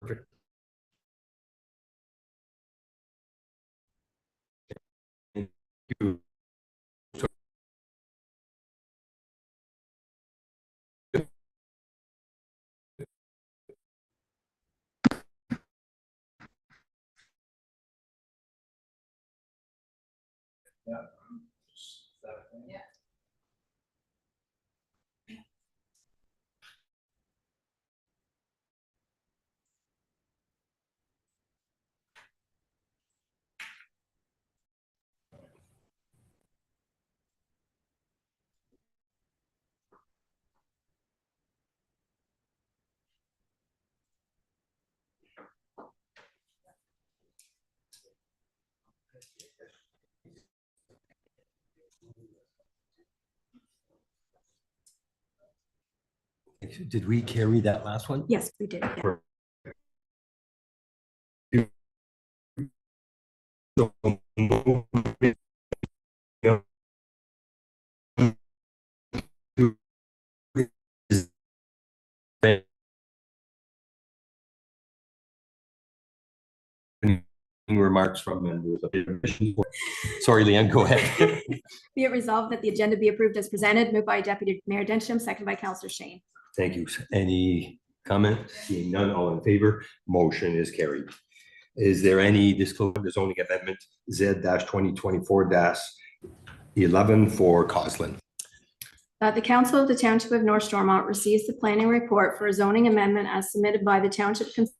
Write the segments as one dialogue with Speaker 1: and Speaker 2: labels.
Speaker 1: Perfect. Thank you. Did we carry that last one?
Speaker 2: Yes, we did. Yeah.
Speaker 1: Remarks from members of the commission. Sorry, Leanne, go ahead.
Speaker 2: Be it resolved that the agenda be approved as presented, moved by Deputy Mayor Densham, seconded by Councillor Shane.
Speaker 1: Thank you. Any comment? Seeing none, all in favor, motion is carried. Is there any disclosure of the zoning amendment Z-2024-11 for Coslin?
Speaker 2: The Council of the Township of North Stormont receives the planning report for a zoning amendment as submitted by the Township Consultant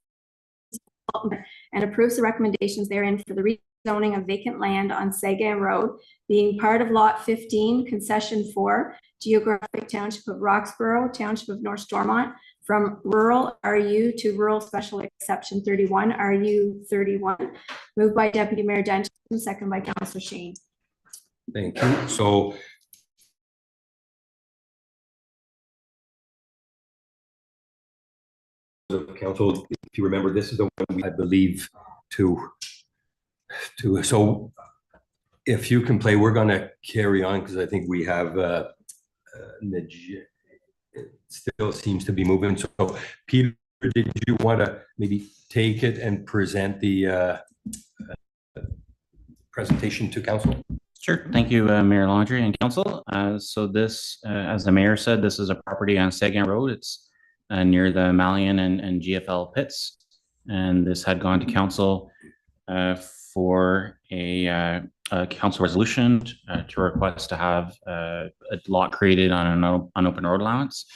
Speaker 2: and approves the recommendations therein for the rezoning of vacant land on Sagan Road, being part of Lot 15, Concession 4, Geographic Township of Roxborough, Township of North Stormont, from rural RU to rural special exception 31, RU 31. Moved by Deputy Mayor Densham, seconded by Councillor Shane.
Speaker 1: Thank you. So council, if you remember, this is the one I believe to so if you can play, we're going to carry on because I think we have it still seems to be moving. So Peter, did you want to maybe take it and present the presentation to council?
Speaker 3: Sure. Thank you, Mayor Laundrie and council. So this, as the mayor said, this is a property on Sagan Road. It's near the Malian and GFL pits. And this had gone to council for a council resolution to request to have a lot created on an open road allowance,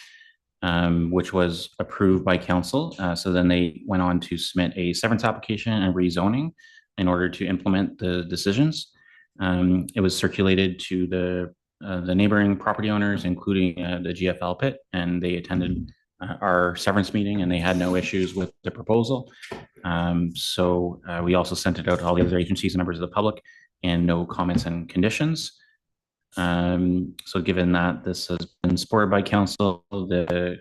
Speaker 3: which was approved by council. So then they went on to submit a severance application and rezoning in order to implement the decisions. It was circulated to the neighboring property owners, including the GFL pit, and they attended our severance meeting and they had no issues with the proposal. So we also sent it out to all the other agencies and members of the public, and no comments and conditions. So given that this has been supported by council, the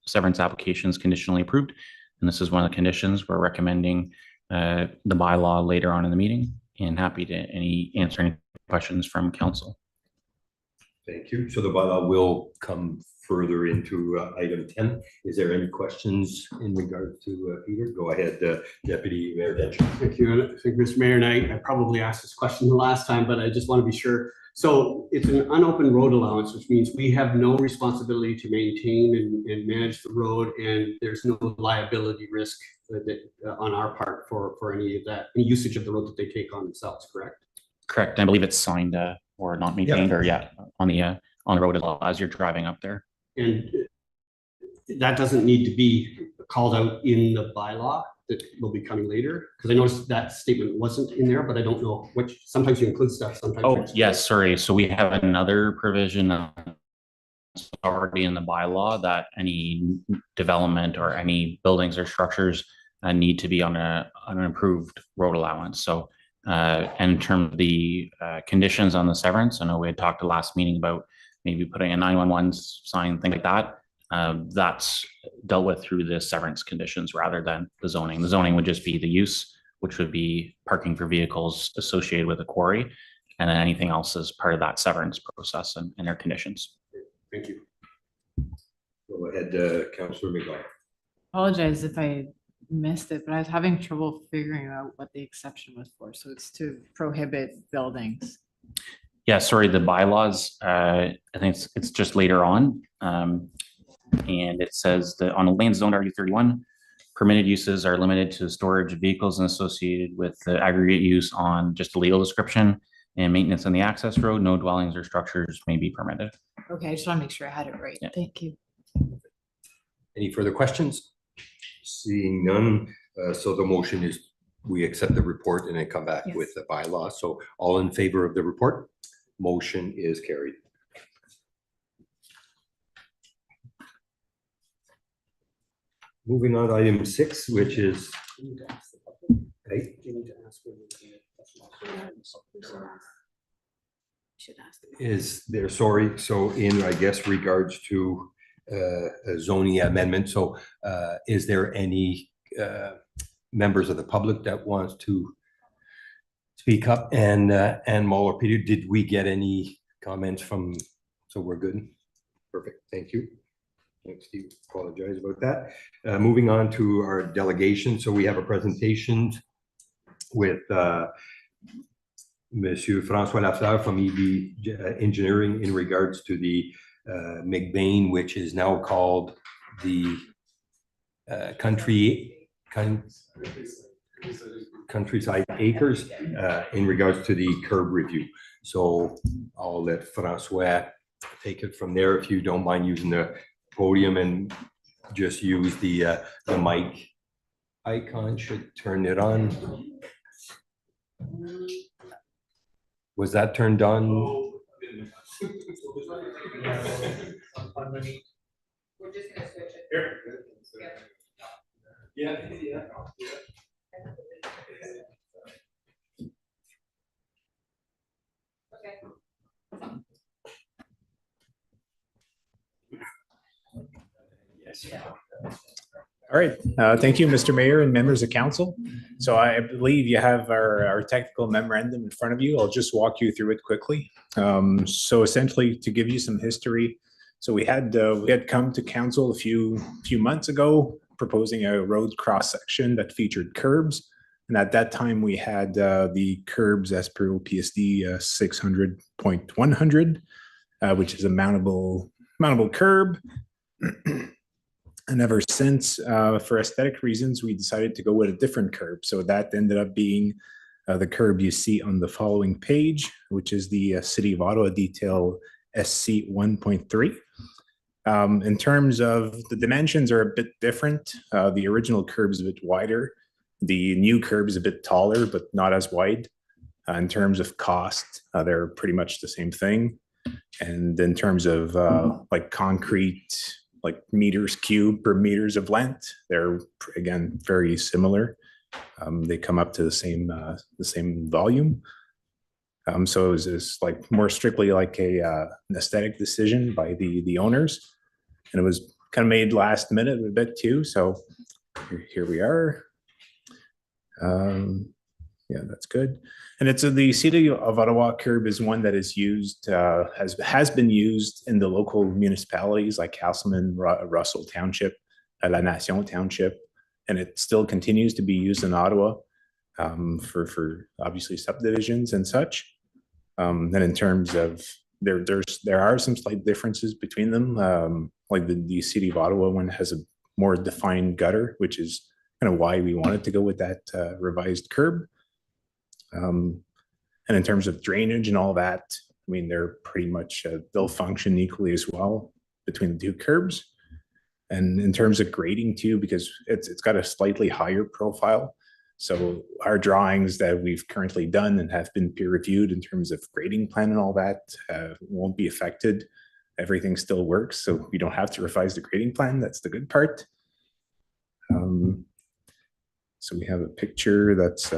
Speaker 3: severance application is conditionally approved, and this is one of the conditions. We're recommending the bylaw later on in the meeting, and happy to answer any questions from council.
Speaker 1: Thank you. So the bylaw will come further into item 10. Is there any questions in regard to Peter? Go ahead, Deputy Mayor Densham.
Speaker 4: Thank you. I think Mr. Mayor and I probably asked this question the last time, but I just want to be sure. So it's an unopened road allowance, which means we have no responsibility to maintain and manage the road, and there's no liability risk on our part for any of that, any usage of the road that they take on themselves, correct?
Speaker 3: Correct. I believe it's signed or not maintained, or on the road as well as you're driving up there.
Speaker 4: And that doesn't need to be called out in the bylaw that will be coming later, because I noticed that statement wasn't in there, but I don't know which. Sometimes you include stuff, sometimes.
Speaker 3: Oh, yes, sorry. So we have another provision already in the bylaw that any development or any buildings or structures need to be on an improved road allowance. So and in terms of the conditions on the severance, I know we had talked the last meeting about maybe putting a 911 sign, things like that. That's dealt with through the severance conditions rather than the zoning. The zoning would just be the use, which would be parking for vehicles associated with a quarry, and then anything else is part of that severance process and their conditions.
Speaker 4: Thank you.
Speaker 1: Go ahead, Councillor McGuire.
Speaker 5: Apologize if I missed it, but I was having trouble figuring out what the exception was for. So it's to prohibit buildings.
Speaker 3: Yeah, sorry, the bylaws, I think it's just later on. And it says that on a land zone RU31, permitted uses are limited to storage of vehicles and associated with the aggregate use on just a legal description and maintenance on the access road. No dwellings or structures may be permitted.
Speaker 5: Okay, I just want to make sure I had it right.
Speaker 3: Yeah.
Speaker 5: Thank you.
Speaker 1: Any further questions? Seeing none, so the motion is we accept the report and then come back
Speaker 5: Yes.
Speaker 1: with the bylaw. So all in favor of the report? Motion is carried. Moving on to item 6, which is okay. Is there, sorry, so in, I guess, regards to a zoning amendment, so is there any members of the public that wants to speak up? And Mull or Peter, did we get any comments from, so we're good? Perfect, thank you. Thanks, Steve, apologize about that. Moving on to our delegation, so we have a presentation with Monsieur Francois Lafleur from EB Engineering in regards to the McBain, which is now called the Countryside Acres, in regards to the curb review. So I'll let Francois take it from there, if you don't mind using the podium, and just use the mic icon. Should turn it on. Was that turned on?
Speaker 6: We're just gonna switch it.
Speaker 1: Yeah.
Speaker 6: Okay.
Speaker 1: Yes.
Speaker 7: All right, thank you, Mr. Mayor and members of council. So I believe you have our technical memorandum in front of you. I'll just walk you through it quickly. So essentially, to give you some history, so we had come to council a few months ago proposing a road cross section that featured curbs, and at that time we had the curbs as per OPSD 600.100, which is a mountable curb. And ever since, for aesthetic reasons, we decided to go with a different curb. So that ended up being the curb you see on the following page, which is the City of Ottawa Detail SC 1.3. In terms of the dimensions are a bit different. The original curb is a bit wider. The new curb is a bit taller, but not as wide. In terms of cost, they're pretty much the same thing. And in terms of like concrete, like meters cubed per meters of length, they're again very similar. They come up to the same volume. So it was like more strictly like an aesthetic decision by the owners, and it was kind of made last minute a bit too. So here we are. Yeah, that's good. And it's the City of Ottawa curb is one that is used, has been used in the local municipalities like Castleman, Russell Township, La Nation Township, and it still continues to be used in Ottawa for obviously subdivisions and such. And in terms of there are some slight differences between them. Like the City of Ottawa one has a more defined gutter, which is kind of why we wanted to go with that revised curb. And in terms of drainage and all that, I mean, they're pretty much, they'll function equally as well between the two curbs. And in terms of grading too, because it's got a slightly higher profile. So our drawings that we've currently done and have been peer reviewed in terms of grading plan and all that won't be affected. Everything still works. So we don't have to revise the grading plan. That's the good part. So we have a picture that's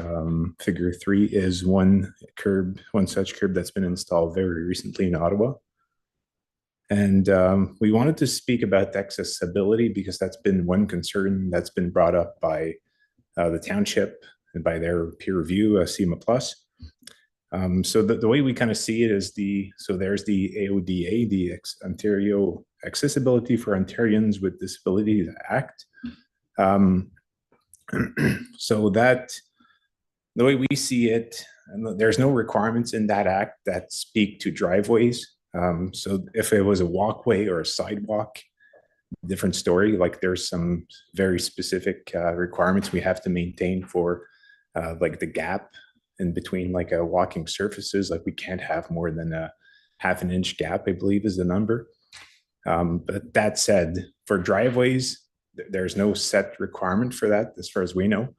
Speaker 7: figure 3 is one such curb that's been installed very recently in Ottawa. And we wanted to speak about accessibility because that's been one concern that's been brought up by the township and by their peer review, CIMA Plus. So the way we kind of see it is there's the AODA, the Ontario Accessibility for Ontarians with Disabilities Act. So that, the way we see it, and there's no requirements in that act that speak to driveways. So if it was a walkway or a sidewalk, different story. Like there's some very specific requirements we have to maintain for like the gap in between like a walking surfaces. Like we can't have more than a half an inch gap, I believe is the number. But that said, for driveways, there's no set requirement for that as far as we know.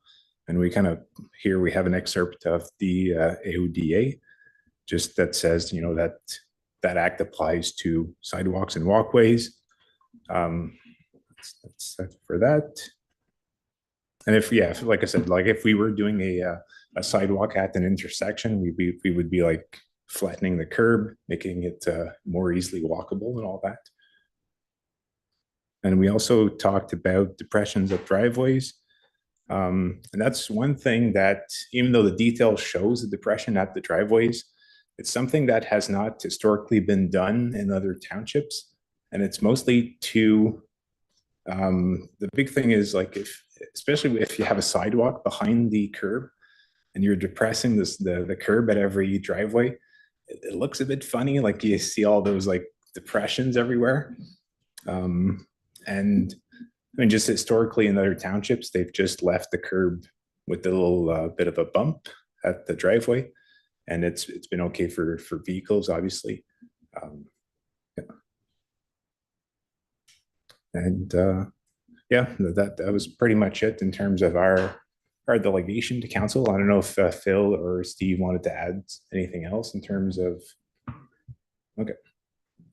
Speaker 7: And we kind of, here we have an excerpt of the AODA, just that says, you know, that act applies to sidewalks and walkways. That's for that. And if, yeah, like I said, like if we were doing a sidewalk at an intersection, we would be like flattening the curb, making it more easily walkable and all that. And we also talked about depressions of driveways. And that's one thing that, even though the detail shows the depression at the driveways, it's something that has not historically been done in other townships. And it's mostly to, the big thing is like especially if you have a sidewalk behind the curb and you're depressing the curb at every driveway, it looks a bit funny. Like you see all those like depressions everywhere. And I mean, just historically in other townships, they've just left the curb with a little bit of a bump at the driveway. And it's been okay for vehicles, obviously. Yeah. And yeah, that was pretty much it in terms of our delegation to council. I don't know if Phil or Steve wanted to add anything else in terms of, okay.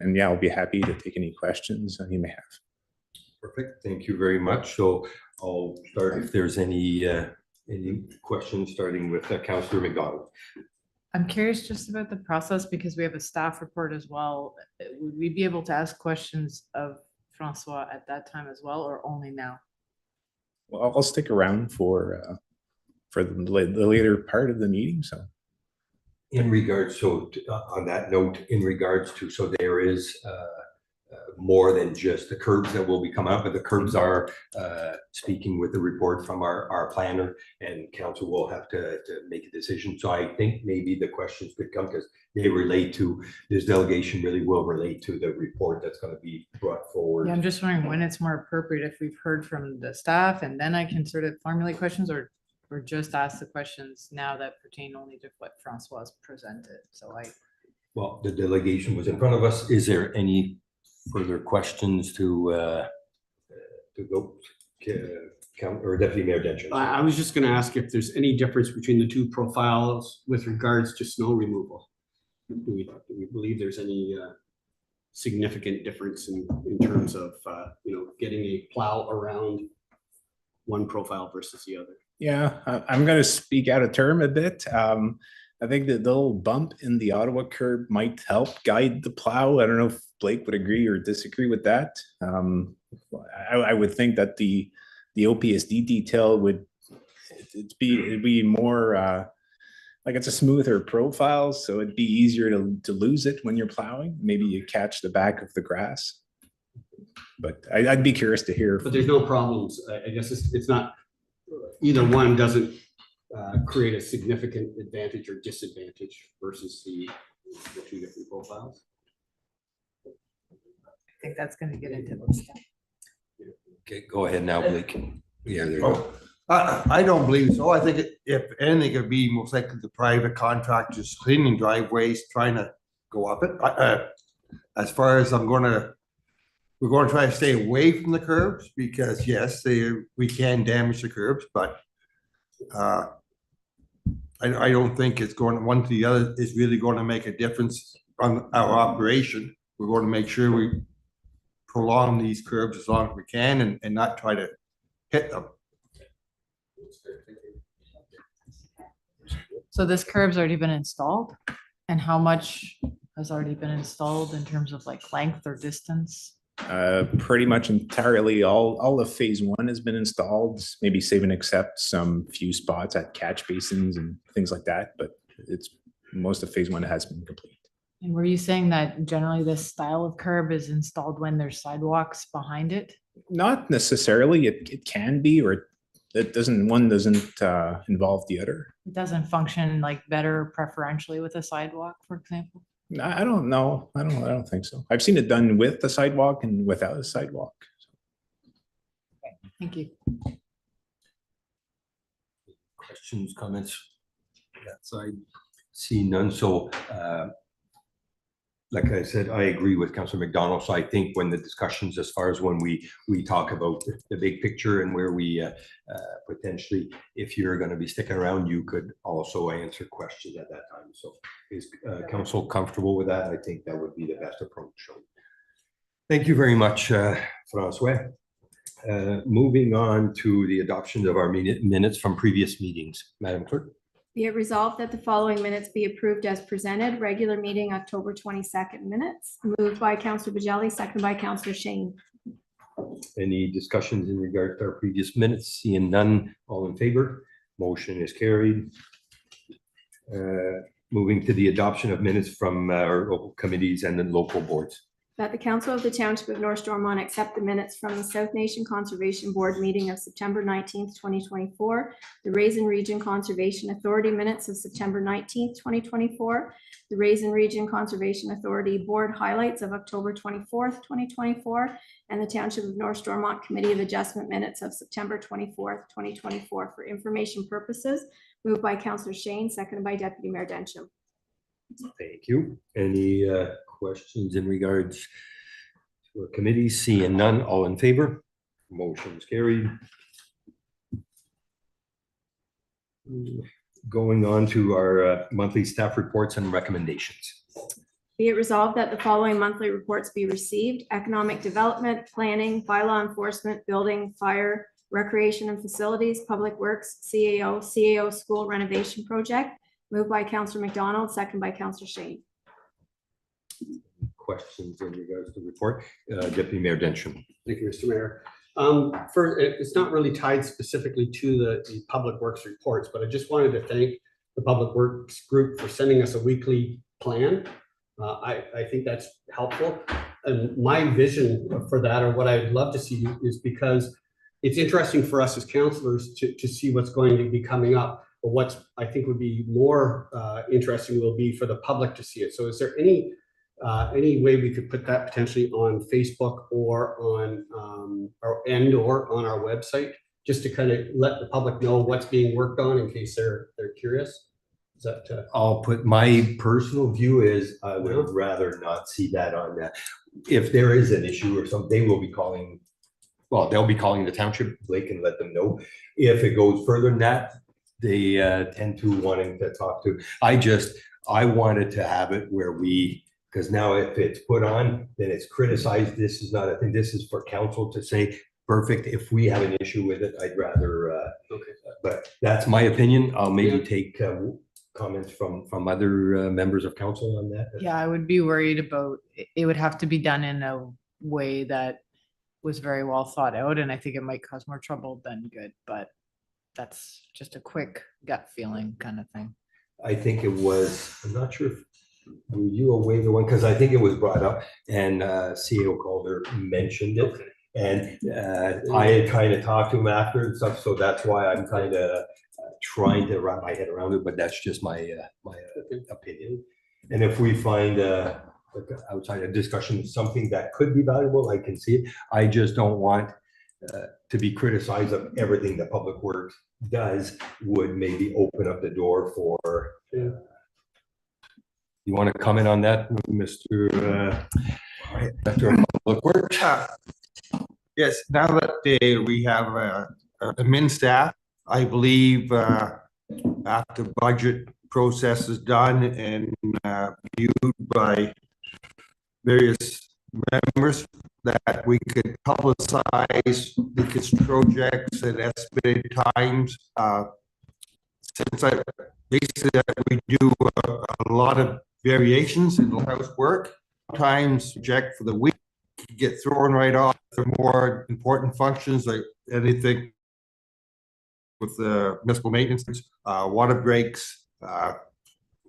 Speaker 7: And yeah, I'll be happy to take any questions you may have.
Speaker 1: Perfect. Thank you very much. So I'll start if there's any questions, starting with Councillor McDonald.
Speaker 5: I'm curious just about the process because we have a staff report as well. Would we be able to ask questions of Francois at that time as well, or only now?
Speaker 7: Well, I'll stick around for the later part of the meeting. So
Speaker 1: In regards, so on that note, in regards to, so there is more than just the curbs that will be coming up, but the curbs are speaking with the report from our planner, and council will have to make a decision. So I think maybe the questions could come because they relate to, this delegation really will relate to the report that's going to be brought forward.
Speaker 5: Yeah, I'm just wondering when it's more appropriate if we've heard from the staff and then I can sort of formulate questions, or just ask the questions now that pertain only to what Francois presented. So
Speaker 1: Well, the delegation was in front of us. Is there any further questions to go, or Deputy Mayor Denchon?
Speaker 4: I was just gonna ask if there's any difference between the two profiles with regards to snow removal. Do we believe there's any significant difference in terms of, getting a plow around one profile versus the other?
Speaker 7: yeah, I'm going to speak out of term a bit. I think that the little bump in the Ottawa curb might help guide the plow. I don't know if Blake would agree or disagree with that. I would think that the OPSD detail would it'd be more like it's a smoother profile, so it'd be easier to lose it when you're plowing. Maybe you catch the back of the grass. But I'd be curious to hear.
Speaker 4: But there's no problems. I guess it's not, either one doesn't create a significant advantage or disadvantage versus the two different profiles.
Speaker 5: I think that's going to get into those.
Speaker 1: Okay, go ahead now, Blake. Yeah, there you go.
Speaker 8: Oh, I don't believe so. I think if anything, it'd be most likely the private contractors cleaning driveways, trying to go up it. As far as we're going to try to stay away from the curbs because yes, we can damage the curbs, but I don't think it's going one to the other is really going to make a difference on our operation. We're going to make sure we prolong these curbs as long as we can and not try to hit them.
Speaker 5: So this curb's already been installed, and how much has already been installed in terms of like length or distance?
Speaker 7: Pretty much entirely all of phase one has been installed, maybe save and except some few spots at catch basins and things like that, but it's most of phase one has been complete.
Speaker 5: And were you saying that generally this style of curb is installed when there's sidewalks behind it?
Speaker 7: Not necessarily. It can be, or one doesn't involve the other.
Speaker 5: It doesn't function like better preferentially with a sidewalk, for example.
Speaker 7: I don't know. I don't think so. I've seen it done with the sidewalk and without a sidewalk.
Speaker 5: Thank you.
Speaker 1: Questions, comments? That side, see none, so like I said, I agree with Councillor McDonald, so I think when the discussions, as far as when we talk about the big picture and where we potentially, if you're going to be sticking around, you could also answer questions at that time. So is council comfortable with that? I think that would be the best approach. So thank you very much, Francois. Moving on to the adoption of our minutes from previous meetings. Madam Clerk.
Speaker 2: Be it resolved that the following minutes be approved as presented. Regular meeting, October 22nd minutes, moved by Councillor Bajelli, seconded by Councillor Shane.
Speaker 1: Any discussions in regard to our previous minutes? Seeing none, all in favor? Motion is carried. Moving to the adoption of minutes from our local committees and the local boards.
Speaker 2: That the Council of the Township of North Stormont accept the minutes from the South Nation Conservation Board meeting of September 19th, 2024, the Raisin Region Conservation Authority minutes of September 19th, 2024, the Raisin Region Conservation Authority Board highlights of October 24th, 2024, and the Township of North Stormont Committee of Adjustment minutes of September 24th, 2024 for information purposes, moved by Councillor Shane, seconded by Deputy Mayor Densham.
Speaker 1: Thank you. Any questions in regards to our committee? Seeing none, all in favor? Motion is carried. Going on to our monthly staff reports and recommendations.
Speaker 2: Be it resolved that the following monthly reports be received: economic development, planning, bylaw enforcement, building, fire, recreation and facilities, public works, CAO school renovation project, moved by Councillor McDonald, second by Councillor Shane.
Speaker 1: Questions in regards to the report? Deputy Mayor Densham.
Speaker 4: Thank you, Mr. Mayor. It's not really tied specifically to the Public Works reports, but I just wanted to thank the Public Works group for sending us a weekly plan. I think that's helpful. And my vision for that, or what I'd love to see, is because it's interesting for us as councillors to see what's going to be coming up. But what's I think would be more interesting will be for the public to see it. So is there any way we could put that potentially on Facebook or on or on our website, just to kind of let the public know what's being worked on in case they're curious? Is that
Speaker 1: I'll put my personal view is I would rather not see that on that. If there is an issue or something, they will be calling. Well, they'll be calling the township. They can let them know. If it goes further than that, they tend to wanting to talk to. I wanted to have it where because now if it's put on, then it's criticized. This is not a thing. This is for council to say, perfect. If we have an issue with it, I'd rather,
Speaker 4: okay.
Speaker 1: But that's my opinion. I'll maybe take comments from other members of council on that.
Speaker 5: Yeah, I would be worried about, it would have to be done in a way that was very well thought out, and I think it might cause more trouble than good, but that's just a quick gut feeling kind of thing.
Speaker 1: I think it was, I'm not sure if, were you away the one? Because I think it was brought up and CEO Calder mentioned it. And I had kind of talked to him after and stuff. So that's why I'm kind of trying to wrap my head around it. But that's just my opinion. And if we find outside of discussion something that could be valuable, I can see it. I just don't want to be criticized of everything that Public Works does would maybe open up the door for. You want to comment on that, Mr. Public Works?
Speaker 8: Yes, now that we have a admin staff, I believe after budget process is done and viewed by various members, that we could publicize the projects at estimated times. Since basically we do a lot of variations in the house work, sometimes project for the week get thrown right off. The more important functions like anything with the municipal maintenance, water breaks,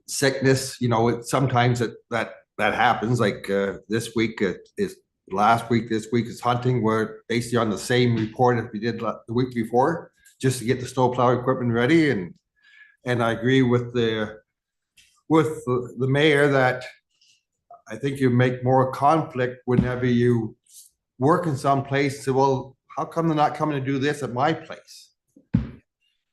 Speaker 8: sickness, sometimes that happens. Like this week is last week, this week is hunting. We're basically on the same report as we did the week before. just to get the snowplow equipment ready, and I agree with the mayor that I think you make more conflict whenever you work in some place, and say, well, how come they're not coming to do this at my place?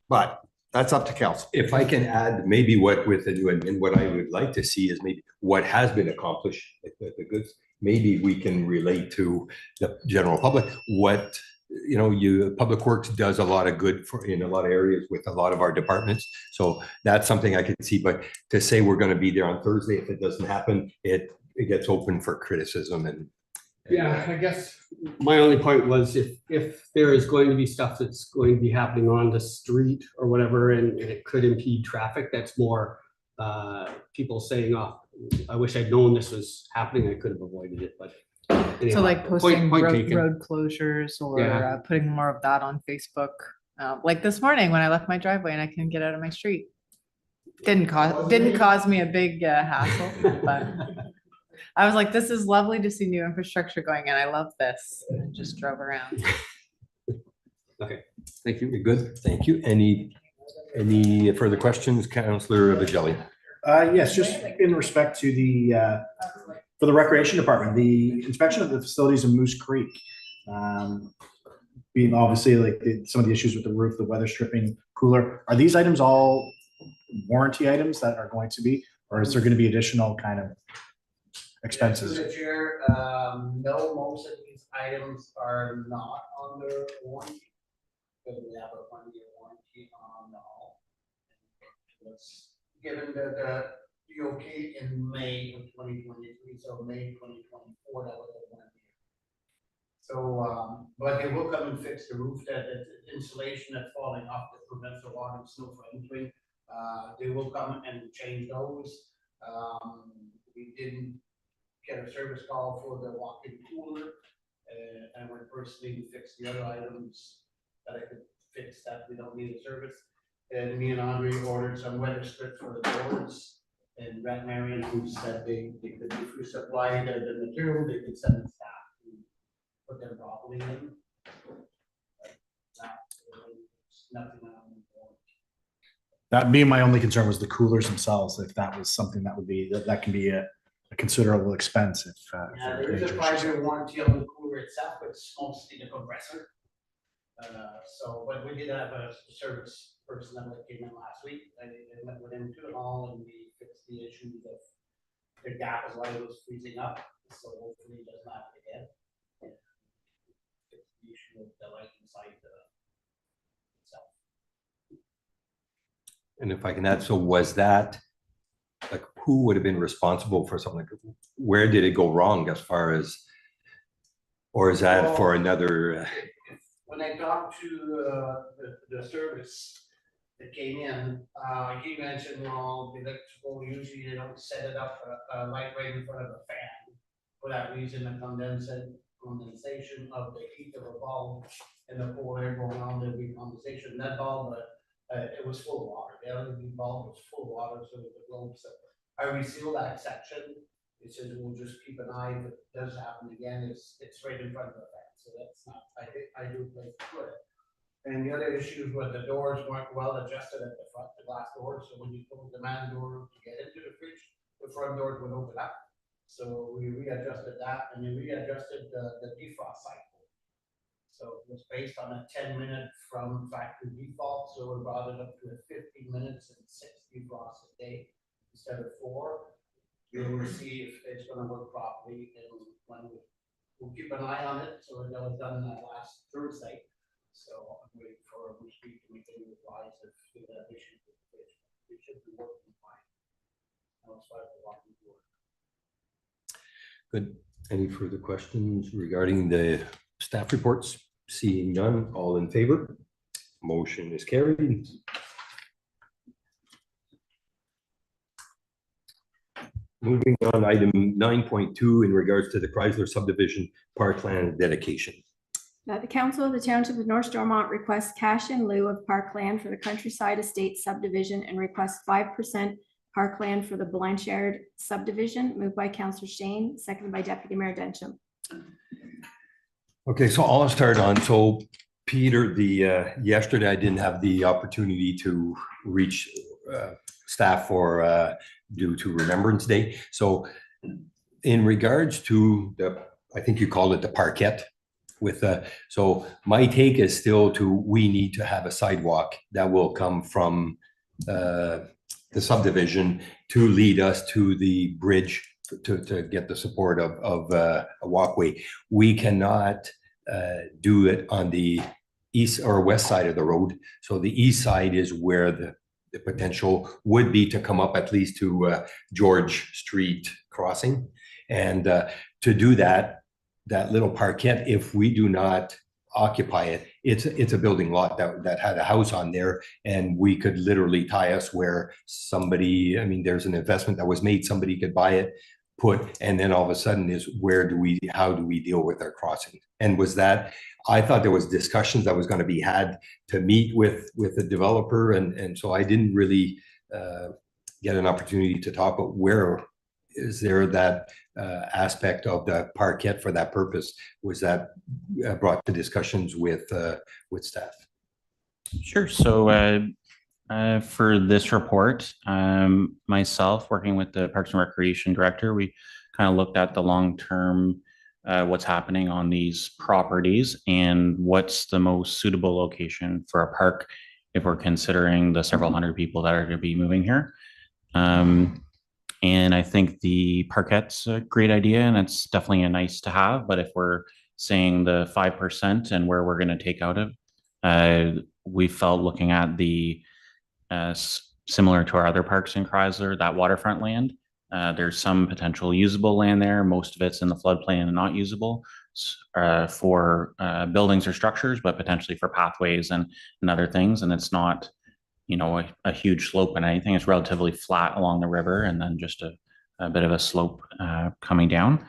Speaker 8: But that's up to council.
Speaker 1: If I can add, maybe what with the new and what I would like to see is maybe what has been accomplished, like the goods. Maybe we can relate to the general public what Public Works does a lot of good in a lot of areas with a lot of our departments. So that's something I can see. But to say we're going to be there on Thursday, if it doesn't happen, it gets open for criticism and.
Speaker 4: Yeah, I guess my only point was if there is going to be stuff that's going to be happening on the street or whatever, and it could impede traffic, that's more people saying, oh, I wish I'd known this was happening, I could have avoided it, but.
Speaker 5: So
Speaker 4: anyhow,
Speaker 5: like posting
Speaker 4: point
Speaker 5: road,
Speaker 4: taken.
Speaker 5: road closures or
Speaker 4: Yeah.
Speaker 5: putting more of that on Facebook. Like this morning when I left my driveway and I couldn't get out of my street. Didn't cause me a big hassle, but I was like, this is lovely to see new infrastructure going and I love this. And I just drove around.
Speaker 1: Thank you. You're good. Thank you. Any further questions, Councillor Vigelli?
Speaker 9: Yes, just in respect to for the recreation department, the inspection of the facilities in Moose Creek. Being obviously like some of the issues with the roof, the weather stripping, cooler, are these items all warranty items that are going to be, or is there going to be additional kind of expenses?
Speaker 10: Through the chair, no, most of these items are not under warranty. But we have a 1-year warranty on all. It was given the okay in May of 2023, so May 2024, that was a 1 year. So, but they will come and fix the roof, that insulation that's falling off that prevents the water and snow from entering. They will come and change those. We didn't get a service call for the walk-in cooler, and we're personally to fix the other items that I could fix that we don't need a service. And me and Andre ordered some weather strips for the doors, and Brett Marion, who said they could, if we supply the material, they could send the staff to put them properly in. But nothing on the board.
Speaker 9: That being my only concern was the coolers themselves. If that was something that would be, that can be a considerable expense if.
Speaker 10: Yeah, there is a 5-year warranty on the cooler itself, but it's mostly the compressor. So, but we did have a service person that came in last week. I met with him too and all, and we fixed the issues of the gap as well, it was freezing up. So hopefully it does not happen again. And fix the issue of the light inside the itself.
Speaker 1: And if I can add, so was that, like, who would have been responsible for something? Where did it go wrong as far as, or is that for another?
Speaker 10: When I talked to the service that came in, he mentioned, well, the electrical, usually they don't set it up like right in front of a fan. For that reason, the condensation of the heat of a bulb and the cool air going on, there'd be condensation in that bulb, but it was full of water. The LED bulb was full of water, so the globe. So I resealed that section. It says we'll just keep an eye if it does happen again. It's right in front of the fan, so that's not. I do place to put it. And the other issues were the doors weren't well adjusted at the front, the glass doors. So when you close the man door to get into the fridge, the front doors would open up. So we readjusted that, and then readjusted the defrost cycle. So it was based on a 10-minute from factory default, so we brought it up to a 15 minutes and 6 defrosts a day instead of 4. We'll see if it's going to work properly, and when we'll keep an eye on it. So that was done last Thursday. So I'm waiting for Moose Creek to make any replies if that issue. It should be working fine. Outside the walking door.
Speaker 1: Good. Any further questions regarding the staff reports? Seeing none, all in favor? Motion is carried. Moving on, item 9.2 in regards to the Chrysler subdivision parkland dedication.
Speaker 2: That the council of the township of North Stormont requests cash in lieu of parkland for the Countryside Estates subdivision and requests 5% parkland for the Blanchard subdivision. Moved by Councillor Shane, seconded by Deputy Mayor Densham.
Speaker 1: Okay, so I'll start on, so Peter, yesterday I didn't have the opportunity to reach staff for due to Remembrance Day. So in regards to I think you called it the parquet with so my take is still we need to have a sidewalk that will come from the subdivision to lead us to the bridge to get the support of a walkway. We cannot do it on the east or west side of the road. So the east side is where the potential would be to come up at least to George Street crossing. And to do that little parquet, if we do not occupy it, it's a building lot that had a house on there, and we could literally tie us where somebody, I mean, there's an investment that was made, somebody could buy it, and then all of a sudden is how do we deal with our crossing? And I thought there was discussions that was going to be had to meet with the developer, and so I didn't really get an opportunity to talk about where is there that aspect of the parquet for that purpose. Was that brought to discussions with staff?
Speaker 3: Sure. So for this report, myself working with the Parks and Recreation Director, we kind of looked at the long-term, what's happening on these properties and what's the most suitable location for a park if we're considering the several hundred people that are going to be moving here. And I think the parquet's a great idea, and it's definitely a nice to have. But if we're saying the 5% and where we're going to take out of, we felt looking at the similar to our other parks in Chrysler, that waterfront land. There's some potential usable land there. Most of it's in the floodplain and not usable for buildings or structures, but potentially for pathways and other things. And it's not, a huge slope and anything. It's relatively flat along the river, and then just a bit of a slope coming down.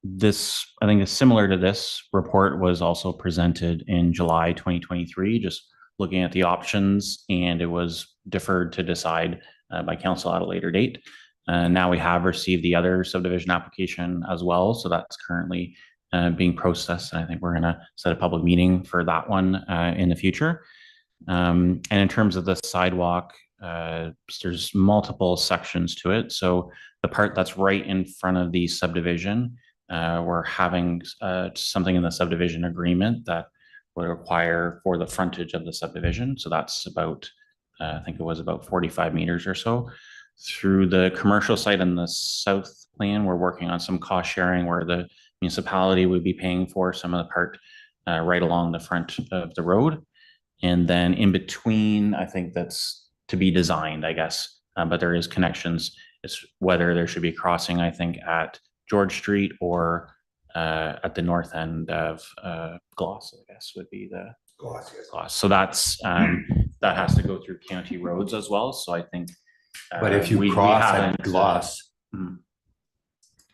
Speaker 3: This, I think, is similar to this report was also presented in July 2023, just looking at the options, and it was deferred to decide by council at a later date. Now we have received the other subdivision application as well, so that's currently being processed, and I think we're going to set a public meeting for that one in the future. And in terms of the sidewalk, there's multiple sections to it. So the part that's right in front of the subdivision, we're having something in the subdivision agreement that would require for the frontage of the subdivision. So that's about, I think it was about 45 meters or so. Through the commercial site in the south plan, we're working on some cost sharing where the municipality would be paying for some of the part right along the front of the road. And then in between, I think that's to be designed, I guess, but there is connections. It's whether there should be crossing, I think, at George Street or at the north end of Gloss, I guess, would be the
Speaker 8: Gloss, yes.
Speaker 3: Gloss. So that's that has to go through county roads as well. So I think.
Speaker 1: But if you cross at Gloss,
Speaker 3: Mhm.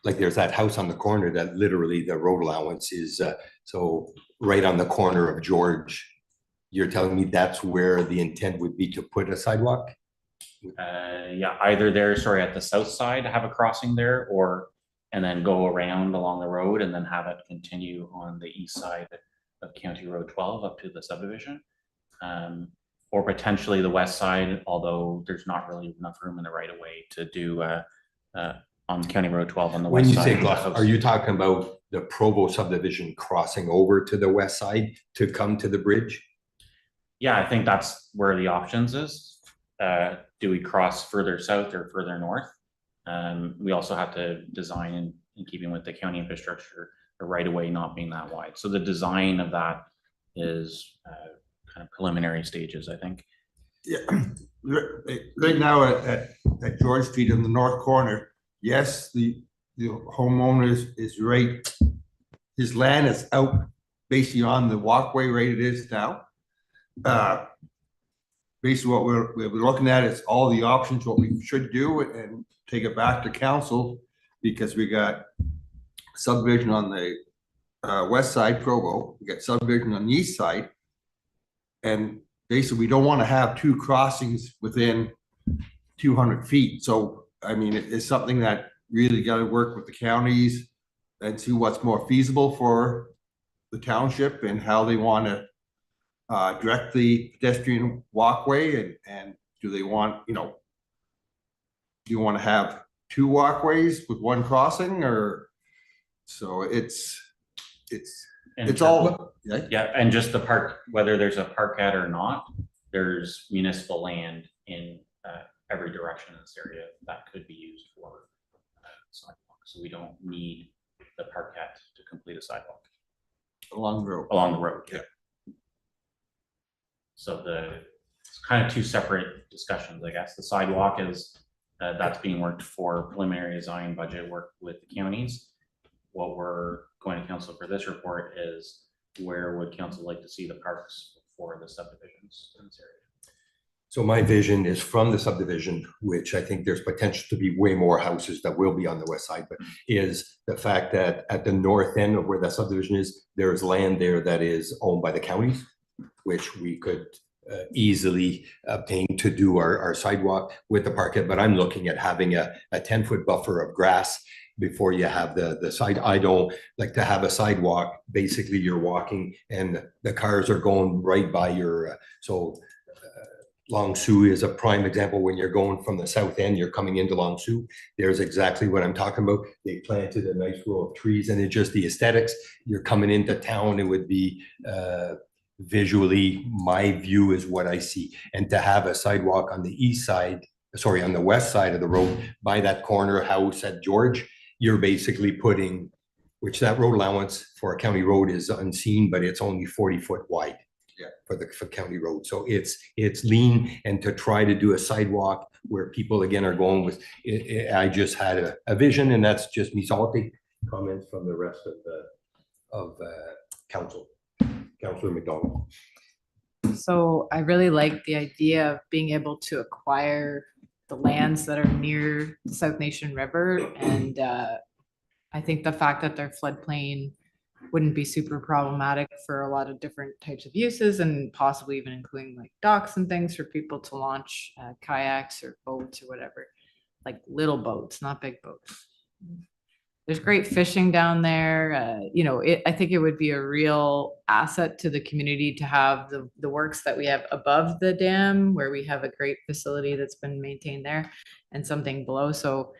Speaker 1: like there's that house on the corner that literally the road allowance is so right on the corner of George. You're telling me that's where the intent would be to put a sidewalk?
Speaker 3: Yeah, either there, sorry, at the south side, have a crossing there, and then go around along the road and then have it continue on the east side of County Road 12 up to the subdivision. Or potentially the west side, although there's not really enough room in the right of way to do on County Road 12 on the
Speaker 1: When
Speaker 3: west
Speaker 1: you
Speaker 3: side.
Speaker 1: say Gloss, are you talking about the Provo subdivision crossing over to the west side to come to the bridge?
Speaker 3: Yeah, I think that's where the options is. Do we cross further south or further north? We also have to design in keeping with the county infrastructure, the right of way not being that wide. So the design of that is kind of preliminary stages, I think.
Speaker 8: Yeah, right now at George Street in the north corner, yes, the homeowner is right. His land is out basically on the walkway right it is now. Basically what we're looking at is all the options, what we should do, and take it back to council, because we got subdivision on the west side, Provo, we got subdivision on the east side. And basically we don't want to have two crossings within 200 feet. So, I mean, it's something that really got to work with the counties and see what's more feasible for the township and how they want to direct the pedestrian walkway and do they want, do you want to have two walkways with one crossing or? So it's
Speaker 3: And
Speaker 8: all, yeah,
Speaker 3: Yeah, and just the park, whether there's a parkette or not, there's municipal land in every direction in this area that could be used for sidewalk. So we don't need the parkette to complete a sidewalk
Speaker 8: along the road.
Speaker 3: along the road.
Speaker 8: Yeah.
Speaker 3: So it's kind of two separate discussions, I guess. The sidewalk is, that's being worked for preliminary design budget work with the counties. What we're going to council for this report is where would council like to see the parks for the subdivisions in this area?
Speaker 1: So my vision is from the subdivision, which I think there's potential to be way more houses that will be on the west side, but is the fact that at the north end of where that subdivision is, there is land there that is owned by the counties, which we could easily obtain to do our sidewalk with the parkette. But I'm looking at having a 10-foot buffer of grass before you have the side. I don't like to have a sidewalk. Basically, you're walking and the cars are going right by your, Long Sault is a prime example. When you're going from the south end, you're coming into Long Sault. There's exactly what I'm talking about. They planted a nice row of trees and it's just the aesthetics. You're coming into town, it would be visually, my view is what I see. And to have a sidewalk on the west side of the road by that corner house at George, you're basically putting, which that road allowance for a county road is unseen, but it's only 40-foot wide. Yeah, for county road. So it's lean, and to try to do a sidewalk where people again are going with, I just had a vision, and that's just me salty comments from the rest of council. Councilor McDonald.
Speaker 5: So I really like the idea of being able to acquire the lands that are near the South Nation River. And I think the fact that they're floodplain wouldn't be super problematic for a lot of different types of uses, and possibly even including like docks and things for people to launch kayaks or boats or whatever, like little boats, not big boats. There's great fishing down there. I think it would be a real asset to the community to have the works that we have above the dam, where we have a great facility that's been maintained there, and something below. So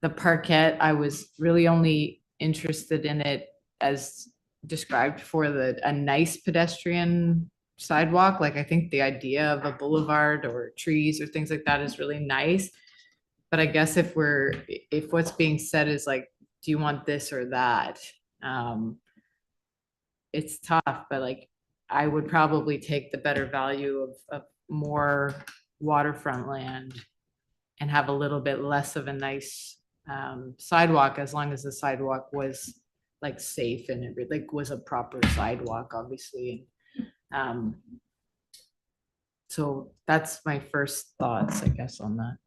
Speaker 5: the parkette, I was really only interested in it as described for a nice pedestrian sidewalk. Like I think the idea of a boulevard or trees or things like that is really nice. But I guess if what's being said is like, do you want this or that? It's tough, but like I would probably take the better value of more waterfront land and have a little bit less of a nice sidewalk, as long as the sidewalk was like safe and it like was a proper sidewalk, obviously. So that's my first thoughts, I guess, on that.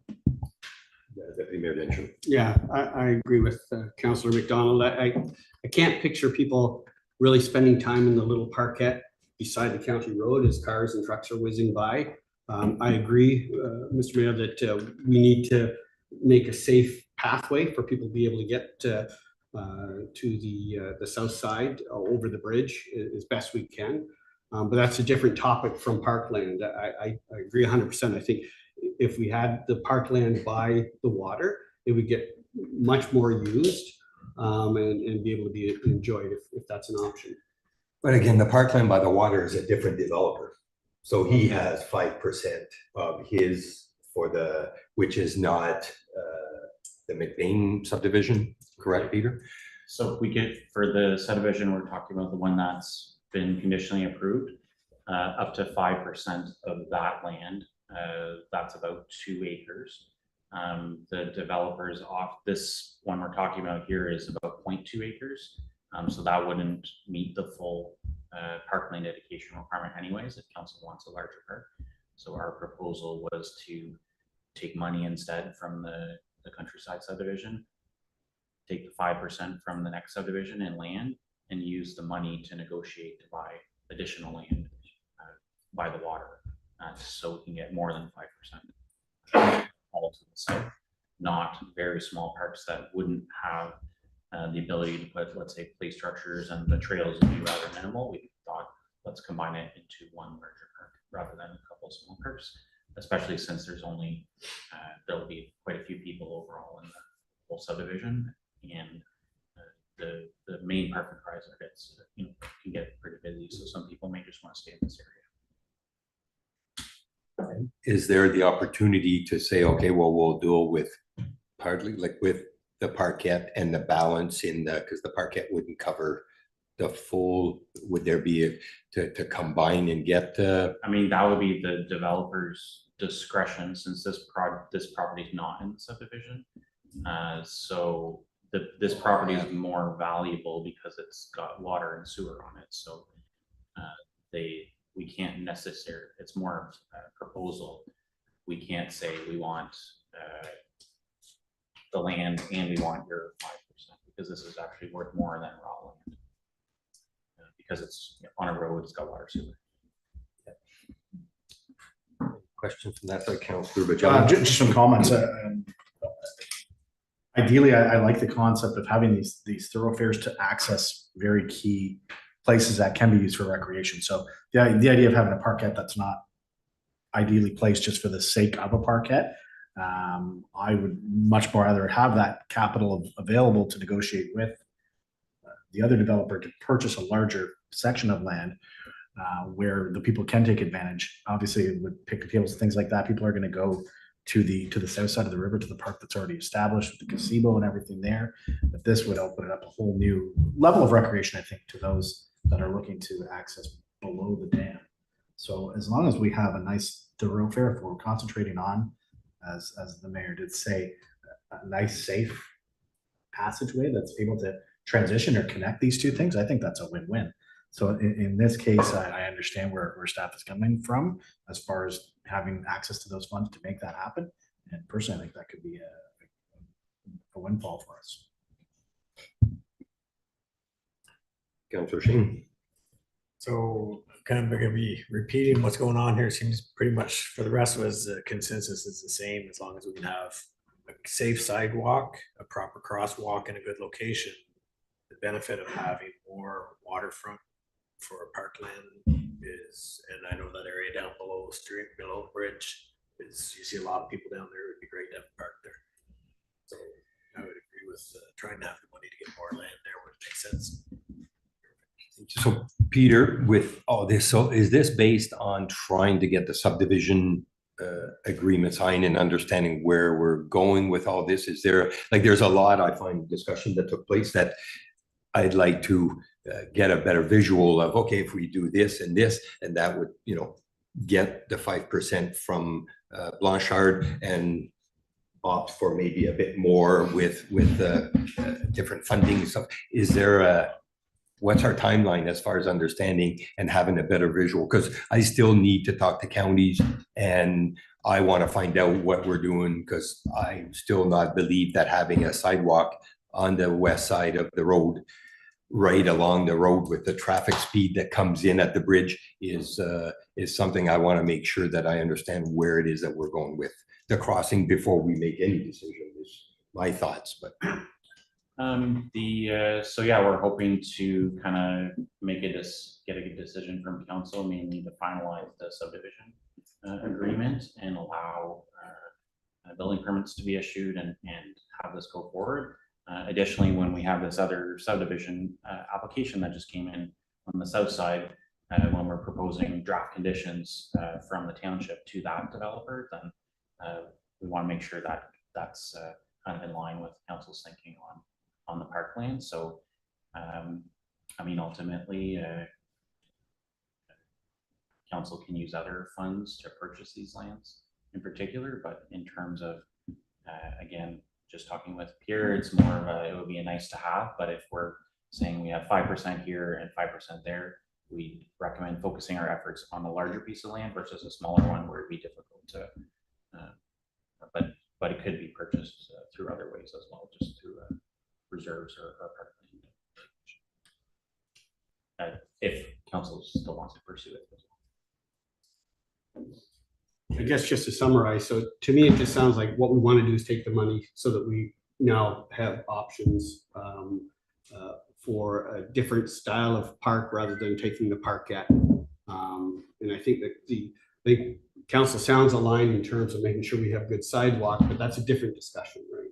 Speaker 1: Deputy Mayor Dencham.
Speaker 4: Yeah, I agree with Councillor McDonald. I can't picture people really spending time in the little parkette beside the county road as cars and trucks are whizzing by. I agree, Mr. Mayor, that we need to make a safe pathway for people to be able to get to the south side over the bridge as best we can. But that's a different topic from parkland. I agree 100%. I think if we had the parkland by the water, it would get much more used and be able to be enjoyed if that's an option.
Speaker 1: But again, the parkland by the water is a different developer. So he has 5% of his which is not the McBain subdivision, correct, Peter?
Speaker 3: So if we get for the subdivision, we're talking about the one that's been conditionally approved, up to 5% of that land. That's about 2 acres. The developers off this one we're talking about here is about 0.2 acres. So that wouldn't meet the full parkland dedication requirement anyways, if council wants a larger park. So our proposal was to take money instead from the countryside subdivision, take the 5% from the next subdivision and land, and use the money to negotiate to buy additional land by the water, so we can get more than 5% all to the south, not very small parks that wouldn't have the ability to put, let's say, play structures and the trails would be rather minimal, we thought, let's combine it into one larger park rather than a couple small parks, especially since there's only, there'll be quite a few people overall in the whole subdivision. And the main park compriser gets, can get pretty busy. So some people may just want to stay in this area.
Speaker 1: Is there the opportunity to say, okay, well, we'll do it with partly like with the parquet and the balance in the, because the parquet wouldn't cover the full, would there be to combine and get the?
Speaker 3: I mean, that would be the developer's discretion since this property is not in the subdivision. So this property is more valuable because it's got water and sewer on it. So we can't necessarily, it's more proposal. We can't say we want the land and we want your 5% because this is actually worth more than raw land. Because it's on a road, it's got water, sewer.
Speaker 1: Question from that side, Councillor Bajali.
Speaker 9: Just some comments. Ideally, I like the concept of having these thoroughfares to access very key places that can be used for recreation. So the idea of having a parquet that's not ideally placed just for the sake of a parquet, I would much more rather have that capital available to negotiate with the other developer to purchase a larger section of land where the people can take advantage. Obviously, with picnic tables and things like that, people are going to go to the south side of the river, to the park that's already established with the gazebo and everything there. But this would open it up a whole new level of recreation, I think, to those that are looking to access below the dam. So as long as we have a nice thoroughfare, if we're concentrating on, as the mayor did say, a nice, safe passageway that's able to transition or connect these two things, I think that's a win-win. So in this case, I understand where staff is coming from as far as having access to those funds to make that happen. And personally, I think that could be a windfall for us.
Speaker 1: Councillor Shane.
Speaker 11: So kind of gonna be repeating what's going on here. Seems pretty much for the rest of us, the consensus is the same. As long as we can have a safe sidewalk, a proper crosswalk in a good location, the benefit of having more waterfront for parkland is, and I know that area down below the street, below the bridge, is you see a lot of people down there. It would be great to have a park there. So I would agree with trying to have the money to get more land there would make sense.
Speaker 1: So Peter, with all this, so is this based on trying to get the subdivision agreement signed and understanding where we're going with all this? Is there, like, there's a lot, I find, discussion that took place that I'd like to get a better visual of, okay, if we do this and this, and that would, get the 5% from Blanchard and opt for maybe a bit more with different funding stuff. Is there what's our timeline as far as understanding and having a better visual? Because I still need to talk to counties and I want to find out what we're doing, because I still not believe that having a sidewalk on the west side of the road, right along the road with the traffic speed that comes in at the bridge is something I want to make sure that I understand where it is that we're going with the crossing before we make any decision, is my thoughts. But
Speaker 3: so yeah, we're hoping to kind of get a good decision from council, mainly to finalize the subdivision agreement and allow building permits to be issued and have this go forward. Additionally, when we have this other subdivision application that just came in on the south side, when we're proposing draft conditions from the township to that developer, then we want to make sure that that's kind of in line with council's thinking on the parkland. So, I mean, ultimately, council can use other funds to purchase these lands in particular, but in terms of, again, just talking with Pierre, it's more of it would be a nice to have, but if we're saying we have 5% here and 5% there, we recommend focusing our efforts on a larger piece of land versus a smaller one where it'd be difficult to, but it could be purchased through other ways as well, just through reserves or parkland. If council still wants to pursue it as well.
Speaker 4: I guess just to summarize, so to me, it just sounds like what we want to do is take the money so that we now have options for a different style of park rather than taking the parkette. And I think that the council sounds aligned in terms of making sure we have good sidewalk, but that's a different discussion, right?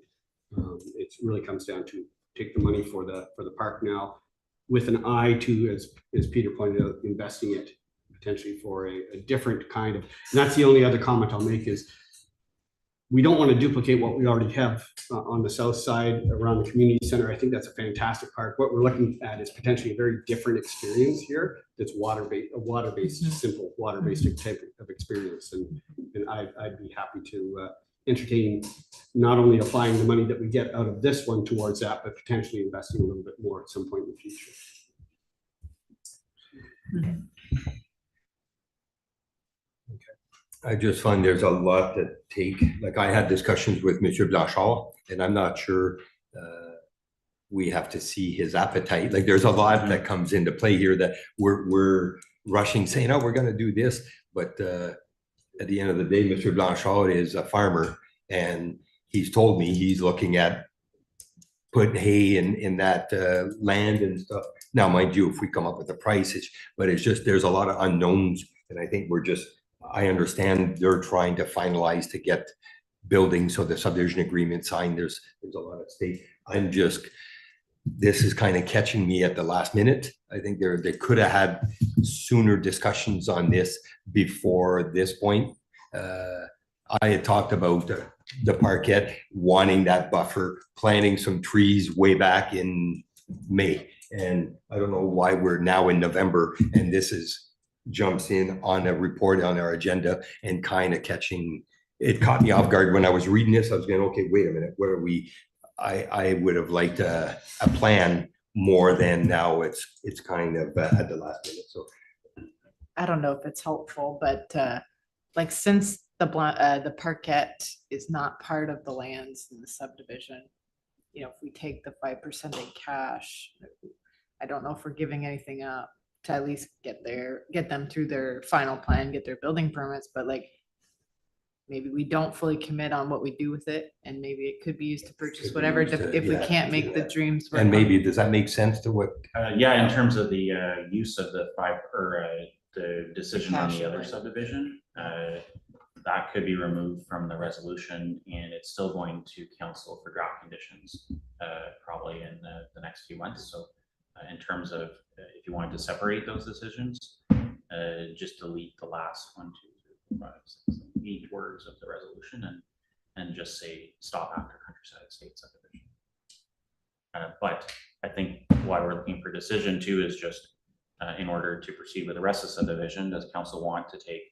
Speaker 4: It really comes down to take the money for the park now with an eye to, as Peter pointed out, investing it potentially for a different kind of, and that's the only other comment I'll make is we don't want to duplicate what we already have on the south side around the community center. I think that's a fantastic park. What we're looking at is potentially a very different experience here. That's water-based, simple water-based type of experience. And I'd be happy to entertain not only applying the money that we get out of this one towards that, but potentially investing a little bit more at some point in the future.
Speaker 1: I just find there's a lot to take, like I had discussions with Monsieur Blanchard, and I'm not sure we have to see his appetite. Like there's a lot that comes into play here that we're rushing, saying, oh, we're gonna do this. But at the end of the day, Mr. Blanchard is a farmer, and he's told me he's looking at putting hay in that land and stuff. Now, mind you, if we come up with a price, but it's just, there's a lot of unknowns, and I think I understand they're trying to finalize to get building, so the subdivision agreement signed, there's a lot at stake. This is kind of catching me at the last minute. I think they could have had sooner discussions on this before this point. I had talked about the parkette, wanting that buffer, planting some trees way back in May. And I don't know why we're now in November and jumps in on a report on our agenda and kind of it caught me off guard when I was reading this. I was going, okay, wait a minute, what are we? I would have liked a plan more than now it's kind of at the last minute. So
Speaker 5: I don't know if it's helpful, but like since the parkette is not part of the lands in the subdivision, you know, if we take the 5% in cash, I don't know if we're giving anything up to at least get them through their final plan, get their building permits, but like maybe we don't fully commit on what we do with it, and maybe it could be used to purchase whatever if we can't make the dreams work.
Speaker 1: And maybe, does that make sense to what?
Speaker 3: Yeah, in terms of the use of the the decision on the other
Speaker 5: Cash.
Speaker 3: subdivision, that could be removed from the resolution, and it's still going to council for draft conditions, probably in the next few months. So in terms of if you wanted to separate those decisions, just delete the last 1, 2, 3, 4, 5, 6, 8 words of the resolution and just say stop after Countryside Estates subdivision. But I think why we're looking for decision too is just in order to proceed with the rest of the subdivision, does council want to take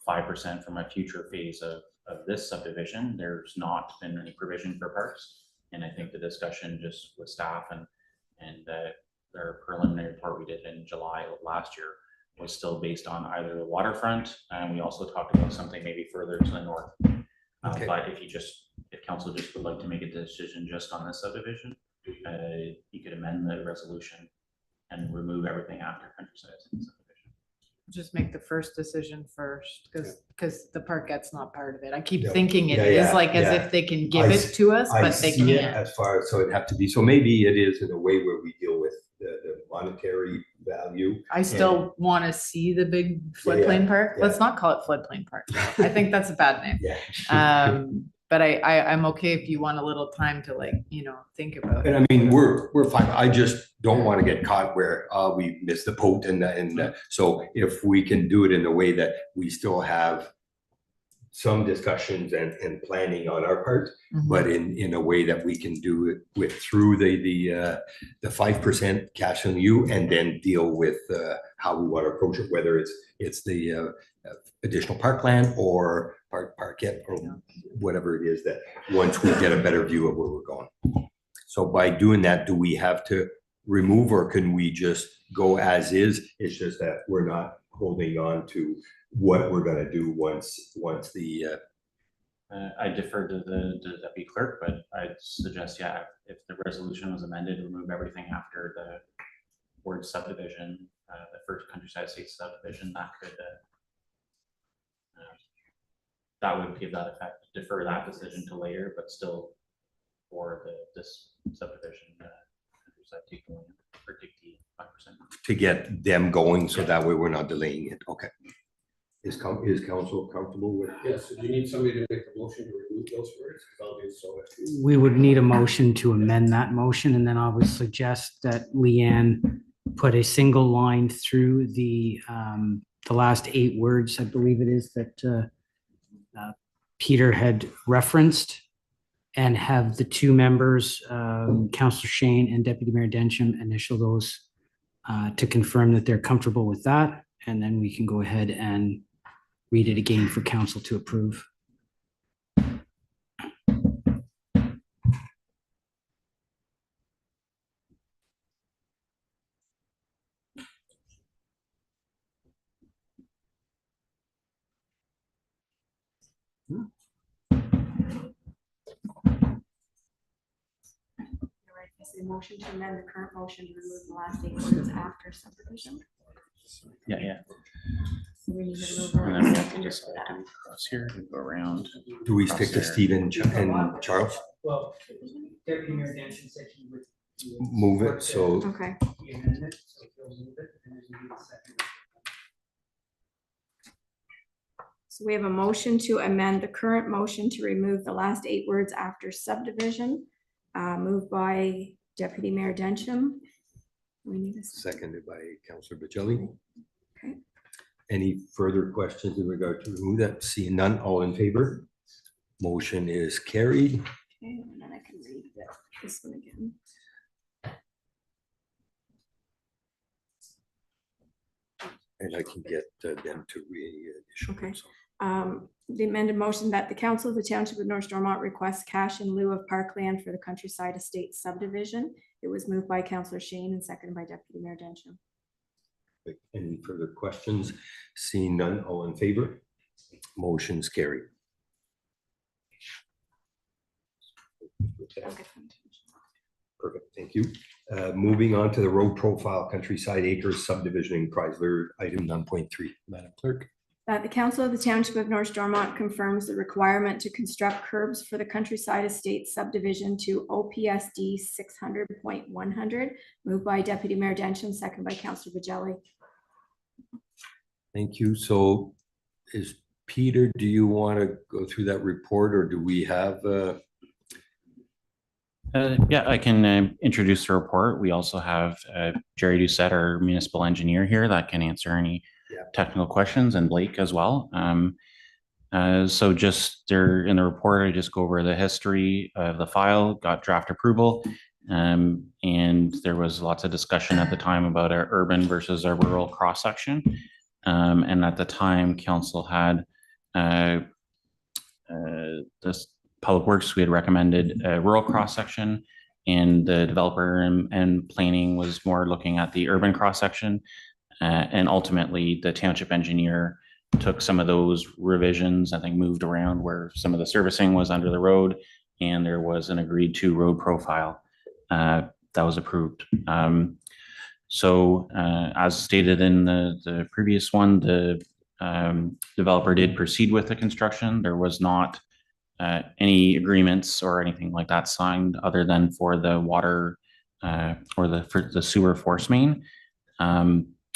Speaker 3: 5% from a future phase of this subdivision? There's not been any provision for parks, and I think the discussion just with staff and their preliminary report we did in July of last year was still based on either the waterfront, and we also talked about something maybe further to the north.
Speaker 1: Okay.
Speaker 3: But if council just would like to make a decision just on this subdivision, you could amend the resolution and remove everything after Countryside subdivision.
Speaker 5: Just make the first decision first, because the parkette's not part of it. I keep
Speaker 1: Yeah.
Speaker 5: thinking it
Speaker 1: Yeah,
Speaker 5: is
Speaker 1: yeah,
Speaker 5: like as
Speaker 1: yeah.
Speaker 5: if they can give
Speaker 1: I
Speaker 5: it to us,
Speaker 1: I
Speaker 5: but they
Speaker 1: see it
Speaker 5: can't.
Speaker 1: as far as, so it'd have to be, so maybe it is in a way where we deal with the monetary value.
Speaker 5: I still want to see the big floodplain park. Let's not call it floodplain park. I think that's a bad name.
Speaker 1: Yeah.
Speaker 5: But I'm okay if you want a little time to think about it.
Speaker 1: And I mean, we're fine. I just don't want to get caught where we missed the boat and so if we can do it in a way that we still have some discussions and planning on our part, but in a way that we can do it through the 5% cash on you, and then deal with how we want to approach it, whether it's the additional parkland or parkette or whatever it is, that once we get a better view of where we're going. So by doing that, do we have to remove, or can we just go as is? It's just that we're not holding on to what we're going to do once the
Speaker 3: I defer to the deputy clerk, but I'd suggest, if the resolution was amended, remove everything after the word subdivision, the first Countryside Estates subdivision, that would give that effect. Defer that decision to later, but still for this subdivision, countryside taking land for 5%.
Speaker 1: To get them going, so that way we're not delaying it. Okay. Is council comfortable with?
Speaker 4: Yes, do you need somebody to make a motion to remove those words? 'Cause I'll do so.
Speaker 12: We would need a motion to amend that motion, and then I would suggest that Leanne put a single line through the last 8 words, I believe it is, that Peter had referenced, and have the 2 members, Councillor Shane and Deputy Mayor Densham, initial those to confirm that they're comfortable with that, and then we can go ahead and read it again for council to approve.
Speaker 2: Is a motion to amend the current motion to remove the last 8 words after subdivision?
Speaker 3: Yeah.
Speaker 2: So we need to move
Speaker 3: And then we have to
Speaker 2: on.
Speaker 3: decide to cross here and go around.
Speaker 1: Do we stick to Stephen and Charles?
Speaker 13: Well, Deputy Mayor Danson said he would.
Speaker 1: Move it, so
Speaker 2: Okay,
Speaker 13: The amendment, so he'll move it, and then you need a second.
Speaker 2: so we have a motion to amend the current motion to remove the last 8 words after subdivision, moved by Deputy Mayor Densham. We need a second.
Speaker 1: seconded by Councillor Bocelli.
Speaker 2: Okay.
Speaker 1: Any further questions in regard to remove that? Seeing none, all in favor? Motion is carried.
Speaker 2: Okay, and then I can read this one again.
Speaker 1: And I can get them to reissue.
Speaker 2: Okay. The amended motion that the council of the township of North Stormont requests cash in lieu of parkland for the Countryside Estates subdivision. It was moved by Councillor Shane and seconded by Deputy Mayor Densham.
Speaker 1: Any further questions? Seeing none, all in favor? Motion's carried.
Speaker 2: Okay.
Speaker 1: Perfect, thank you. Moving on to the road profile Countryside Acres subdivision in Chrysler, item 9.3. Madam Clerk.
Speaker 2: That the council of the township of North Stormont confirms the requirement to construct curbs for the Countryside Estates subdivision to OPSD 600.100, moved by Deputy Mayor Densham, seconded by Councillor Bocelli.
Speaker 1: Thank you. So is Peter, do you want to go through that report, or do we have?
Speaker 3: Yeah, I can introduce the report. We also have Jerry Doucette, our municipal engineer here, that can answer any technical questions, and Blake as well. So just there in the report, I just go over the history of the file, got draft approval. And there was lots of discussion at the time about our urban versus our rural cross section. And at the time, council had this Public Works, we had recommended a rural cross section, and the developer and planning was more looking at the urban cross section. And ultimately, the township engineer took some of those revisions, I think moved around where some of the servicing was under the road, and there was an agreed to road profile that was approved. So as stated in the previous one, the developer did proceed with the construction. There was not any agreements or anything like that signed other than for the water or for the sewer force main.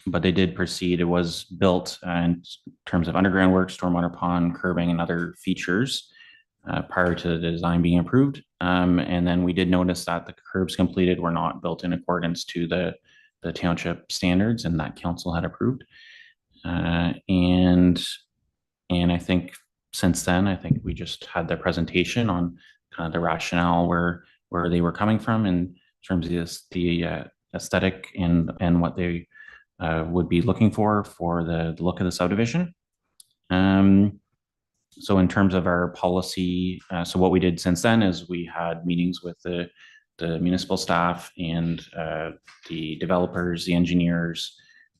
Speaker 3: But they did proceed. It was built in terms of underground work, stormwater pond, curbing, and other features prior to the design being approved. And then we did notice that the curbs completed were not built in accordance to the township standards, and that council had approved. And I think since then, I think we just had the presentation on kind of the rationale where they were coming from in terms of the aesthetic and what they would be looking for the look of the subdivision. So in terms of our policy, so what we did since then is we had meetings with the municipal staff and the developers, the engineers,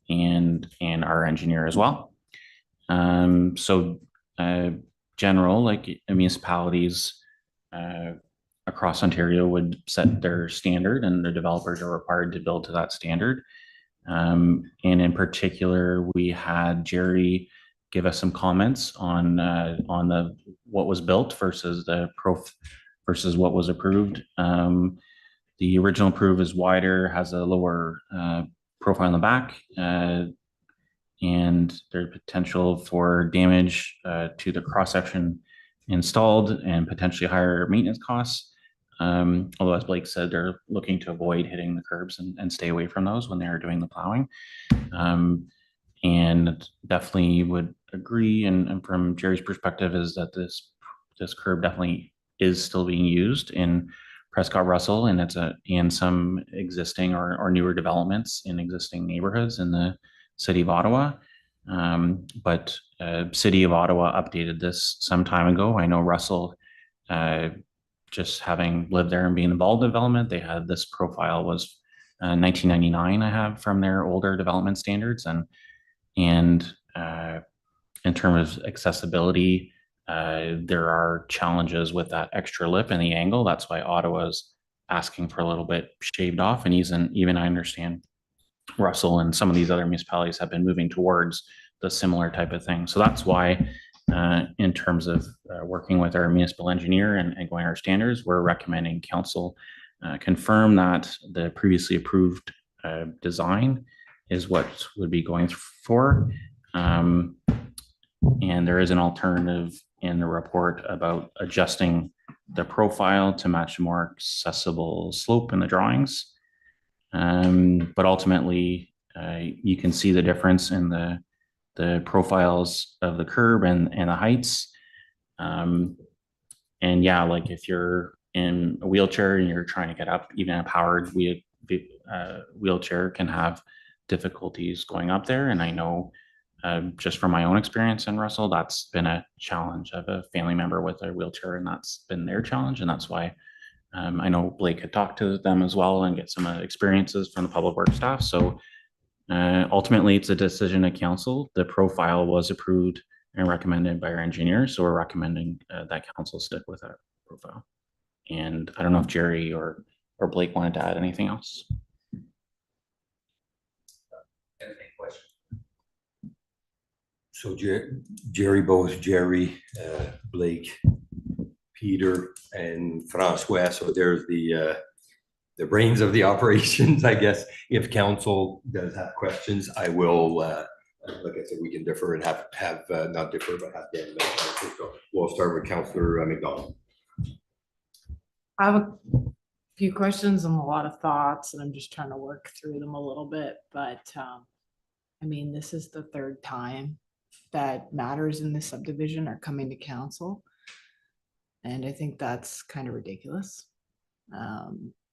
Speaker 3: and our engineer as well. So general, like municipalities across Ontario would set their standard, and the developers are required to build to that standard. And in particular, we had Jerry give us some comments on what was built versus the versus what was approved. The original approved is wider, has a lower profile in the back, and there's potential for damage to the cross section installed and potentially higher maintenance costs. Although, as Blake said, they're looking to avoid hitting the curbs and stay away from those when they're doing the plowing. And definitely would agree. And from Jerry's perspective, is that this curb definitely is still being used in Prescott Russell, and it's in some existing or newer developments in existing neighborhoods in the city of Ottawa. But City of Ottawa updated this some time ago. I know Russell, just having lived there and being involved in development, they had this profile was 1999. I have from their older development standards, and in terms of accessibility, there are challenges with that extra lip and the angle. That's why Ottawa's asking for a little bit shaved off, and even I understand Russell and some of these other municipalities have been moving towards the similar type of thing. So that's why, in terms of working with our municipal engineer and going our standards, we're recommending council confirm that the previously approved design is what would be going for. And there is an alternative in the report about adjusting the profile to match a more accessible slope in the drawings. But ultimately, you can see the difference in the profiles of the curb and the heights. And yeah, like if you're in a wheelchair and you're trying to get up, even a powered wheelchair can have difficulties going up there. And I know just from my own experience in Russell, that's been a challenge. I have a family member with a wheelchair, and that's been their challenge. And that's why I know Blake had talked to them as well and get some experiences from the public works staff. So ultimately, it's a decision of council. The profile was approved and recommended by our engineer. So we're recommending that council stick with that profile. And I don't know if Jerry or Blake wanted to add anything else.
Speaker 1: So Jerry, both Jerry, Blake, Peter, and Francois. So there's the brains of the operations, I guess. If council does have questions, I will, like I said, we can differ and have not differ, but have them. So we'll start with Councillor McDonald.
Speaker 5: I have a few questions and a lot of thoughts, and I'm just trying to work through them a little bit. But I mean, this is the third time that matters in this subdivision are coming to council. And I think that's kind of ridiculous.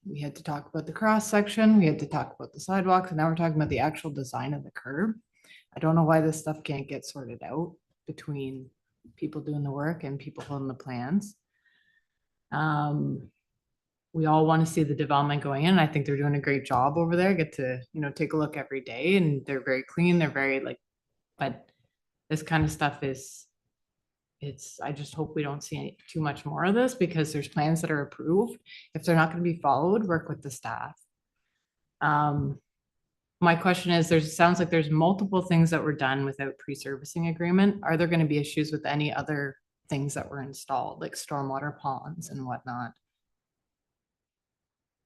Speaker 5: We had to talk about the cross section, we had to talk about the sidewalks, and now we're talking about the actual design of the curb. I don't know why this stuff can't get sorted out between people doing the work and people holding the plans. We all want to see the development going in. I think they're doing a great job over there. I get to, take a look every day, and they're very clean. They're very but this kind of stuff I just hope we don't see too much more of this, because there's plans that are approved. If they're not going to be followed, work with the staff. My question is, sounds like there's multiple things that were done without pre-servicing agreement. Are there going to be issues with any other things that were installed, like stormwater ponds and whatnot?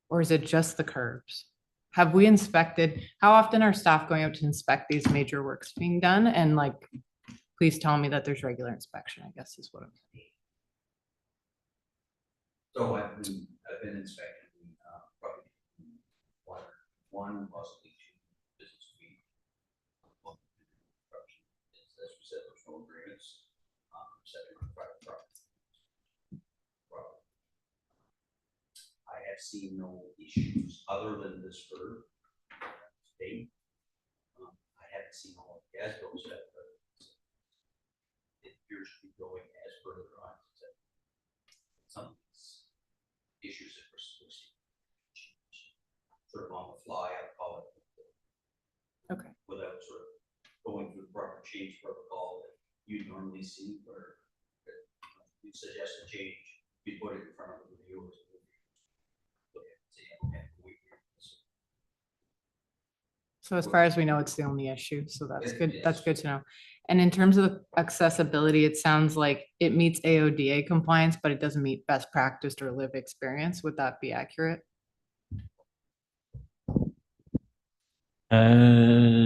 Speaker 5: Or is it just the curbs? Have we inspected, how often are staff going out to inspect these major works being done? And please tell me that there's regular inspection, I guess is what I'm saying.
Speaker 14: So I've been inspecting probably one, possibly two business week. As we said, there's no agreements. Setting on private property. I have seen no issues other than this curve today. I haven't seen all of the gas bills yet, but it appears to be going as per the drawings. Some of these issues that we're supposed to sort of on the fly, I call it.
Speaker 5: Okay.
Speaker 14: Without sort of going through the proper change protocol that you normally see, where you suggest a change, you put it in front of the reviewers.
Speaker 5: So as far as we know, it's the only issue. So that's good. That's good to know. And in terms of accessibility, it sounds like it meets AODA compliance, but it doesn't meet best practice or live experience. Would that be accurate?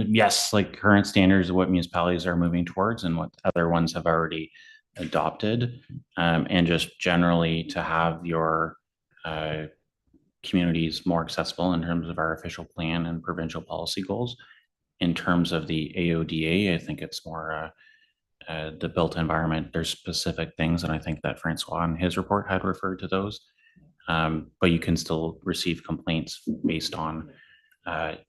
Speaker 3: Yes, like current standards of what municipalities are moving towards and what other ones have already adopted. And just generally to have your communities more accessible in terms of our official plan and provincial policy goals. In terms of the AODA, I think it's more the built environment. There's specific things, and I think that Francois in his report had referred to those. But you can still receive complaints based on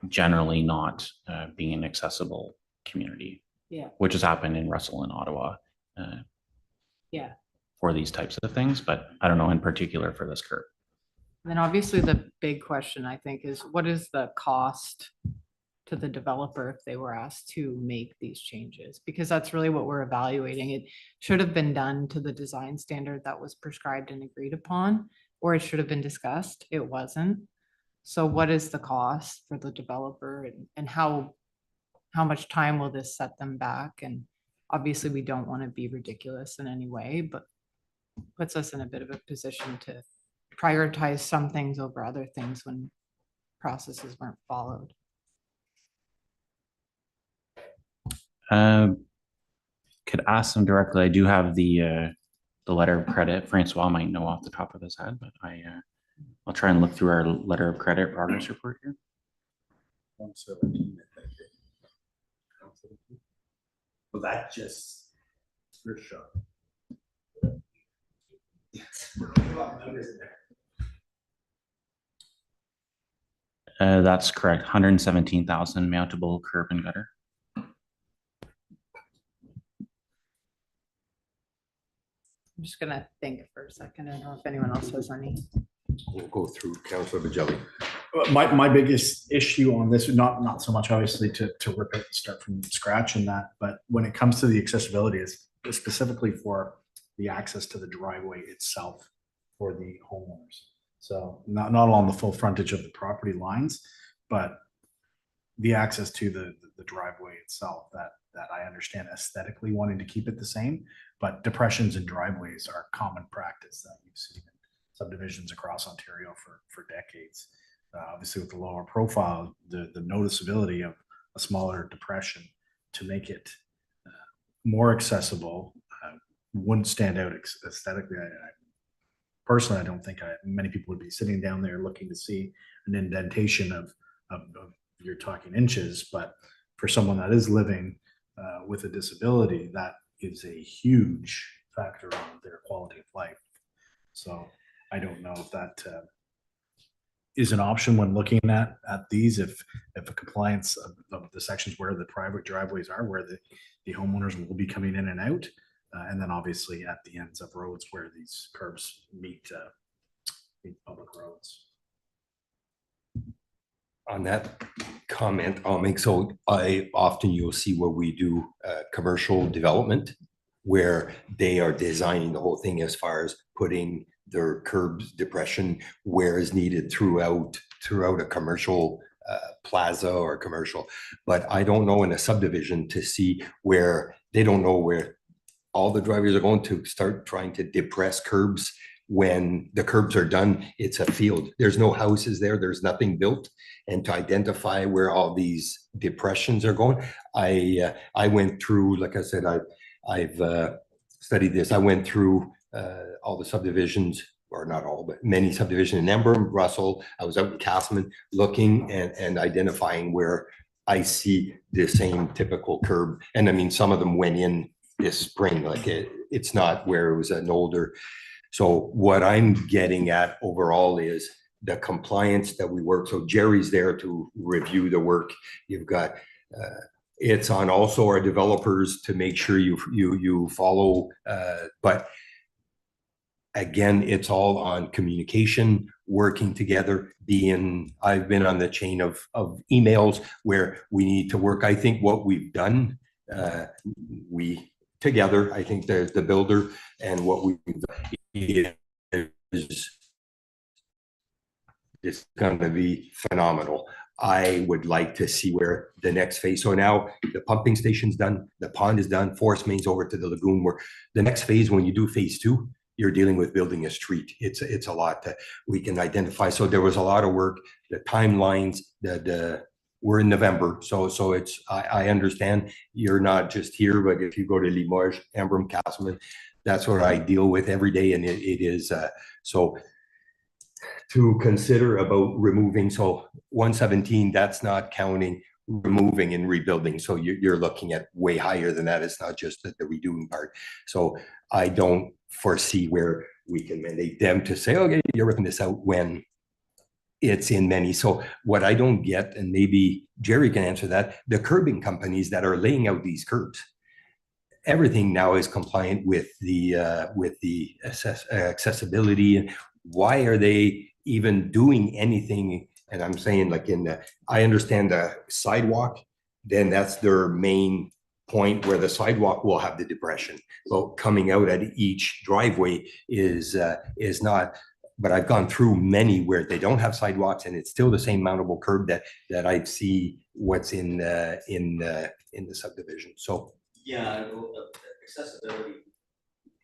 Speaker 3: generally not being an accessible community.
Speaker 5: Yeah.
Speaker 3: Which has happened in Russell and Ottawa.
Speaker 5: Yeah.
Speaker 3: For these types of things, but I don't know in particular for this curb.
Speaker 5: Then obviously the big question I think is what is the cost to the developer if they were asked to make these changes? Because that's really what we're evaluating. It should have been done to the design standard that was prescribed and agreed upon, or it should have been discussed. It wasn't. So what is the cost for the developer and how much time will this set them back? And obviously we don't want to be ridiculous in any way, but puts us in a bit of a position to prioritize some things over other things when processes weren't followed.
Speaker 3: Could ask them directly. I do have the letter of credit. Francois might know off the top of his head, but I'll try and look through our letter of credit progress report here.
Speaker 7: 117, I think. 117. Well, that just for sure. Yes.
Speaker 3: That's correct. 117,000 mountable curb and gutter.
Speaker 5: I'm just gonna think for a second. I don't know if anyone else has any.
Speaker 1: We'll go through Councilor Bajelli.
Speaker 9: My biggest issue on this, not so much obviously to rip it and start from scratch in that, but when it comes to the accessibility is specifically for the access to the driveway itself for the homeowners. So not on the full frontage of the property lines, but the access to the driveway itself that I understand aesthetically wanting to keep it the same, but depressions in driveways are common practice that you've seen in subdivisions across Ontario for decades. Obviously with the lower profile, the noticeability of a smaller depression to make it more accessible wouldn't stand out aesthetically. Personally, I don't think many people would be sitting down there looking to see an indentation of you're talking inches, but for someone that is living with a disability, that is a huge factor on their quality of life. So I don't know if that is an option when looking at these, if a compliance of the sections where the private driveways are, where the homeowners will be coming in and out, and then obviously at the ends of roads where these curbs meet public roads.
Speaker 1: On that comment, I'll make, so often you'll see where we do commercial development where they are designing the whole thing as far as putting their curbs depression where is needed throughout a commercial plaza or commercial. But I don't know in a subdivision to see where they don't know where all the drivers are going to start trying to depress curbs. When the curbs are done, it's a field. There's no houses there. There's nothing built. And to identify where all these depressions are going, I went through, like I said, I've studied this. I went through all the subdivisions, or not all, but many subdivisions in Ember, Russell. I was out in Castleman looking and identifying where I see the same typical curb. And I mean, some of them went in this spring, like it's not where it was an older. So what I'm getting at overall is the compliance that we work. So Jerry's there to review the work. You've got, it's on also our developers to make sure you follow, but again, it's all on communication, working together, I've been on the chain of emails where we need to work. I think what we've done, we together, I think the builder and what we've done is it's going to be phenomenal. I would like to see where the next phase. So now the pumping station's done, the pond is done, force main's over to the lagoon. Where the next phase, when you do phase 2, you're dealing with building a street. It's a lot that we can identify. So there was a lot of work, the timelines, we're in November. So it's, I understand you're not just here, but if you go to Limoges, Embrun, Castleman, that's what I deal with every day. And it is, so to consider about removing, so 117, that's not counting removing and rebuilding. So you're looking at way higher than that. It's not just the redoing part. So I don't foresee where we can mandate them to say, okay, you're ripping this out when it's in many. So what I don't get, and maybe Jerry can answer that, the curbing companies that are laying out these curbs, everything now is compliant with the accessibility. Why are they even doing anything? And I'm saying, like, I understand the sidewalk, then that's their main point, where the sidewalk will have the depression. Well, coming out at each driveway is not. But I've gone through many where they don't have sidewalks, and it's still the same mountable curb that I see what's in the subdivision. So
Speaker 14: Yeah, well, accessibility,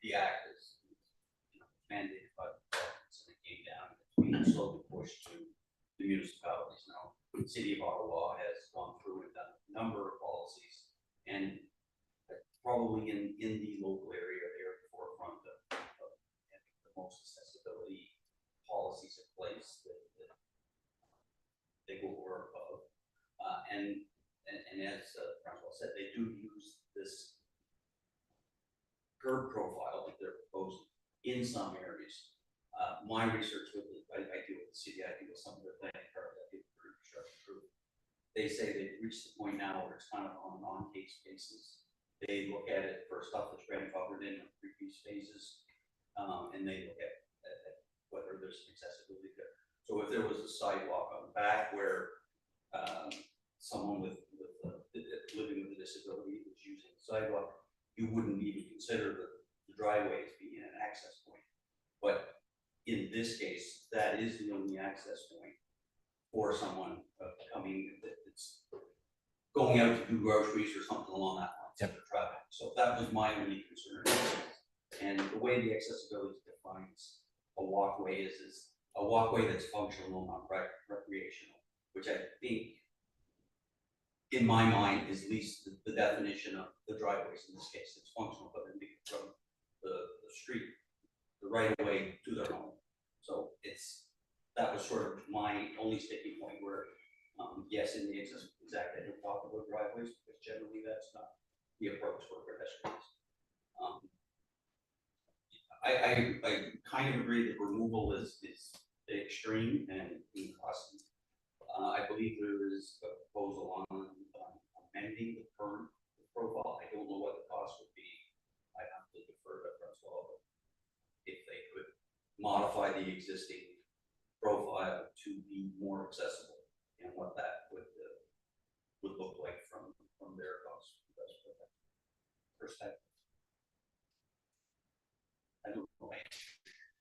Speaker 14: the act is mandated by the province, and it came down. It's being slowly pushed to the municipalities now. The city of Ottawa has gone through and done a number of policies, and probably in the local area, they're at the forefront of the most accessibility policies in place that they go over above. And as Francois said, they do use this curb profile that they're proposing in some areas. My research with it, I deal with the city, I deal with some of the planning part, I deal with infrastructure group. They say they've reached the point now where it's kind of on an on-case basis. They look at it for stuff that's grandfathered in previous phases, and they look at whether there's some accessibility there. So if there was a sidewalk on the back where someone living with a disability was using the sidewalk, you wouldn't even consider the driveway as being an access point. But in this case, that is the only access point for someone coming that's going out to do groceries or something along that line. Yep. Traffic. So that was my only concern. And the way the accessibility defines a walkway is a walkway that's functional, not recreational, which I think, in my mind, is at least the definition of the driveways in this case. It's functional, but then from the street, the right of way to their home. So that was sort of my only sticking point where, yes, in the Exact Act, I don't talk about driveways, because generally that's not the approach for pedestrians. I kind of agree that removal is the extreme and costly. I believe there is a proposal on amending the current profile. I don't know what the cost would be. I have to defer to Francois, if they could modify the existing profile to be more accessible, and what that would look like from their cost perspective. I don't know.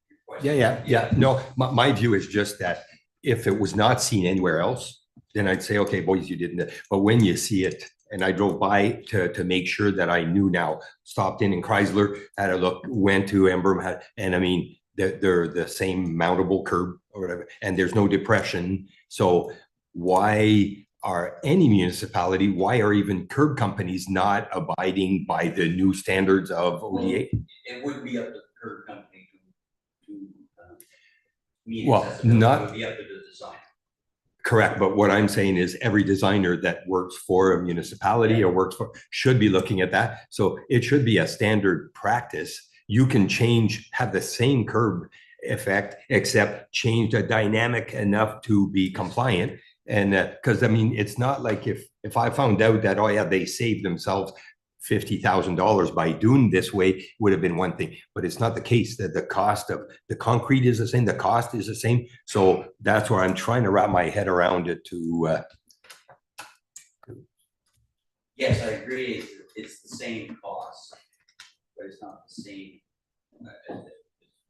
Speaker 14: Your question.
Speaker 1: yeah. No, my view is just that if it was not seen anywhere else, then I'd say, okay, boys, you didn't. But when you see it, and I drove by to make sure that I knew now, stopped in Chrysler, had a look, went to Embrun, and I mean, they're the same mountable curb or whatever, and there's no depression. So why are any municipality, why are even curb companies not abiding by the new standards of ODA?
Speaker 14: It would be up to the curb company to meet
Speaker 1: Well,
Speaker 14: accessibility.
Speaker 1: not-
Speaker 14: It would be up to the designer.
Speaker 1: Correct, but what I'm saying is every designer that works for a municipality or works for, should be looking at that. So it should be a standard practice. You can have the same curb effect, except change the dynamic enough to be compliant. And because I mean, it's not like if I found out that, oh yeah, they saved themselves $50,000 by doing this way, would have been one thing, but it's not the case. That the cost of the concrete is the same, the cost is the same. So that's where I'm trying to wrap my head around it to.
Speaker 14: Yes, I agree. It's the same cost, but it's not the same. As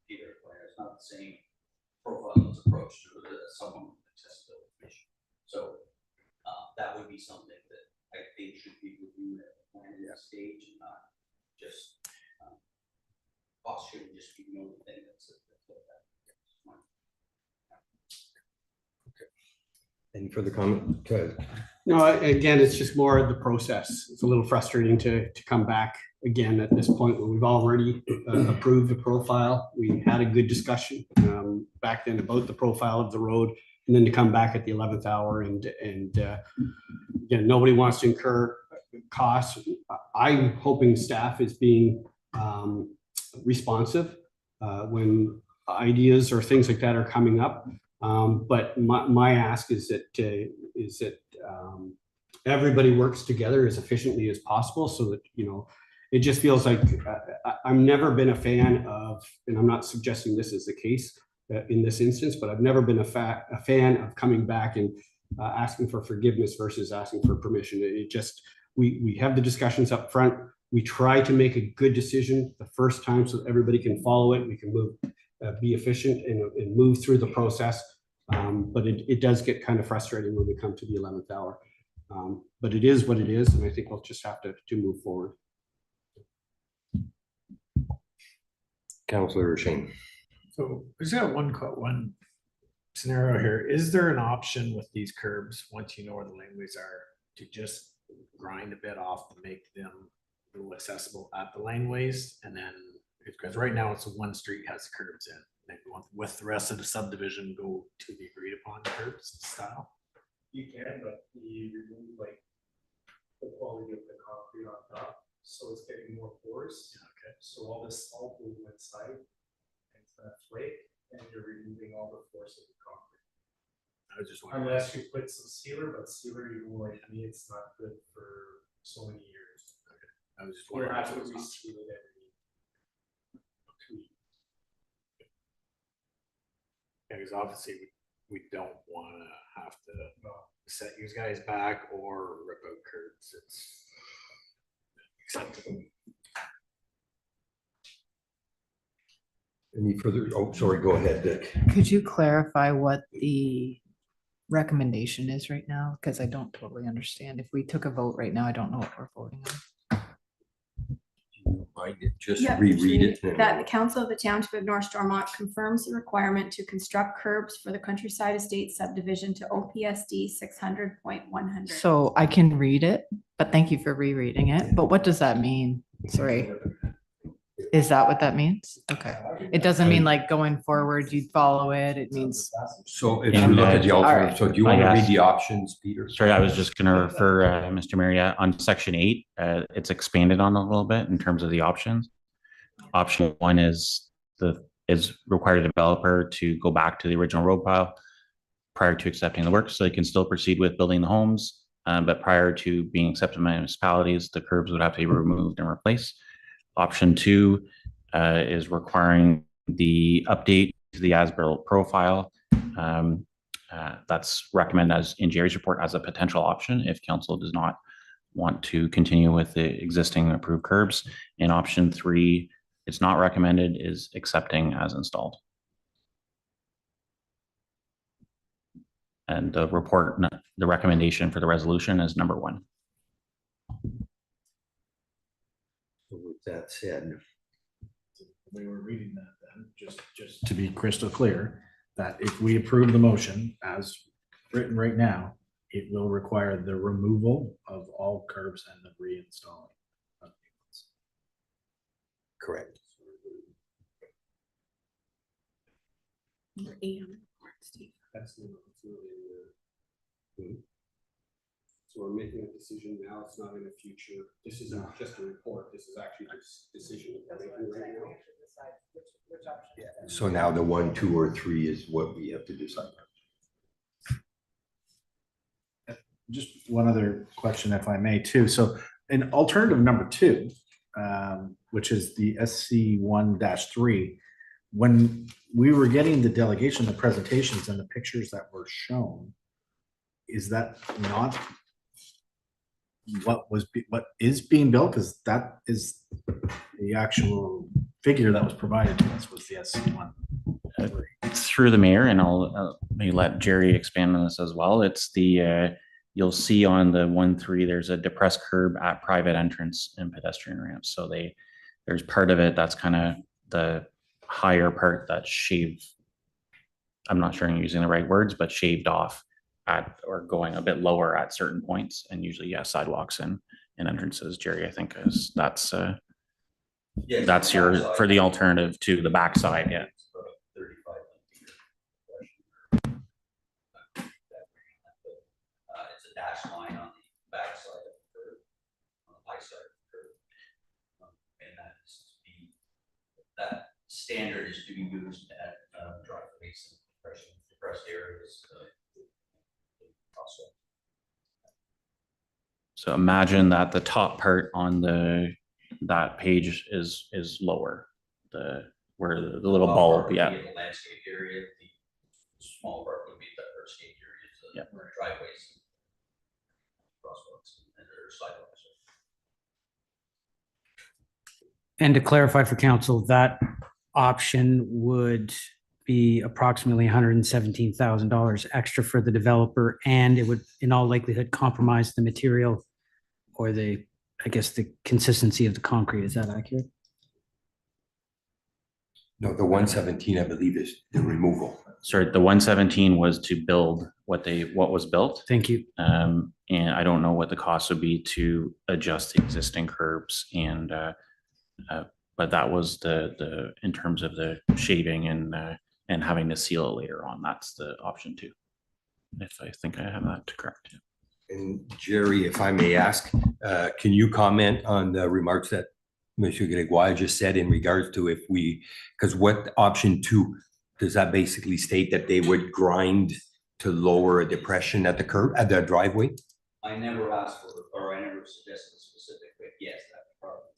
Speaker 14: Peter pointed, it's not the same profile that's approached to someone with accessibility issue. So That would be something that I think should be reviewed at the planning stage, and not just, cost shouldn't just be the only thing that's.
Speaker 1: Any further comment?
Speaker 4: No, again, it's just more of the process. It's a little frustrating to come back again at this point when we've already approved the profile. We had a good discussion back then about the profile of the road, and then to come back at the 11th hour and again, nobody wants to incur costs. I'm hoping staff is being responsive when ideas or things like that are coming up. But my ask is that everybody works together as efficiently as possible, so that, you know, it just feels like I've never been a fan of, and I'm not suggesting this is the case in this instance, but I've never been a fan of coming back and asking for forgiveness versus asking for permission. It just, we have the discussions up front. We try to make a good decision the first time so that everybody can follow it. We can move, be efficient and move through the process. But it does get kind of frustrating when we come to the 11th hour. But it is what it is, and I think we'll just have to move forward.
Speaker 1: Councillor Shane.
Speaker 11: So I just got one scenario here. Is there an option with these curbs, once you know where the laneways are, to just grind a bit off to make them a little accessible at the laneways? And then, because right now it's one street has curbs in, they go with the rest of the subdivision go to the agreed upon curbs style?
Speaker 10: You can, but you remove like the quality of the concrete on top, so it's getting more porous.
Speaker 11: Okay.
Speaker 10: So all this salt will go inside and it's gonna flake, and you're removing all the force of the concrete.
Speaker 11: I was just wondering.
Speaker 10: Unless you put some sealer, but sealer, you know, like me, it's not good for so many years.
Speaker 11: Okay. I was just
Speaker 10: We're
Speaker 11: wondering.
Speaker 10: having to reseal it every 2 years.
Speaker 11: Because obviously we don't want to have to set you guys back or rip out curbs. It's acceptable.
Speaker 1: Any further? Oh, sorry, go ahead, Dick.
Speaker 5: Could you clarify what the recommendation is right now? Because I don't totally understand. If we took a vote right now, I don't know what we're voting on.
Speaker 1: Just
Speaker 2: Yeah,
Speaker 1: reread it.
Speaker 2: That the council of the township of North Stormont confirms the requirement to construct curbs for the Countryside Estates subdivision to OPSD 600.100.
Speaker 5: So I can read it, but thank you for rereading it. But what does that mean? Sorry. Is that what that means? Okay. It doesn't mean like going forward, you'd follow it. It means.
Speaker 1: So if you look at the alternative, so do you want to read the options, Peter?
Speaker 3: Sorry, I was just going to refer, Mr. Mayor, on section 8, it's expanded on a little bit in terms of the options. Option 1 is require the developer to go back to the original road file prior to accepting the work, so they can still proceed with building the homes. But prior to being accepted by municipalities, the curbs would have to be removed and replaced. Option 2 is requiring the update to the as-built profile. That's recommended as in Jerry's report as a potential option if council does not want to continue with the existing approved curbs. And option 3, it's not recommended, is accepting as installed. And the report, the recommendation for the resolution is number 1.
Speaker 1: With that said,
Speaker 9: We were reading that then, just to be crystal clear, that if we approve the motion as written right now, it will require the removal of all curbs and the reinstalling.
Speaker 1: correct.
Speaker 4: That's so we're making a decision now. It's not in the future. This isn't just a report. This is actually this decision that we're making right now.
Speaker 1: So now the 1, 2, or 3 is what we have to decide.
Speaker 9: Just one other question, if I may, too. So in alternative number 2, which is the SC1-3, when we were getting the delegation, the presentations and the pictures that were shown, is that not what is being built? Because that is the actual figure that was provided to us was the SC1.
Speaker 3: Through the mayor, and I'll maybe let Jerry expand on this as well. It's the you'll see on the 1-3, there's a depressed curb at private entrance and pedestrian ramps. So there's part of it that's kind of the higher part that's shaved. I'm not sure I'm using the right words, but shaved off at, or going a bit lower at certain points. And usually, yeah, sidewalks and entrances, Jerry, I think that's
Speaker 14: Yes,
Speaker 3: that's your,
Speaker 14: backside.
Speaker 3: for the alternative to the backside, yeah.
Speaker 14: It's about 35 it's a dash line on the back side of the curb, on the high side of the curb. And that standard is to be used at driveways and depressed areas. Also.
Speaker 3: So imagine that the top part on that page is lower, where the little
Speaker 14: Top
Speaker 3: bulb,
Speaker 14: part would
Speaker 3: yeah.
Speaker 14: be in the landscape area, the small part would be the hardscape areas,
Speaker 3: Yep.
Speaker 14: driveways, crosswalks, and there are sidewalks.
Speaker 12: And to clarify for council, that option would be approximately $117,000 extra for the developer, and it would in all likelihood compromise the material or the, I guess, the consistency of the concrete. Is that accurate?
Speaker 1: No, the 117, I believe, is the removal.
Speaker 3: Sorry, the 117 was to build what was built.
Speaker 12: Thank you.
Speaker 3: And I don't know what the cost would be to adjust the existing curbs and, but that was the in terms of the shaving and having to seal it later on. That's the option too. If I think I have that correct. Yeah.
Speaker 1: And Jerry, if I may ask, can you comment on the remarks that Mr. Gregoire just said in regards to if we, because what option 2, does that basically state that they would grind to lower a depression at the curb, at the driveway?
Speaker 14: I never asked for, or I never suggested specific, but yes, that probably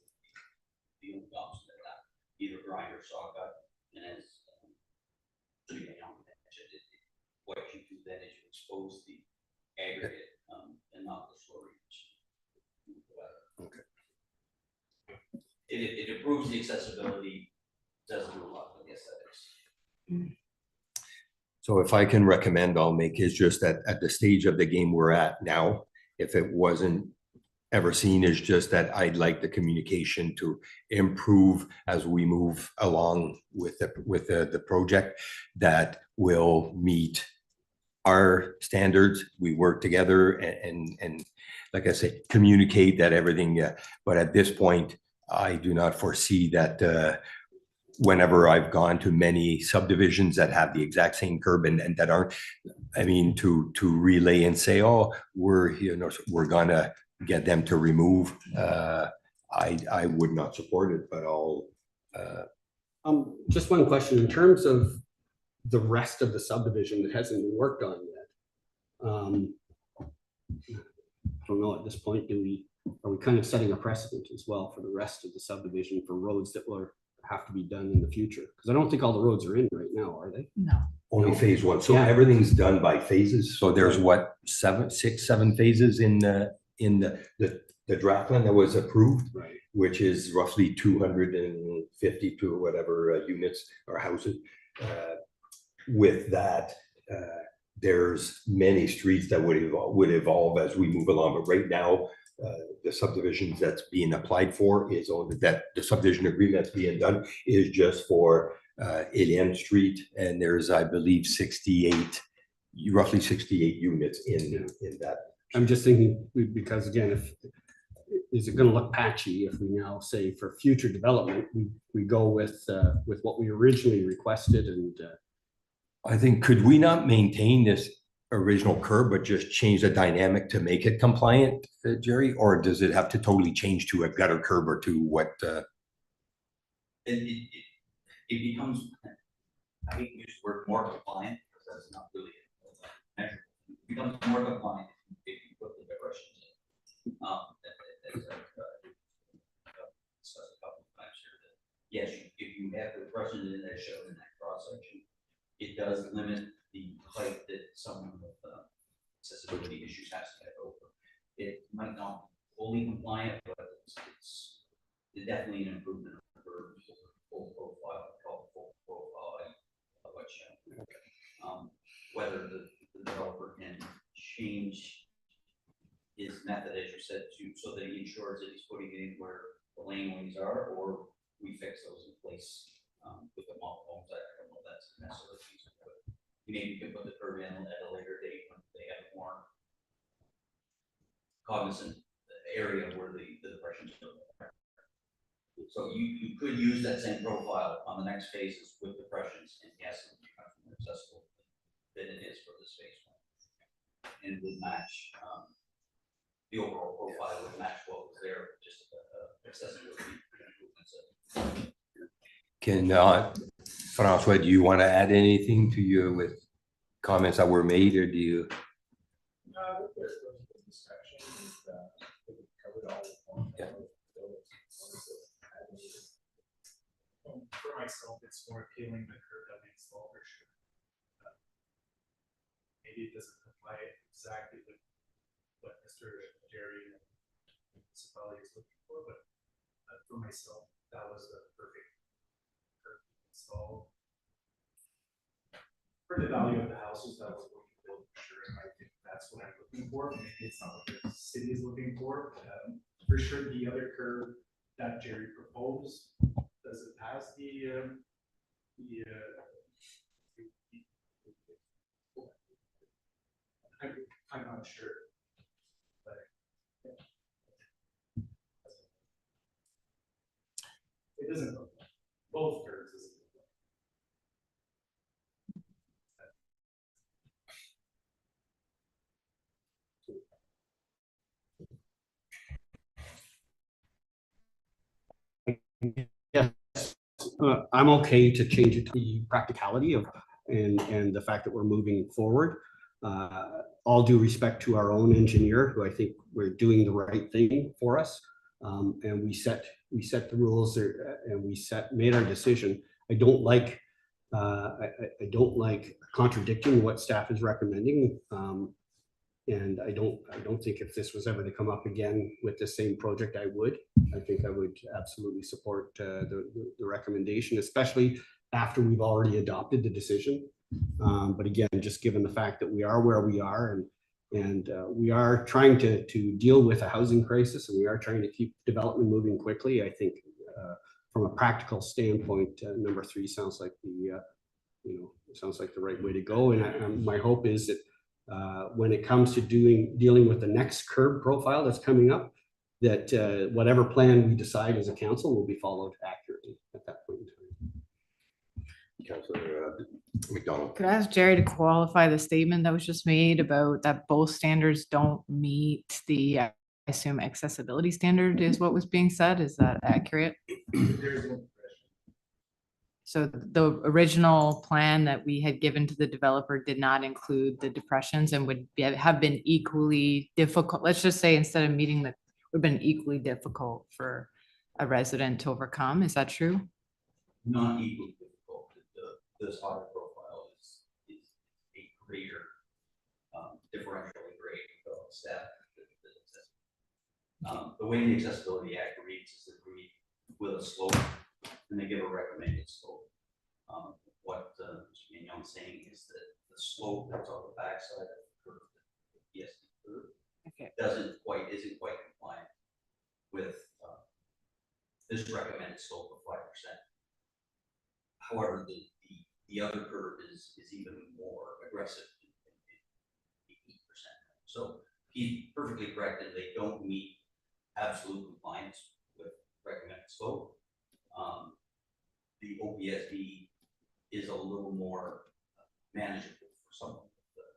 Speaker 14: the only option that either grind or saw cut. And as what you do then is you expose the aggregate and not the slurry.
Speaker 1: Okay.
Speaker 14: It improves the accessibility, doesn't do a lot, but yes, that is.
Speaker 1: So if I can recommend, I'll make is just that at the stage of the game we're at now, if it wasn't ever seen, is just that I'd like the communication to improve as we move along with the project that will meet our standards. We work together and like I say, communicate that everything. But at this point, I do not foresee that whenever I've gone to many subdivisions that have the exact same curb and that aren't, I mean, to relay and say, oh, we're gonna get them to remove. I would not support it, but I'll.
Speaker 4: Just one question in terms of the rest of the subdivision that hasn't been worked on yet. I don't know at this point, are we kind of setting a precedent as well for the rest of the subdivision for roads that will have to be done in the future? Because I don't think all the roads are in right now, are they?
Speaker 5: No.
Speaker 1: Only phase 1. So
Speaker 4: Yeah.
Speaker 1: everything's done by phases. So there's what, 7 phases in the draft plan that was approved,
Speaker 4: Right.
Speaker 1: which is roughly 250 to whatever units or houses. With that, there's many streets that would evolve as we move along. But right now, the subdivisions that's being applied for is only that the subdivision agreement that's being done is just for Eliane Street, and there's, I believe, roughly 68 units in that.
Speaker 4: I'm just thinking, because again, is it gonna look patchy if we now say for future development, we go with what we originally requested and
Speaker 1: I think, could we not maintain this original curb, but just change the dynamic to make it compliant, Jerry? Or does it have to totally change to a gutter curb or to what?
Speaker 14: It becomes, I hate to use the word more compliant, because that's not really a measure. It becomes more compliant if you put the depressions in. As I've discussed a couple of times here, that yes, if you have the depressions in there shown in that cross section, it does limit the height that someone with accessibility issues has to get over. It might not be fully compliant, but it's definitely an improvement for full profile, full profile of what you have. Whether the developer can change method, as you said, so that he ensures that he's putting it in where the laneways are, or we fix those in place with the mobile homes. I don't know if that's necessarily feasible, but maybe you can put the curb in at a later date when they have more cognizant area where the depression's still there. So you could use that same profile on the next phases with depressions, and yes, it would be much more accessible than it is for this phase one. And would match, the overall profile would match what was there, just accessibility improvements.
Speaker 1: Can, Francois, do you want to add anything to you with comments that were made, or do you?
Speaker 9: For myself, it's more appealing the curve that makes the for sure. Maybe it doesn't comply exactly with what Mr. Jerry and municipality is looking for, but for myself, that was the perfect curve to install. For the value of the houses that was going to build, for sure, and I think that's what I'm looking for. Maybe it's not what the city is looking for. For sure, the other curve that Jerry proposed, does it pass I'm not sure. But it doesn't look like both curves isn't.
Speaker 4: Yes, I'm okay to change it to the practicality of, and the fact that we're moving forward. All due respect to our own engineer, who I think we're doing the right thing for us. And we set the rules there, and we made our decision. I don't like contradicting what staff is recommending. And I don't think if this was ever to come up again with the same project, I think I would absolutely support the recommendation, especially after we've already adopted the decision. But again, just given the fact that we are where we are, and we are trying to deal with a housing crisis, and we are trying to keep development moving quickly, I think from a practical standpoint, number 3 sounds like sounds like the right way to go. And my hope is that when it comes to dealing with the next curb profile that's coming up, that whatever plan we decide as a council will be followed accurately at that point in time.
Speaker 1: Councillor McDonald.
Speaker 5: Could I ask Jerry to qualify the statement that was just made about that both standards don't meet the, I assume, accessibility standard is what was being said? Is that accurate? So the original plan that we had given to the developer did not include the depressions and would have been equally difficult. Let's just say instead of meeting would have been equally difficult for a resident to overcome. Is that true?
Speaker 14: Not equally difficult. This audit profile is a greater differentially great step. The way the Accessibility Act reads is that we with a slope, and they give a recommended slope. What Mr. Mignon's saying is that the slope that's on the backside of the curve, the PSD curve, isn't quite compliant with this recommended slope of 5%. However, the other curve is even more aggressive, 8%. So he's perfectly correct that they don't meet absolute compliance with recommended slope. The OPSD is a little more manageable for someone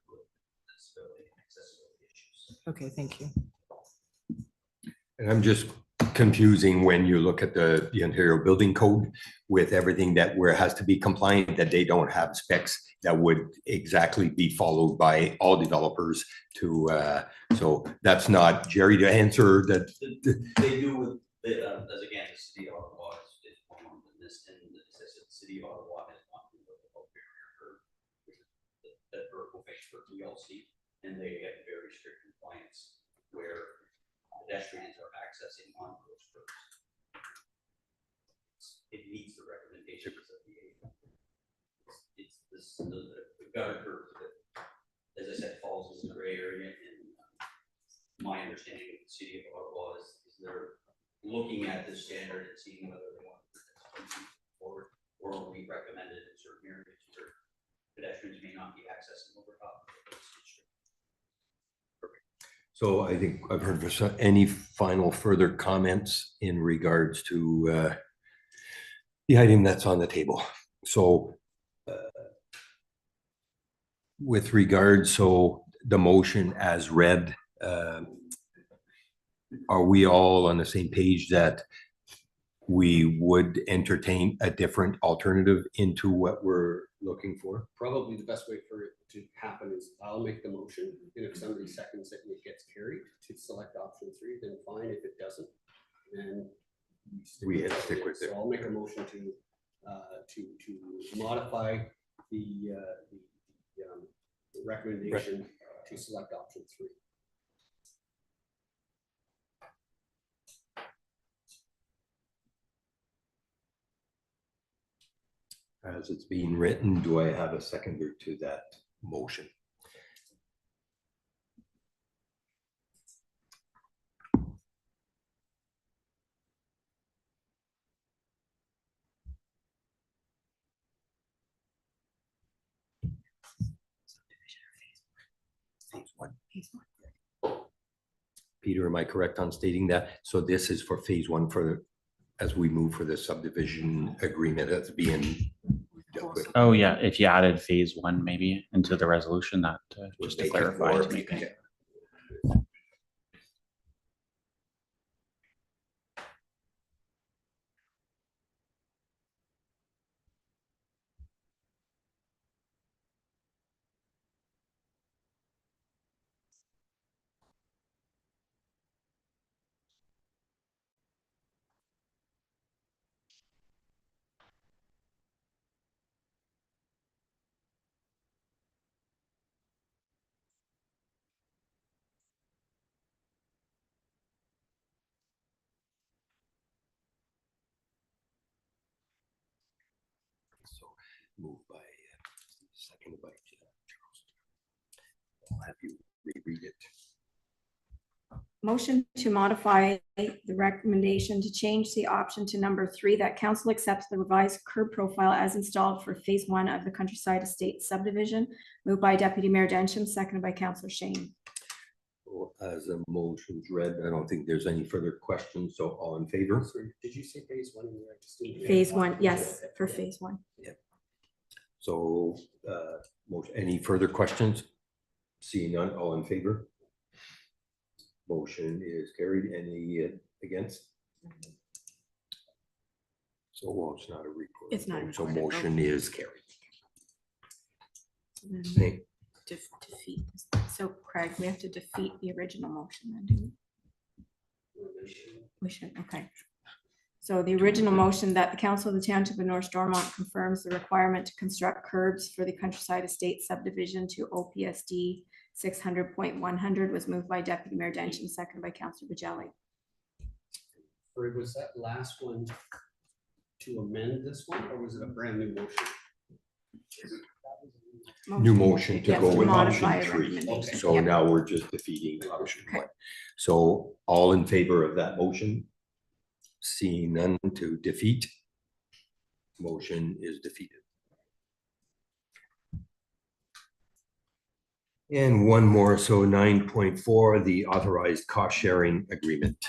Speaker 14: with disability and accessibility issues.
Speaker 5: Okay, thank you.
Speaker 1: And I'm just confusing when you look at the Ontario Building Code with everything that where it has to be compliant, that they don't have specs that would exactly be followed by all developers to, so that's not Jerry to answer that.
Speaker 14: They do with, as again, the city of Ottawa is one of this, and the city of Ottawa has not been able to barrier curve, that vertical face for VLC, and they have very strict compliance where pedestrians are accessing on those curves. It meets the recommendations of the AEP. It's this the gutter curve that, as I said, falls in the gray area, and my understanding understanding of the city of Ottawa is they're looking at this standard and seeing whether they want to move forward, or we recommend it in certain areas where pedestrians may not be accessing over top of the street.
Speaker 1: So I think I've heard for any final further comments in regards to the item that's on the table. So with regard, so the motion as read, are we all on the same page that we would entertain a different alternative into what we're looking for?
Speaker 4: Probably the best way for it to happen is I'll make the motion, and if somebody seconds it and it gets carried, to select option 3, then fine. If it doesn't, then
Speaker 1: We had to stick with it.
Speaker 4: So I'll make a motion to modify the recommendation to select option 3.
Speaker 1: As it's being written, do I have a seconder to that motion? Peter, am I correct on stating that? So this is for phase 1 for, as we move for the subdivision agreement that's being dealt with.
Speaker 3: Oh, yeah, if you added phase 1 maybe into the resolution, that just to
Speaker 1: make it
Speaker 3: clarify.
Speaker 1: more-
Speaker 3: to make it-
Speaker 1: So moved by, seconded by Charles. I'll have you reread it.
Speaker 2: Motion to modify the recommendation to change the option to number 3, that council accepts the revised curb profile as installed for phase 1 of the Countryside Estates subdivision. Moved by Deputy Mayor Densham, seconded by Councillor Shane.
Speaker 1: So as the motion's read, I don't think there's any further questions, so all in favor?
Speaker 4: Sorry, did you say phase 1 in there? I just didn't hear.
Speaker 2: Phase 1, yes, for phase 1.
Speaker 1: So, any further questions? Seeing none, all in favor? Motion is carried. Any against? So, well, it's not a report.
Speaker 2: It's not a
Speaker 1: So
Speaker 2: recorded vote.
Speaker 1: motion is carried.
Speaker 2: And then
Speaker 1: Okay.
Speaker 2: defeat. So Craig, we have to defeat the original motion then, do we? We should, okay. So the original motion that the Council of the Township of North Stormont confirms the requirement to construct curbs for the Countryside Estate subdivision to OPSD 600.100 was moved by Deputy Mayor Densham, seconded by Councillor Bajelli.
Speaker 4: Or was that last one to amend this one, or was it a brand new motion?
Speaker 1: New motion to
Speaker 2: Yes,
Speaker 1: go with
Speaker 2: modify
Speaker 1: option
Speaker 2: a
Speaker 1: 3.
Speaker 2: recommendation.
Speaker 1: So
Speaker 2: Yep.
Speaker 1: now we're just defeating option
Speaker 2: Okay.
Speaker 1: 1. So all in favor of that motion? Seeing none to defeat? Motion is defeated. And one more, so 9.4, the authorized cost sharing agreement.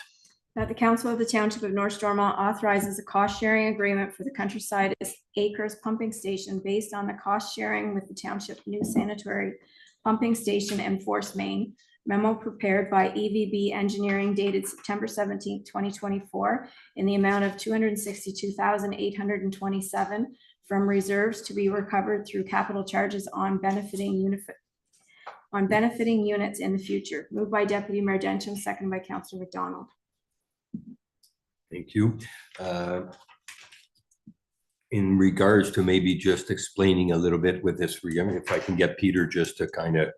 Speaker 2: That the Council of the Township of North Stormont authorizes a cost-sharing agreement for the Countryside Acres Pumping Station based on the cost sharing with the Township New Sanitary Pumping Station and Force Main. Memo prepared by EVB Engineering dated September 17th, 2024, in the amount of $262,827 from reserves to be recovered through capital charges on benefiting units in the future. Moved by Deputy Mayor Densham, seconded by Councillor McDonald.
Speaker 1: Thank you. In regards to maybe just explaining a little bit with this, if I can get Peter just to kind of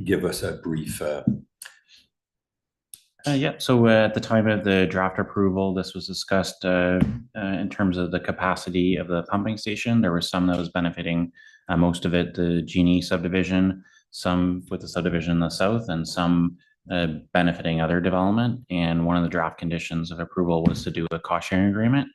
Speaker 1: give us a brief.
Speaker 3: Yeah, so at the time of the draft approval, this was discussed in terms of the capacity of the pumping station. There was some that was benefiting, most of it, the Genie subdivision, some with the subdivision in the south, and some benefiting other development. And one of the draft conditions of approval was to do a cost sharing agreement.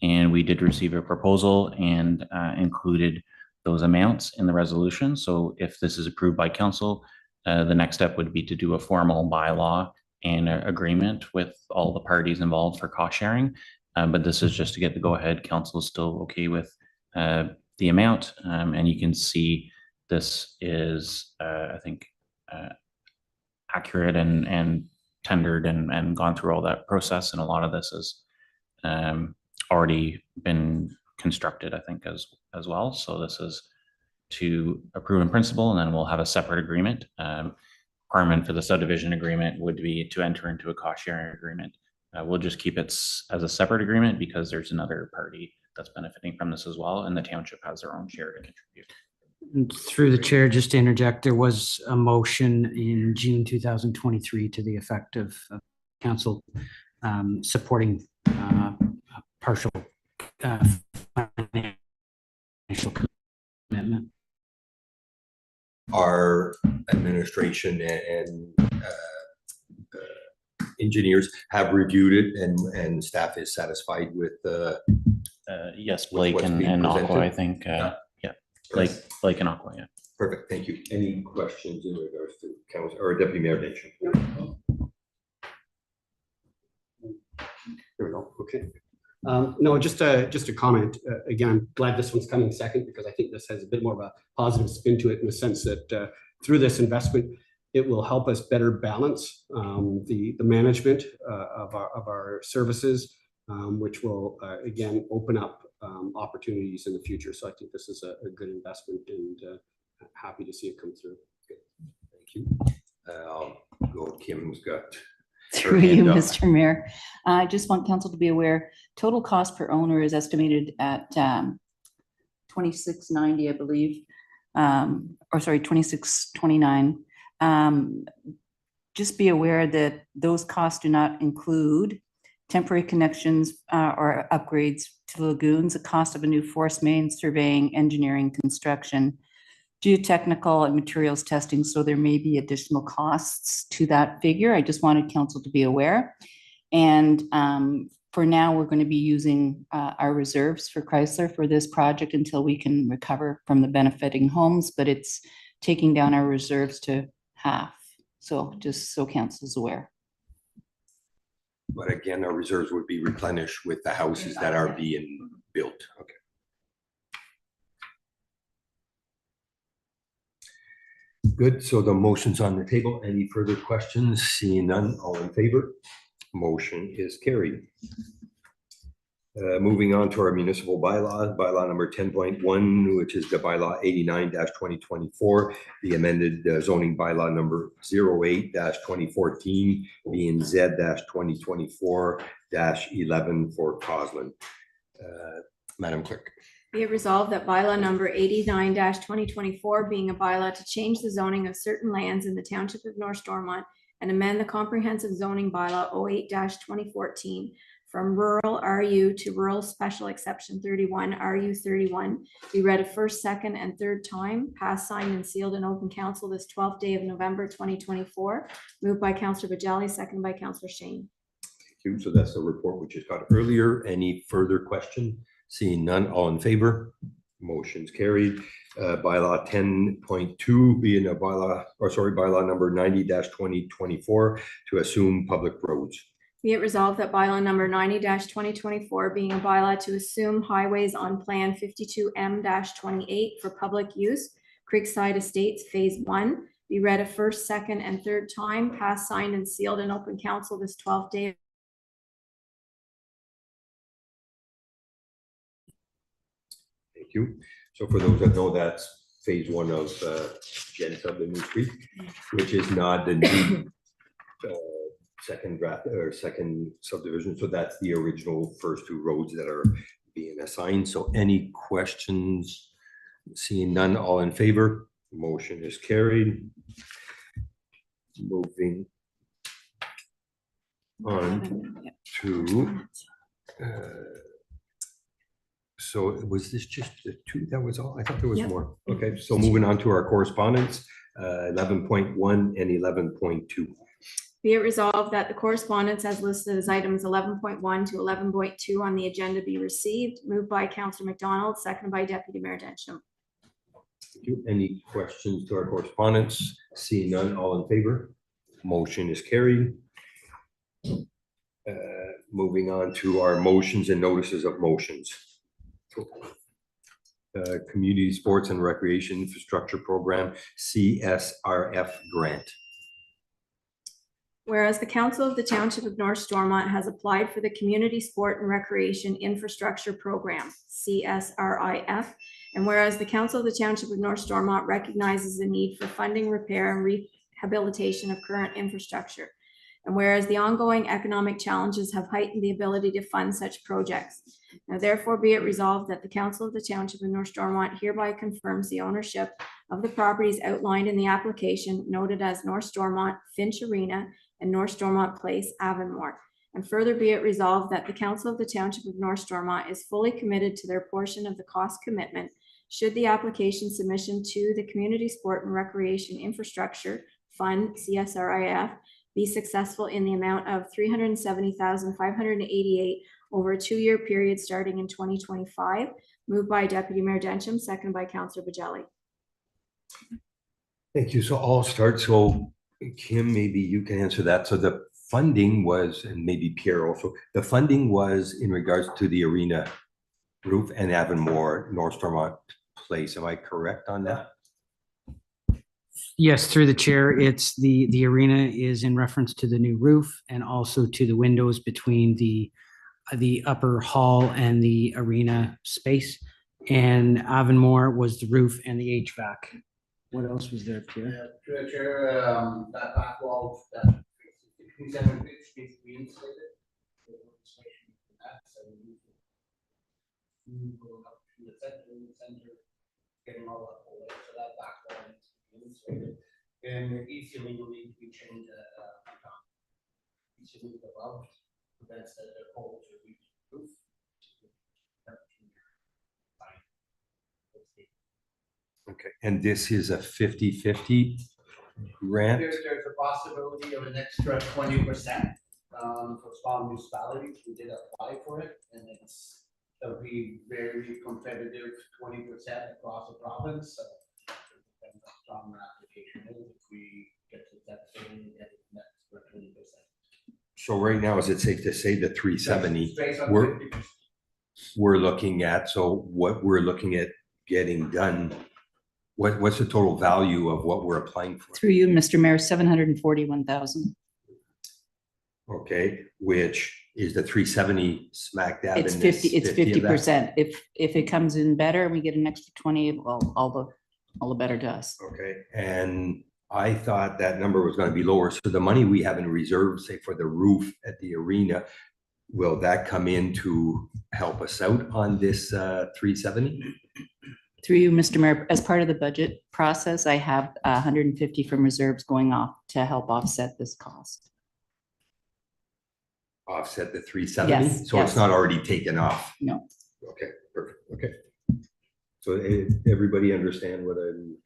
Speaker 3: And we did receive a proposal and included those amounts in the resolution. So if this is approved by council, the next step would be to do a formal bylaw and agreement with all the parties involved for cost sharing. But this is just to get the go ahead. Council is still okay with the amount. And you can see this is, I think, accurate and tendered and gone through all that process. And a lot of this has already been constructed, I think, as well. So this is to approve in principle, and then we'll have a separate agreement. Requirement for the subdivision agreement would be to enter into a cost sharing agreement. We'll just keep it as a separate agreement because there's another party that's benefiting from this as well, and the township has their own share to contribute.
Speaker 12: Through the chair, just to interject, there was a motion in June 2023 to the effect of council supporting partial financial commitment.
Speaker 1: Our administration and engineers have reviewed it, and staff is satisfied with
Speaker 3: yes,
Speaker 1: with
Speaker 3: Blake
Speaker 1: what's
Speaker 3: and
Speaker 1: being
Speaker 3: Aqua,
Speaker 1: presented.
Speaker 3: I think. Yeah, Blake and Aqua, yeah.
Speaker 1: Perfect, thank you. Any questions in regards to council or Deputy Mayor Nation?
Speaker 4: There we go. Okay. No, just a comment. Again, I'm glad this one's coming second because I think this has a bit more of a positive spin to it in the sense that through this investment, it will help us better balance the management of our services, which will again open up opportunities in the future. So I think this is a good investment, and happy to see it come through.
Speaker 1: Good. Thank you. Go Kim's got.
Speaker 15: Through you, Mr. Mayor. I just want council to be aware, total cost per owner is estimated at $26.90, I believe, or sorry, $26.29. Just be aware that those costs do not include temporary connections or upgrades to lagoons, the cost of a new force main, surveying, engineering, construction, geotechnical and materials testing. So there may be additional costs to that figure. I just wanted council to be aware. And for now, we're going to be using our reserves for Chrysler for this project until we can recover from the benefiting homes, but it's taking down our reserves to half. So just so council is aware.
Speaker 1: But again, our reserves would be replenished with the houses that are being built. Okay. Good, so the motion's on the table. Any further questions? Seeing none, all in favor? Motion is carried. Moving on to our municipal bylaws, bylaw number 10.1, which is the bylaw 89-2024, the amended zoning bylaw number 08-2014, being Z-2024-11 for Coslin. Madam Clerk.
Speaker 2: Be it resolved that bylaw number 89-2024, being a bylaw to change the zoning of certain lands in the township of North Stormont and amend the comprehensive zoning bylaw 08-2014 from rural RU to rural special exception 31, RU 31, be read a first, second, and third time, passed, signed, and sealed in open council this 12th day of November 2024. Moved by Councillor Bajali, seconded by Councillor Shane.
Speaker 1: Thank you. So that's the report we just got earlier. Any further question? Seeing none, all in favor? Motion's carried. Bylaw 10.2 being a bylaw, or sorry, bylaw number 90-2024 to assume public roads.
Speaker 2: Be it resolved that bylaw number 90-2024, being a bylaw to assume highways on plan 52M-28 for public use, Creekside Estates Phase 1, be read a first, second, and third time, passed, signed, and sealed in open council this 12th day.
Speaker 1: Thank you. So for those that know, that's phase 1 of Genita, the new street, which is not the new second draft or second subdivision. So that's the original first 2 roads that are being assigned. So any questions? Seeing none, all in favor? Motion is carried. Moving on to So was this just the two? That was all? I thought there was
Speaker 2: Yep.
Speaker 1: more. Okay, so moving on to our correspondence, 11.1 and 11.2.
Speaker 2: Be it resolved that the correspondence as listed as items 11.1 to 11.2 on the agenda be received, moved by Councillor McDonald, seconded by Deputy Mayor Densham.
Speaker 1: Thank you. Any questions to our correspondence? Seeing none, all in favor? Motion is carried. Moving on to our motions and notices of motions. Community Sports and Recreation Infrastructure Program, CSRF grant.
Speaker 2: Whereas the Council of the Township of North Stormont has applied for the Community Sport and Recreation Infrastructure Program, CSRIF, and whereas the Council of the Township of North Stormont recognizes the need for funding, repair, and rehabilitation of current infrastructure, and whereas the ongoing economic challenges have heightened the ability to fund such projects. Now therefore be it resolved that the Council of the Township of North Stormont hereby confirms the ownership of the properties outlined in the application noted as North Stormont, Finch Arena, and North Stormont Place, Avonmore. And further be it resolved that the Council of the Township of North Stormont is fully committed to their portion of the cost commitment should the application submission to the Community Sport and Recreation Infrastructure Fund, CSRIF, be successful in the amount of $370,588 over a 2-year period starting in 2025. Moved by Deputy Mayor Densham, seconded by Councillor Bajelli.
Speaker 1: Thank you. So I'll start. So Kim, maybe you can answer that. So the funding was, and maybe Pierre also, the funding was in regards to the arena roof and Avonmore, North Stormont Place. Am I correct on that?
Speaker 12: Yes, through the chair, it's the arena is in reference to the new roof and also to the windows between the upper hall and the arena space. And Avonmore was the roof and the HVAC. What else was there, Pierre?
Speaker 10: Chair, that back wall, that 57 pitch needs to be insulated. Going up to the center, getting all that whole way, so that back wall needs to be insulated. And the e-ceiling will need to be changed e-ceiling above, prevents the cold to reach the roof.
Speaker 1: Okay, and this is a 50-50 grant?
Speaker 10: There's a possibility of an extra 20% for small municipalities. We did apply for it, and it'll be very competitive, 20% across the province. So it depends on how strong our application is. If we get to that thing, get it next for 20%.
Speaker 1: So right now, is it safe to say the 370
Speaker 10: Based on
Speaker 1: we're
Speaker 10: 50%.
Speaker 1: looking at? So what we're looking at getting done, what's the total value of what we're applying for?
Speaker 15: Through you, Mr. Mayor, 741,000.
Speaker 1: Okay, which is the 370 smack dab
Speaker 15: It's
Speaker 1: in
Speaker 15: 50,
Speaker 1: this,
Speaker 15: it's
Speaker 1: 50 of that?
Speaker 15: 50%. If it comes in better, we get an extra 20, well, all the better to us.
Speaker 1: Okay, and I thought that number was going to be lower. So the money we have in reserve, say for the roof at the arena, will that come in to help us out on this 370?
Speaker 15: Through you, Mr. Mayor, as part of the budget process, I have 150 from reserves going off to help offset this cost.
Speaker 1: Offset the 370?
Speaker 15: Yes,
Speaker 1: So
Speaker 15: yes.
Speaker 1: it's not already taken off?
Speaker 15: No.
Speaker 1: Okay, perfect, okay. So everybody understand what I'm,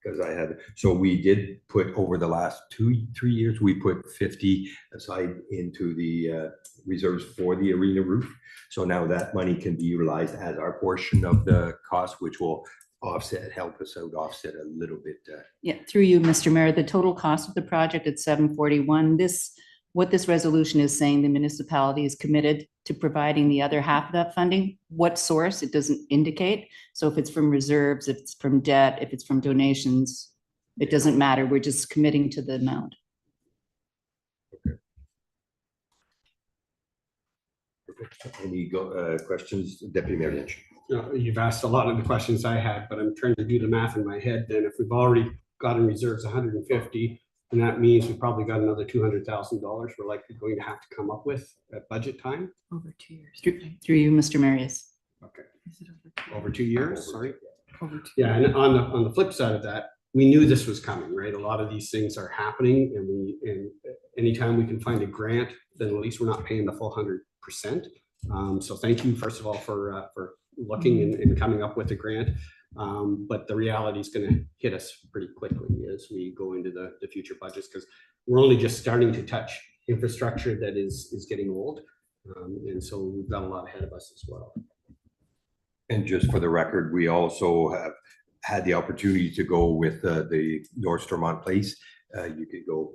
Speaker 1: because I had, so we did put over the last 2-3 years, we put 50 aside into the reserves for the arena roof. So now that money can be utilized as our portion of the cost, which will offset, help us out, offset a little bit.
Speaker 15: Yeah, through you, Mr. Mayor, the total cost of the project at 741, what this resolution is saying, the municipality is committed to providing the other half of that funding. What source, it doesn't indicate. So if it's from reserves, if it's from debt, if it's from donations, it doesn't matter. We're just committing to the amount.
Speaker 1: Any questions, Deputy Mayor Lynch?
Speaker 4: No, you've asked a lot of the questions I had, but I'm trying to do the math in my head. Then if we've already got in reserves 150, and that means we've probably got another $200,000 we're likely going to have to come up with at budget time.
Speaker 15: Over 2 years. Through you, Mr. Marius.
Speaker 4: Okay. Over 2 years, sorry.
Speaker 5: Over 2
Speaker 4: Yeah, and on the flip side of that, we knew this was coming, right? A lot of these things are happening, and anytime we can find a grant, then at least we're not paying the full 100%. So thank you, first of all, for looking and coming up with a grant. But the reality is going to hit us pretty quickly as we go into the future budgets, because we're only just starting to touch infrastructure that is getting old. And so we've got a lot ahead of us as well.
Speaker 1: And just for the record, we also have had the opportunity to go with the North Stormont Place. You could go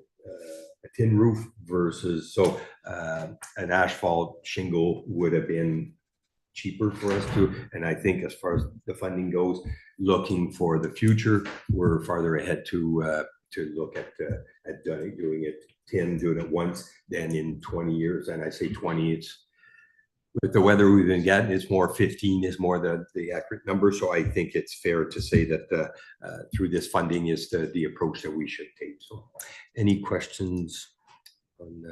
Speaker 1: a tin roof versus, so an asphalt shingle would have been cheaper for us to, and I think as far as the funding goes, looking for the future, we're farther ahead to look at doing it doing it once than in 20 years. And I say 20, it's with the weather we've been getting, it's more 15 is more the accurate number. So I think it's fair to say that through this funding is the approach that we should take. So any questions on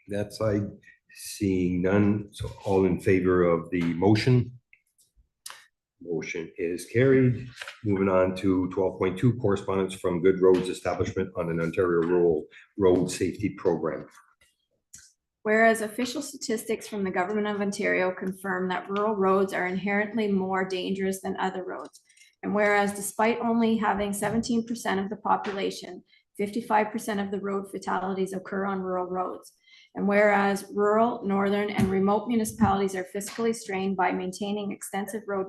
Speaker 1: that side? Seeing none, so all in favor of the motion? Motion is carried. Moving on to 12.2, correspondence from Good Roads Establishment on an Ontario Rural Road Safety Program.
Speaker 2: Whereas official statistics from the Government of Ontario confirm that rural roads are inherently more dangerous than other roads. And whereas despite only having 17% of the population, 55% of the road fatalities occur on rural roads. And whereas rural, northern, and remote municipalities are fiscally strained by maintaining extensive road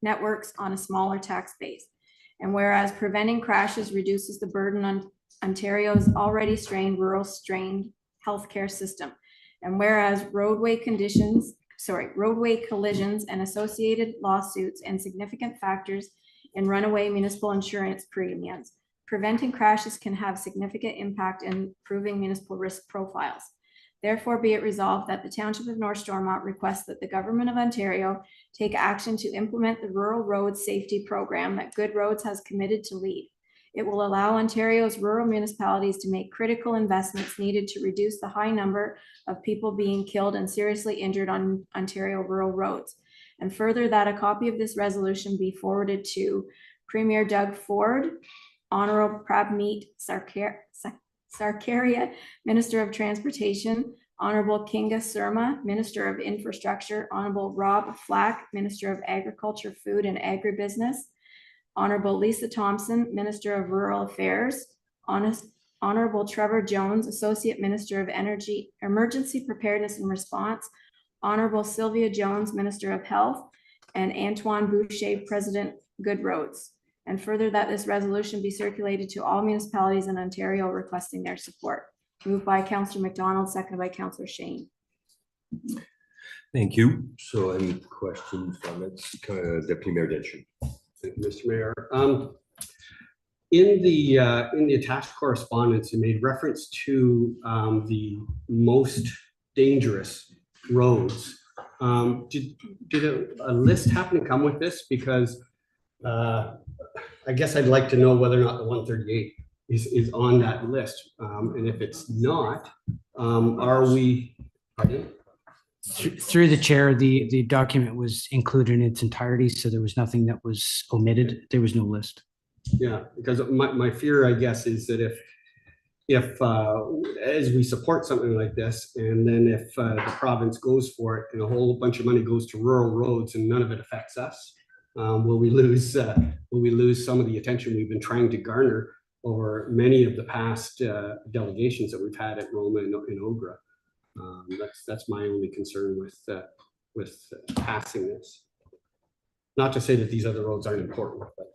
Speaker 2: networks on a smaller tax base. And whereas preventing crashes reduces the burden on Ontario's already strained healthcare system. And whereas roadway collisions and associated lawsuits and significant factors in runaway municipal insurance premiums, preventing crashes can have significant impact in improving municipal risk profiles. Therefore, be it resolved that the Township of North Stormont requests that the Government of Ontario take action to implement the Rural Road Safety Program that Good Roads has committed to lead. It will allow Ontario's rural municipalities to make critical investments needed to reduce the high number of people being killed and seriously injured on Ontario rural roads. And further, that a copy of this resolution be forwarded to Premier Doug Ford, Honorable Prabmeet Sarkaria, Minister of Transportation, Honorable Kinga Surma, Minister of Infrastructure, Honorable Rob Flack, Minister of Agriculture, Food and Agribusiness, Honorable Lisa Thompson, Minister of Rural Affairs, Honorable Trevor Jones, Associate Minister of Energy, Emergency Preparedness and Response, Honorable Sylvia Jones, Minister of Health, and Antoine Boucher, President, Good Roads. And further, that this resolution be circulated to all municipalities in Ontario requesting their support. Moved by Councillor McDonald, seconded by Councillor Shane.
Speaker 1: Thank you. So any questions, comments, Deputy Mayor Denchon?
Speaker 4: Thank you, Mr. Mayor. In the attached correspondence, it made reference to the most dangerous roads. Did a list happen to come with this? Because I guess I'd like to know whether or not the 138 is on that list. And if it's not, are we? Pardon?
Speaker 12: Through the chair, the document was included in its entirety, so there was nothing that was omitted. There was no list.
Speaker 4: Yeah, because my fear, I guess, is that if as we support something like this, and then if the province goes for it and a whole bunch of money goes to rural roads and none of it affects us, will we lose some of the attention we've been trying to garner over many of the past delegations that we've had at Roma and Ogra? That's my only concern with passing this. Not to say that these other roads aren't important, but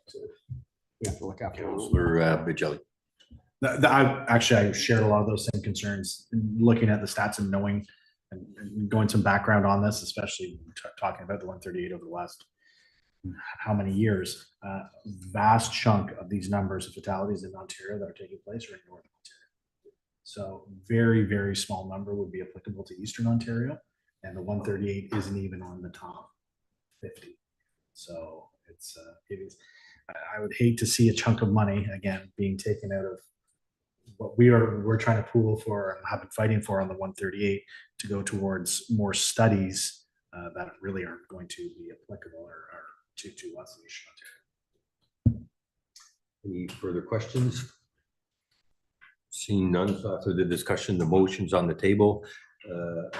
Speaker 4: we have to look after them.
Speaker 1: Councillor Bigelli.
Speaker 9: I shared a lot of those same concerns, looking at the stats and knowing and going some background on this, especially talking about the 138 over the last how many years. Vast chunk of these numbers of fatalities in Ontario that are taking place are in Northern Ontario. So very, very small number would be applicable to Eastern Ontario, and the 138 isn't even on the top 50. So it is. I would hate to see a chunk of money again being taken out of what we're trying to pool for and have been fighting for on the 138 to go towards more studies that really aren't going to be applicable or to us in Eastern Ontario.
Speaker 1: Any further questions? Seeing none, so after the discussion, the motion's on the table.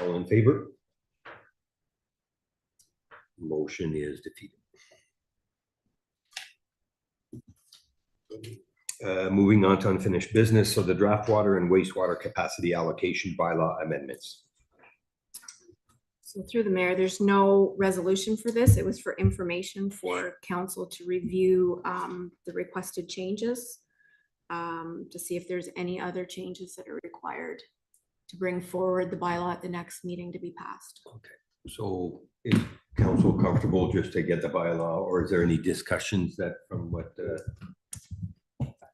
Speaker 1: All in favor? motion is defeated. Moving on to unfinished business. So the draft water and wastewater capacity allocation bylaw amendments.
Speaker 2: So through the mayor, there's no resolution for this. It was for information for council to review the requested changes, to see if there's any other changes that are required to bring forward the bylaw at the next meeting to be passed.
Speaker 1: Okay, so is council comfortable just to get the bylaw, or is there any discussions that from what?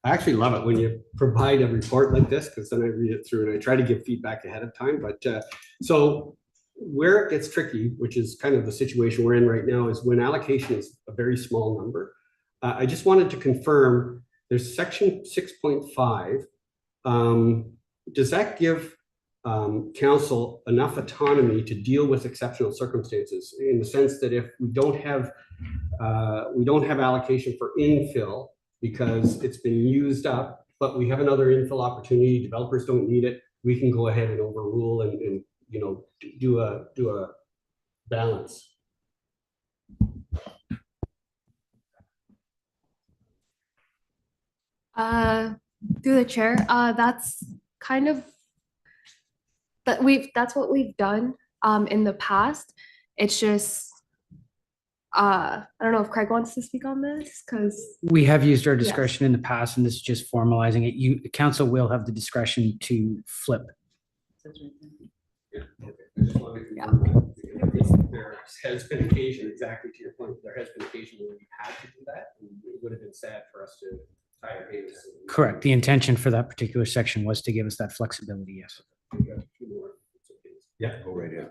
Speaker 4: I actually love it when you provide a report like this, because then I read it through and I try to give feedback ahead of time. But so where it gets tricky, which is kind of the situation we're in right now, is when allocation is a very small number. I just wanted to confirm there's section 6.5. Does that give council enough autonomy to deal with exceptional circumstances, in the sense that if we don't have allocation for infill because it's been used up, but we have another infill opportunity, developers don't need it, we can go ahead and overrule and you know, do a balance?
Speaker 16: Through the chair, that's kind of that's what we've done in the past. It's just I don't know if Craig wants to speak on this, because
Speaker 12: We have used our discretion in the past, and this is just formalizing it. Council will have the discretion to flip.
Speaker 4: Yeah, okay. I just wanted to confirm that, because there has been occasion, exactly to your point, there has been occasion where we had to do that, and it would have been sad for us to tie our hands.
Speaker 12: Correct. The intention for that particular section was to give us that flexibility, yes.
Speaker 4: We got two more. It's okay.
Speaker 1: Yeah, go right ahead.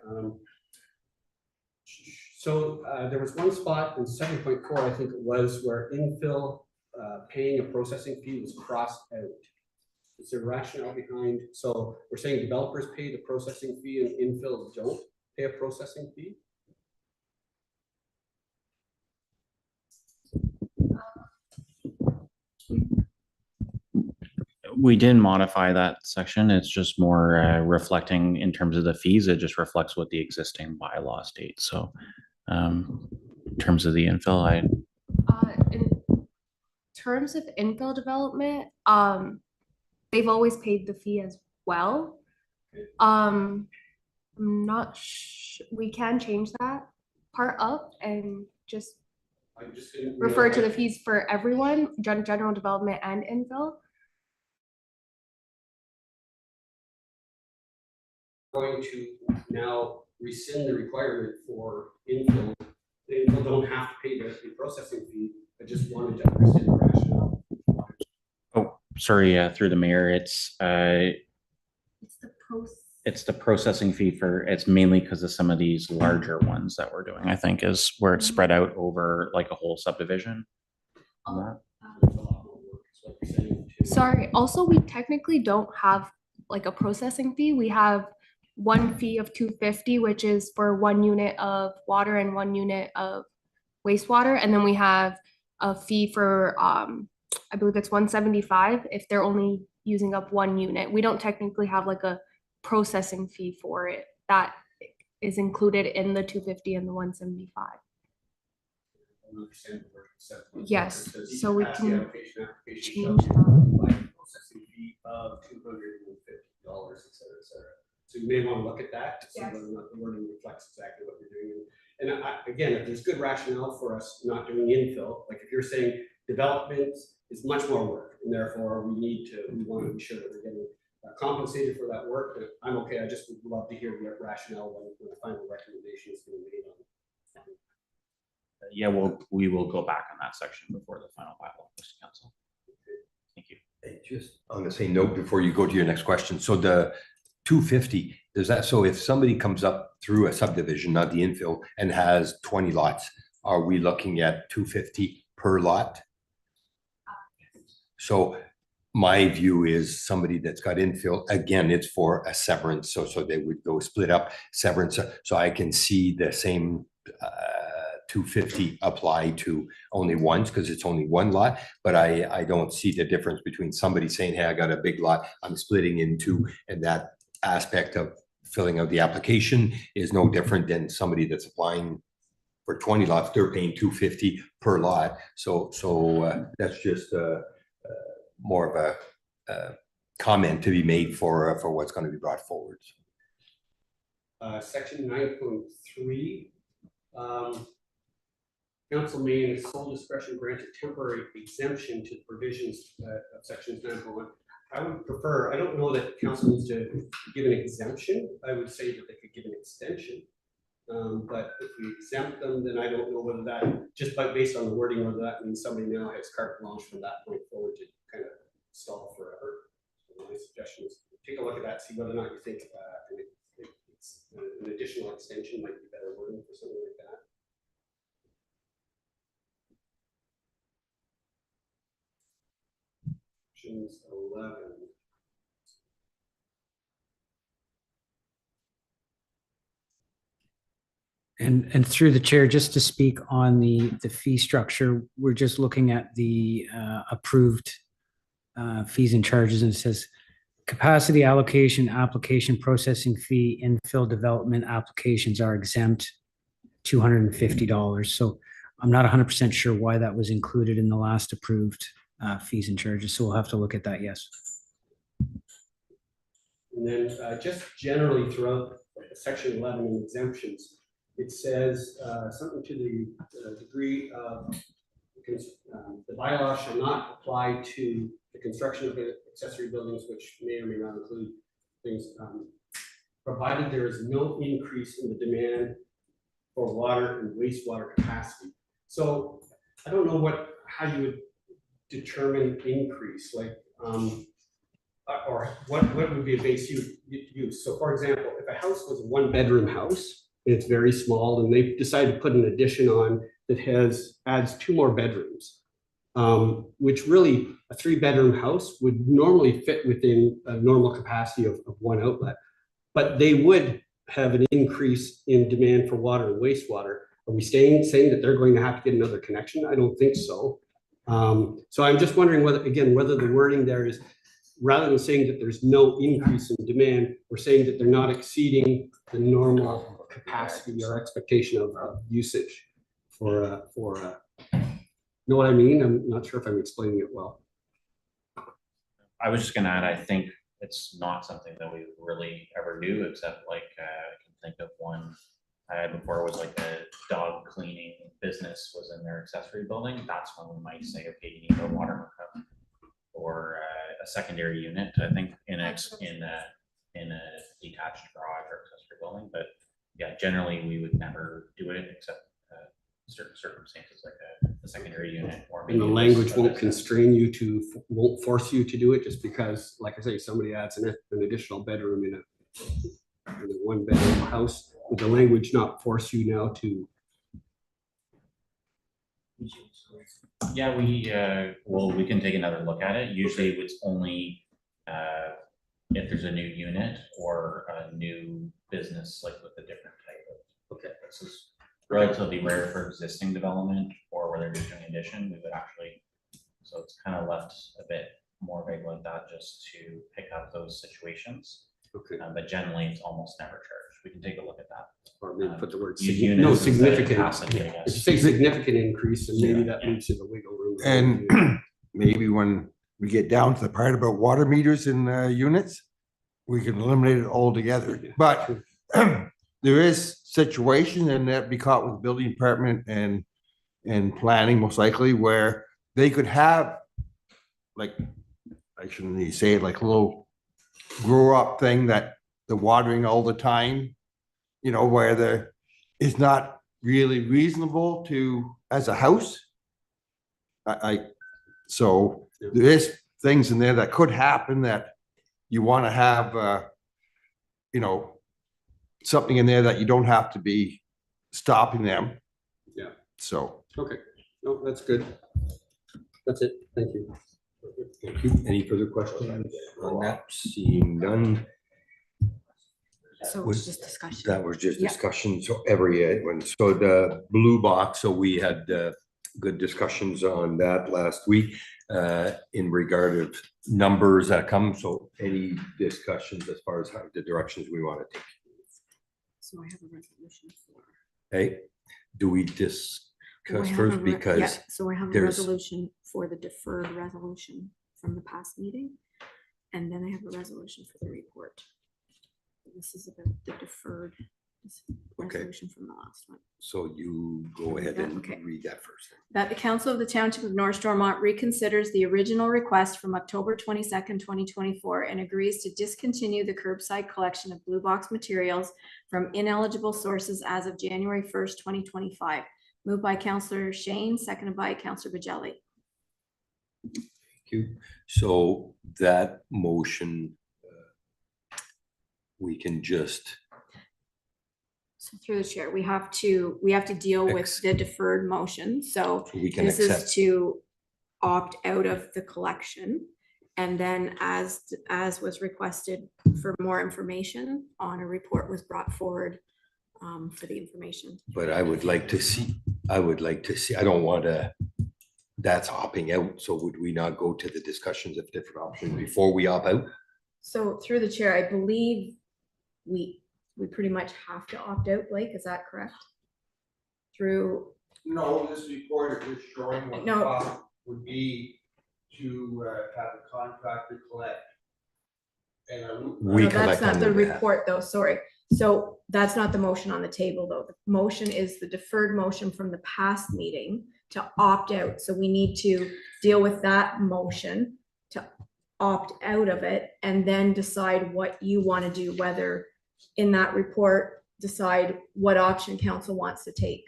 Speaker 4: So there was one spot in 7.4, I think it was, where infill paying a processing fee was crossed out. Is there rationale behind? So we're saying developers pay the processing fee and infill don't pay a processing fee?
Speaker 3: We didn't modify that section. It's just more reflecting in terms of the fees. It just reflects what the existing bylaw states. So in terms of the infill,
Speaker 16: in terms of infill development, they've always paid the fee as well. I'm not we can change that part up and just refer to the fees for everyone, general development and infill.
Speaker 4: Going to now rescind the requirement for infill. The infill don't have to pay the processing fee. I just wanted to understand the rationale.
Speaker 3: oh, sorry, through the mayor, it's
Speaker 16: the
Speaker 3: processing fee for, it's mainly because of some of these larger ones that we're doing, I think, is where it's spread out over like a whole subdivision.
Speaker 16: Sorry, also we technically don't have like a processing fee. We have one fee of $250, which is for 1 unit of water and 1 unit of wastewater. And then we have a fee for, I believe it's $175 if they're only using up 1 unit. We don't technically have like a processing fee for it. That is included in the $250 and the $175. Yes, so we can change that.
Speaker 4: Processing fee of $250, et cetera. So you may want to look at that to see whether or not the wording reflects exactly what you're doing. And again, if there's good rationale for us not doing infill, like if you're saying development is much more work, and therefore we want to be sure that we're getting compensated for that work, then I'm okay. I just would love to hear the rationale when the final recommendation is being made on it.
Speaker 3: Yeah, we will go back on that section before the final bylaw goes to council. Thank you.
Speaker 1: Hey, just on the same note, before you go to your next question, so the 250, does that, so if somebody comes up through a subdivision, not the infill, and has 20 lots, are we looking at 250 per lot? So my view is somebody that's got infill, again, it's for a severance, so they would go split up severance, so I can see the same 250 apply to only once because it's only 1 lot, but I don't see the difference between somebody saying, hey, I got a big lot, I'm splitting into, and that aspect of filling out the application is no different than somebody that's applying for 20 lots, they're paying $250 per lot. So that's just more of a comment to be made for what's going to be brought forward.
Speaker 4: Section 9.3. Council may in its sole discretion grant a temporary exemption to the provisions of sections 9.1. I would prefer, I don't know that council needs to give an exemption. I would say that they could give an extension. But if we exempt them, then I don't know whether that, just based on the wording, whether that means somebody now has carte blanche from that point forward to kind of stall forever. So my suggestion is take a look at that, see whether or not you think an additional extension might be better wording for something like that. Sections 11.
Speaker 12: And through the chair, just to speak on the fee structure, we're just looking at the approved fees and charges, and it says capacity allocation, application processing fee, infill development applications are exempt $250. So I'm not 100% sure why that was included in the last approved fees and charges. So we'll have to look at that. Yes.
Speaker 4: And then just generally throughout section 11 in exemptions, it says something to the degree of the bylaw shall not apply to the construction of accessory buildings, which may or may not include things, provided there is no increase in the demand for water and wastewater capacity. So I don't know how you would determine increase, like, or what would be a base use. So for example, if a house was a 1-bedroom house, it's very small, and they've decided to put an addition on that adds 2 more bedrooms, which really a 3-bedroom house would normally fit within a normal capacity of 1 outlet, but they would have an increase in demand for water and wastewater. Are we saying that they're going to have to get another connection? I don't think so. So I'm just wondering whether the wording there is, rather than saying that there's no increase in demand, we're saying that they're not exceeding the normal capacity or expectation of usage for know what I mean? I'm not sure if I'm explaining it well.
Speaker 3: I was just gonna add, I think it's not something that we really ever do, except like I can think of one I had before was like a dog cleaning business was in their accessory building. That's when we might say, okay, you need a water hookup or a secondary unit. I think in a detached garage or accessory building, but yeah, generally we would never do it except certain circumstances like a secondary unit. Or
Speaker 4: and the language won't constrain you won't force you to do it just because, like I say, somebody adds an additional bedroom in a 1-bedroom house. Would the language not force you now to?
Speaker 3: Yeah, we can take another look at it. Usually it's only if there's a new unit or a new business, like with a different type of. Okay, this is relatively rare for existing development or where they're just doing addition. We would actually, so it's kind of left a bit more vague like that just to pick up those situations.
Speaker 4: Okay.
Speaker 3: But generally it's almost never charged. We can take a look at that.
Speaker 4: Or maybe put the word
Speaker 3: significant.
Speaker 4: If you say significant increase, and maybe that leaves you the wiggle room.
Speaker 8: And maybe when we get down to the part about water meters in units, we can eliminate it altogether. But there is situation, and that'd be caught with the building department and planning most likely, where they could have, like, I shouldn't even say it, like a little grow up thing that the watering all the time, you know, where there is not really reasonable to as a house. So there is things in there that could happen that you want to have, you know, something in there that you don't have to be stopping them.
Speaker 4: Yeah.
Speaker 8: So.
Speaker 4: Okay. No, that's good. That's it. Thank you.
Speaker 1: Thank you. Any further questions on that? Seeing none.
Speaker 2: So it's just discussion.
Speaker 1: That was just
Speaker 2: Yeah.
Speaker 1: discussion. So everyone, so the blue box, so we had good discussions on that last week in regard of numbers that come. So any discussions as far as how the directions we want to take?
Speaker 2: So I have a resolution for.
Speaker 1: Okay, do we discuss
Speaker 2: We have
Speaker 1: first
Speaker 2: a re-
Speaker 1: because
Speaker 2: yeah, so I have a
Speaker 1: there's-
Speaker 2: resolution for the deferred resolution from the past meeting. And then I have a resolution for the report. This is about the deferred
Speaker 1: Okay.
Speaker 2: resolution from the last one.
Speaker 1: so you go ahead and
Speaker 2: Okay.
Speaker 1: read that first.
Speaker 2: That the council of the township of North Stormont reconsiders the original request from October 22nd, 2024, and agrees to discontinue the curbside collection of blue box materials from ineligible sources as of January 1st, 2025. Moved by Councillor Shane, seconded by Councillor Bajelli.
Speaker 1: Thank you. So that motion, we can just,
Speaker 2: So through the chair, we have to deal with
Speaker 1: Ex-
Speaker 2: the deferred motion, so
Speaker 1: so we can
Speaker 2: this
Speaker 1: accept.
Speaker 2: is to opt out of the collection. And then as was requested for more information on a report was brought forward for the information.
Speaker 1: But I would like to see, I don't want to, that's opting out. So would we not go to the discussions of different options before we opt out?
Speaker 2: So through the chair, I believe we pretty much have to opt out, Blake, is that correct? Through,
Speaker 8: No, this report is just showing what the
Speaker 2: No.
Speaker 8: cost would be to have a contractor collect. And
Speaker 1: We
Speaker 2: no,
Speaker 1: collect
Speaker 2: that's not
Speaker 1: on
Speaker 2: the
Speaker 1: their behalf.
Speaker 2: report though, sorry. So that's not the motion on the table though. The motion is the deferred motion from the past meeting to opt out. So we need to deal with that motion to opt out of it and then decide what you want to do, whether in that report, decide what option council wants to take.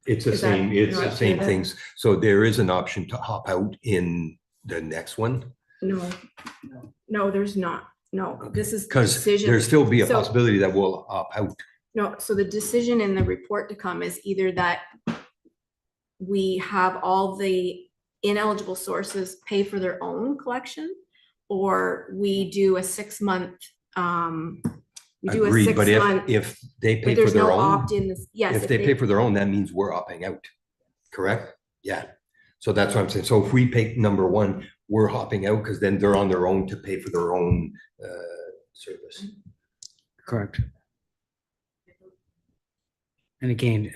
Speaker 1: It's the
Speaker 2: Is that
Speaker 1: same, it's the
Speaker 2: not
Speaker 1: same
Speaker 2: fair?
Speaker 1: things. So there is an option to hop out in the next one.
Speaker 2: No, there's not. No, this is the
Speaker 1: Because
Speaker 2: decision.
Speaker 1: there'll still be a
Speaker 2: So-
Speaker 1: possibility that we'll opt out.
Speaker 2: No, so the decision in the report to come is either that we have all the ineligible sources pay for their own collection, or we do a 6-month, we do a
Speaker 1: Agreed, but
Speaker 2: 6-month.
Speaker 1: if they
Speaker 2: but
Speaker 1: pay for
Speaker 2: there's
Speaker 1: their
Speaker 2: no
Speaker 1: own,
Speaker 2: opt-in, yes.
Speaker 1: if they pay for their own, that means we're opting out, correct? Yeah. So that's what I'm saying. So if we pick number one, we're hopping out because then they're on their own to pay for their own service.
Speaker 12: Correct. And again,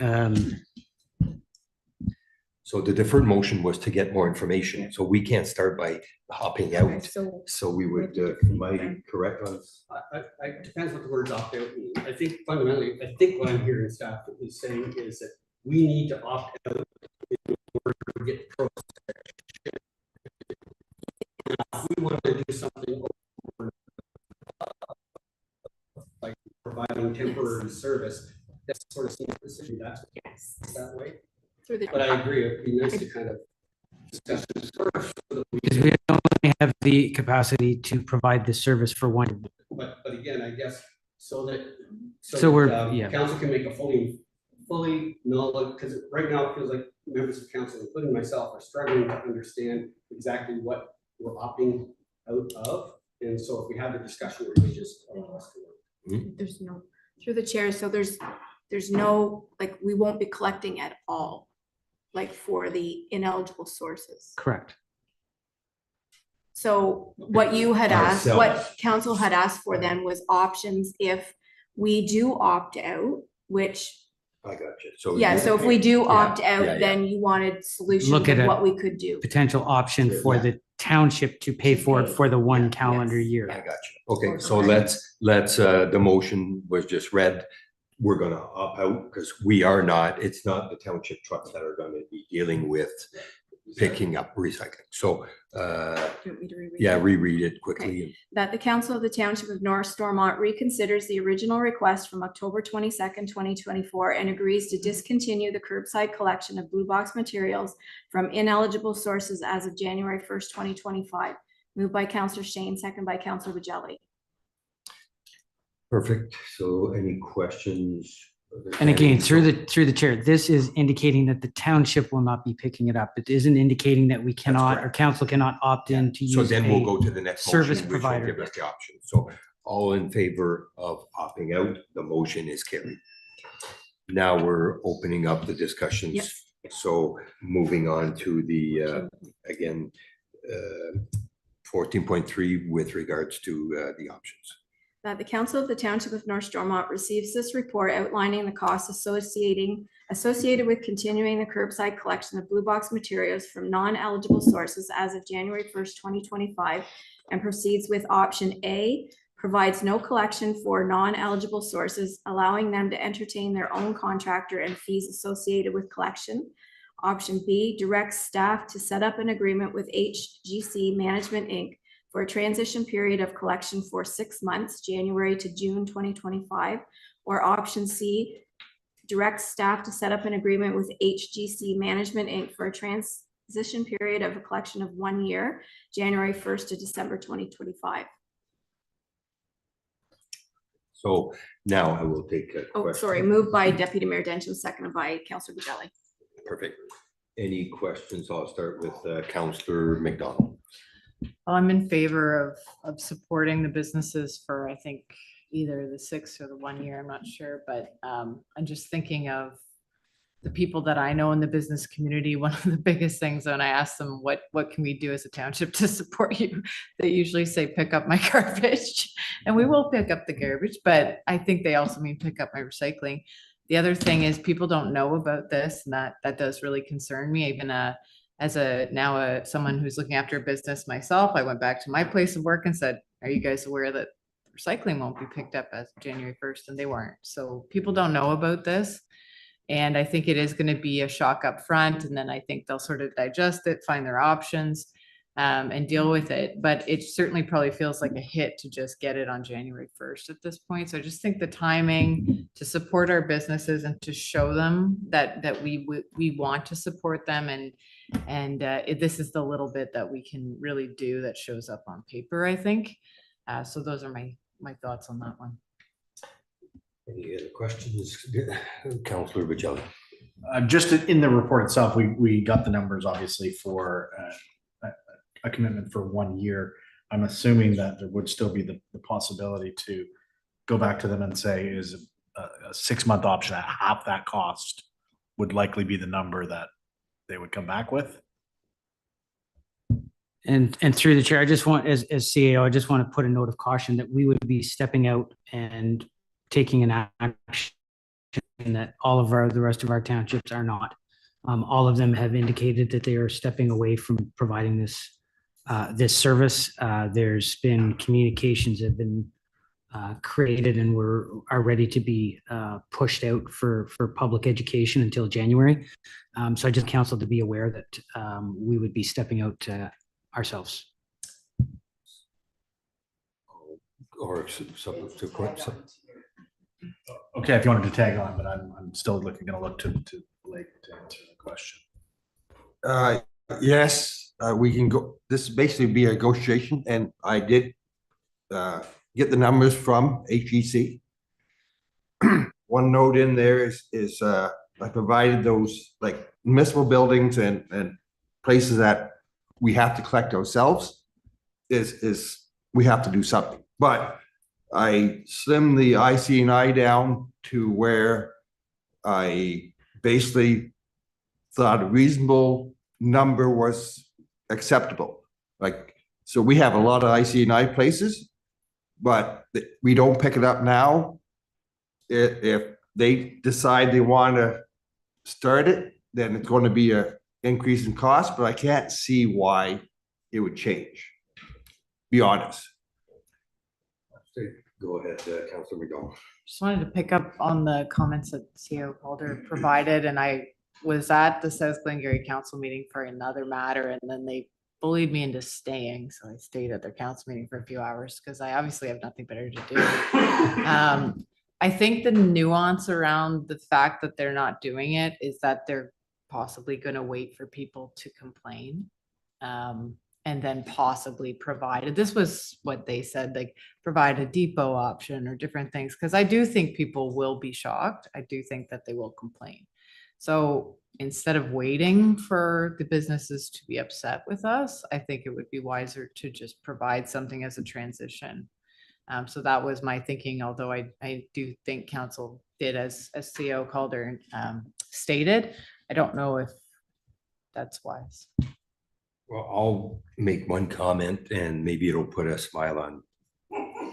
Speaker 1: So the deferred motion was to get more information. So we can't start by hopping out.
Speaker 2: So
Speaker 1: So we would, am I correct on?
Speaker 4: I depends what the words opt out mean. I think fundamentally, I think what I'm hearing staff is saying is that we need to opt out in order to get process. If we want to do something over, like providing temporary service, that's sort of seen decision, that's
Speaker 2: yes,
Speaker 4: that way.
Speaker 2: through the.
Speaker 4: But I agree, it'd be nice to kind of discuss this first. So that we
Speaker 12: because we only have the capacity to provide the service for one.
Speaker 4: But again, I guess, so that.
Speaker 12: So we're-
Speaker 4: that,
Speaker 12: yeah.
Speaker 4: Council can make a fully knowledge, because right now it feels like members of council, including myself, are struggling to understand exactly what we're opting out of. And so if we have the discussion, we just allow us to work.
Speaker 2: There's no, through the chair, so there's no, like, we won't be collecting at all, like for the ineligible sources.
Speaker 12: Correct.
Speaker 2: So what you had asked, what
Speaker 1: Ourselves.
Speaker 2: council had asked for then was options if we do opt out, which,
Speaker 1: I got you. So.
Speaker 2: yeah, so if we do
Speaker 1: Yeah,
Speaker 2: opt
Speaker 1: yeah,
Speaker 2: out,
Speaker 1: yeah.
Speaker 2: then you wanted solutions
Speaker 12: Look at
Speaker 2: of
Speaker 12: it.
Speaker 2: what we could do.
Speaker 12: Potential option for
Speaker 1: Yeah.
Speaker 12: the township to pay
Speaker 2: To
Speaker 12: for it
Speaker 2: pay.
Speaker 12: for the one
Speaker 2: Yeah,
Speaker 12: calendar
Speaker 2: yes,
Speaker 12: year.
Speaker 1: I got you. Okay,
Speaker 2: Or
Speaker 1: so
Speaker 2: correct.
Speaker 1: let's, the motion was just read. We're gonna opt out because we are not, it's not the township trucks that are gonna be dealing with picking up recycling. So,
Speaker 2: Do you want me to reread
Speaker 1: yeah,
Speaker 2: it?
Speaker 1: reread it quickly.
Speaker 2: That the council of the township of North Stormont reconsiders the original request from October 22nd, 2024, and agrees to discontinue the curbside collection of blue box materials from ineligible sources as of January 1st, 2025. Moved by Councillor Shane, second by Councillor Bajelli.
Speaker 1: Perfect. So any questions?
Speaker 12: And again, through the chair, this is indicating that the township will not be picking it up. It isn't indicating that we cannot, or
Speaker 1: correct.
Speaker 12: council cannot opt in to use.
Speaker 1: So then we'll
Speaker 12: a-
Speaker 1: go to the next
Speaker 12: service
Speaker 1: motion, which will
Speaker 12: provider.
Speaker 1: give us the option. So all in favor of opting out, the motion is carried. Now we're opening up the discussions.
Speaker 2: Yes.
Speaker 1: So moving on to the, again, 14.3 with regards to the options.
Speaker 2: That the council of the township of North Stormont receives this report outlining the costs associated with continuing the curbside collection of blue box materials from non-eligible sources as of January 1st, 2025, and proceeds with option A, provides no collection for non-eligible sources, allowing them to entertain their own contractor and fees associated with collection. Option B, directs staff to set up an agreement with HGC Management, Inc. for a transition period of collection for 6 months, January to June 2025. Or option C, directs staff to set up an agreement with HGC Management, Inc. for a transition period of a collection of 1 year, January 1st to December 2025.
Speaker 1: So now I will take a
Speaker 2: Oh,
Speaker 1: question.
Speaker 2: sorry, moved by Deputy Mayor Denton, seconded by Councillor Bejelly.
Speaker 1: Perfect. Any questions? I'll start with Councillor McDonald.
Speaker 5: Well, I'm in favor of supporting the businesses for, I think, either the 6 or the 1 year, I'm not sure, but I'm just thinking of the people that I know in the business community. One of the biggest things when I ask them, what can we do as a township to support you? They usually say, pick up my garbage, and we will pick up the garbage, but I think they also mean pick up my recycling. The other thing is people don't know about this, and that does really concern me. Even as someone who's looking after a business myself, I went back to my place of work and said, are you guys aware that recycling won't be picked up as January 1st? And they weren't. So people don't know about this. And I think it is going to be a shock up front. And then I think they'll sort of digest it, find their options, and deal with it. But it certainly probably feels like a hit to just get it on January 1st at this point. So I just think the timing to support our businesses and to show them that we want to support them, and this is the little bit that we can really do that shows up on paper, I think. So those are my thoughts on that one.
Speaker 1: Any other questions? Councillor Bejelly.
Speaker 9: Just in the report itself, we got the numbers obviously for a commitment for 1 year. I'm assuming that there would still be the possibility to go back to them and say, is a 6-month option at half that cost would likely be the number that they would come back with.
Speaker 12: And through the chair, I just want, as CAO, I just want to put a note of caution that we would be stepping out and taking an action that all of the rest of our townships are not. All of them have indicated that they are stepping away from providing this service. There's been communications have been created and are ready to be pushed out for public education until January. So I just counsel to be aware that we would be stepping out ourselves.
Speaker 1: Or subsequent.
Speaker 9: Okay, if you wanted to tag on, but I'm still going to look to Blake to answer the question.
Speaker 8: Yes, we can go. This basically be a negotiation, and I did get the numbers from HEC. One note in there is I provided those like municipal buildings and places that we have to collect ourselves. Is we have to do something, but I slimmed the IC&I down to where I basically thought a reasonable number was acceptable. Like, so we have a lot of IC&I places, but we don't pick it up now. If they decide they want to start it, then it's going to be an increase in cost, but I can't see why it would change. Be honest.
Speaker 1: Go ahead, Councillor McDonald.
Speaker 5: Just wanted to pick up on the comments that CEO Calder provided, and I was at the South Glengarry Council meeting for another matter, and then they bullied me into staying, so I stayed at their council meeting for a few hours because I obviously have nothing better to do. I think the nuance around the fact that they're not doing it is that they're possibly going to wait for people to complain. And then possibly provided, this was what they said, like provide a depot option or different things. Cause I do think people will be shocked. I do think that they will complain. So instead of waiting for the businesses to be upset with us, I think it would be wiser to just provide something as a transition. So that was my thinking, although I do think council did as CEO Calder stated. I don't know if that's wise.
Speaker 1: Well, I'll make one comment and maybe it'll put a smile on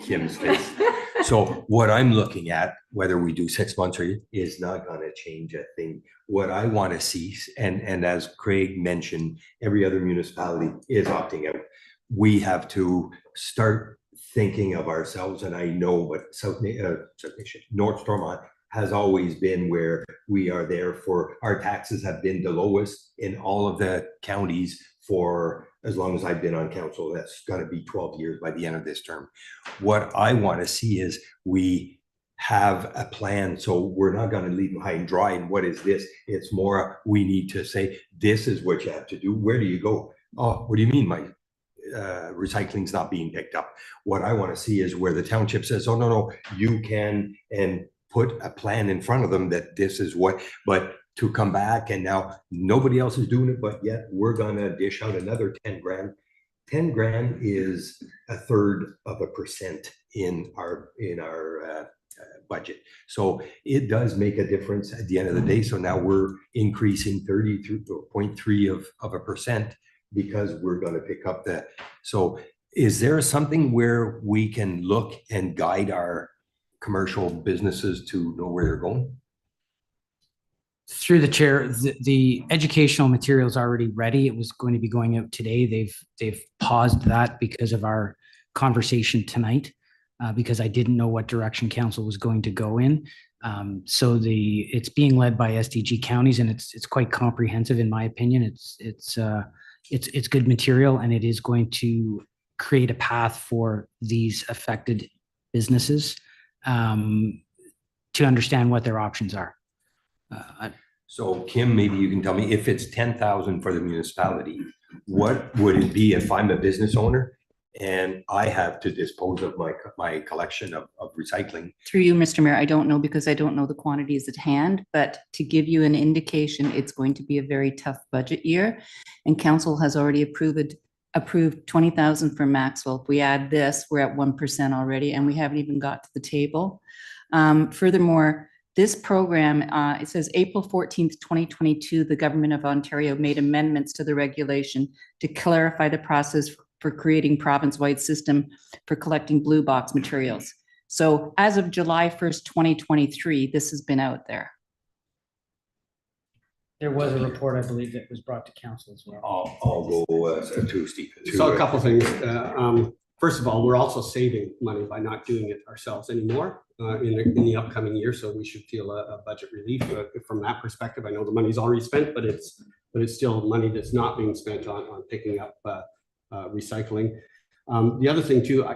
Speaker 1: Kim's face. So what I'm looking at, whether we do 6 months or is not gonna change a thing. What I want to see, and as Craig mentioned, every other municipality is opting out. We have to start thinking of ourselves, and I know, but North Stormont has always been where we are there for, our taxes have been the lowest in all of the counties for as long as I've been on council. That's gonna be 12 years by the end of this term. What I want to see is we have a plan, so we're not gonna leave them high and dry. And what is this? It's more, we need to say, this is what you have to do. Where do you go? Oh, what do you mean my recycling's not being picked up? What I want to see is where the township says, oh, no, you can, and put a plan in front of them that this is what, but to come back and now nobody else is doing it, but yet we're gonna dish out another 10 grand. 10 grand is 1/3% in our budget. So it does make a difference at the end of the day. So now we're increasing 33.3% because we're going to pick up that. So is there something where we can look and guide our commercial businesses to know where they're going?
Speaker 12: Through the chair, the educational material is already ready. It was going to be going out today. They've paused that because of our conversation tonight, because I didn't know what direction council was going to go in. So it's being led by SDG counties, and it's quite comprehensive in my opinion. It's good material, and it is going to create a path for these affected businesses to understand what their options are.
Speaker 1: So Kim, maybe you can tell me, if it's 10,000 for the municipality, what would it be if I'm a business owner and I have to dispose of my collection of recycling?
Speaker 15: Through you, Mr. Mayor, I don't know because I don't know the quantities at hand, but to give you an indication, it's going to be a very tough budget year. And council has already approved 20,000 for Maxwell. If we add this, we're at 1% already, and we haven't even got to the table. Furthermore, this program, it says April 14th, 2022, the Government of Ontario made amendments to the regulation to clarify the process for creating province-wide system for collecting blue box materials. So as of July 1st, 2023, this has been out there.
Speaker 12: There was a report, I believe, that was brought to council as well.
Speaker 1: I'll go to Steve.
Speaker 4: So a couple things. First of all, we're also saving money by not doing it ourselves anymore in the upcoming year. So we should feel a budget relief from that perspective. I know the money's already spent, but it's still money that's not being spent on picking up recycling. The other thing too,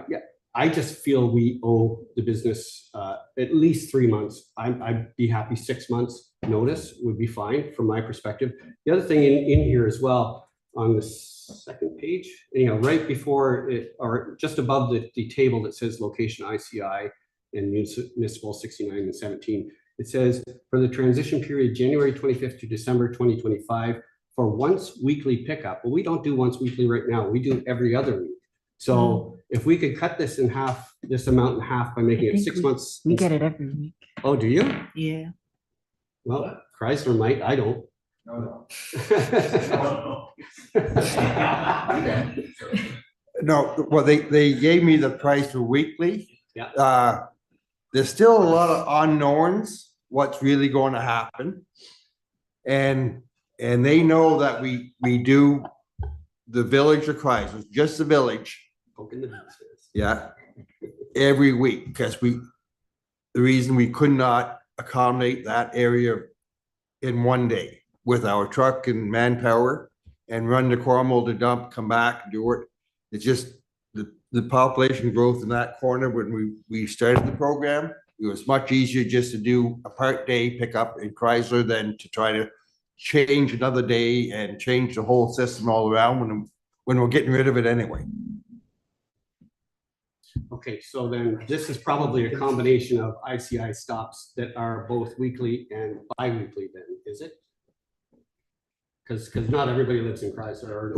Speaker 4: I just feel we owe the business at least 3 months. I'd be happy 6 months notice would be fine from my perspective. The other thing in here as well, on the second page, right before it, or just above the table that says location ICI and municipal 69 and 17, it says for the transition period, January 25th to December 2025, for once weekly pickup. Well, we don't do once weekly right now. We do every other week. So if we could cut this in half, this amount in half by making it 6 months.
Speaker 15: We get it every week.
Speaker 4: Oh, do you?
Speaker 15: Yeah.
Speaker 4: Well, Chrysler might, I don't.
Speaker 6: No.
Speaker 8: No, well, they gave me the price for weekly.
Speaker 4: Yeah.
Speaker 8: There's still a lot of unknowns, what's really going to happen. And they know that we do the village of Chrysler, just the village. Yeah. Every week, because the reason we could not accommodate that area in one day with our truck and manpower and run to Cornwall to dump, come back and do it. It's just the population growth in that corner. When we started the program, it was much easier just to do a part day pickup in Chrysler than to try to change another day and change the whole system all around when we're getting rid of it anyway.
Speaker 4: Okay, so then this is probably a combination of ICI stops that are both weekly and bi-weekly then, is it? Because not everybody lives in Chrysler.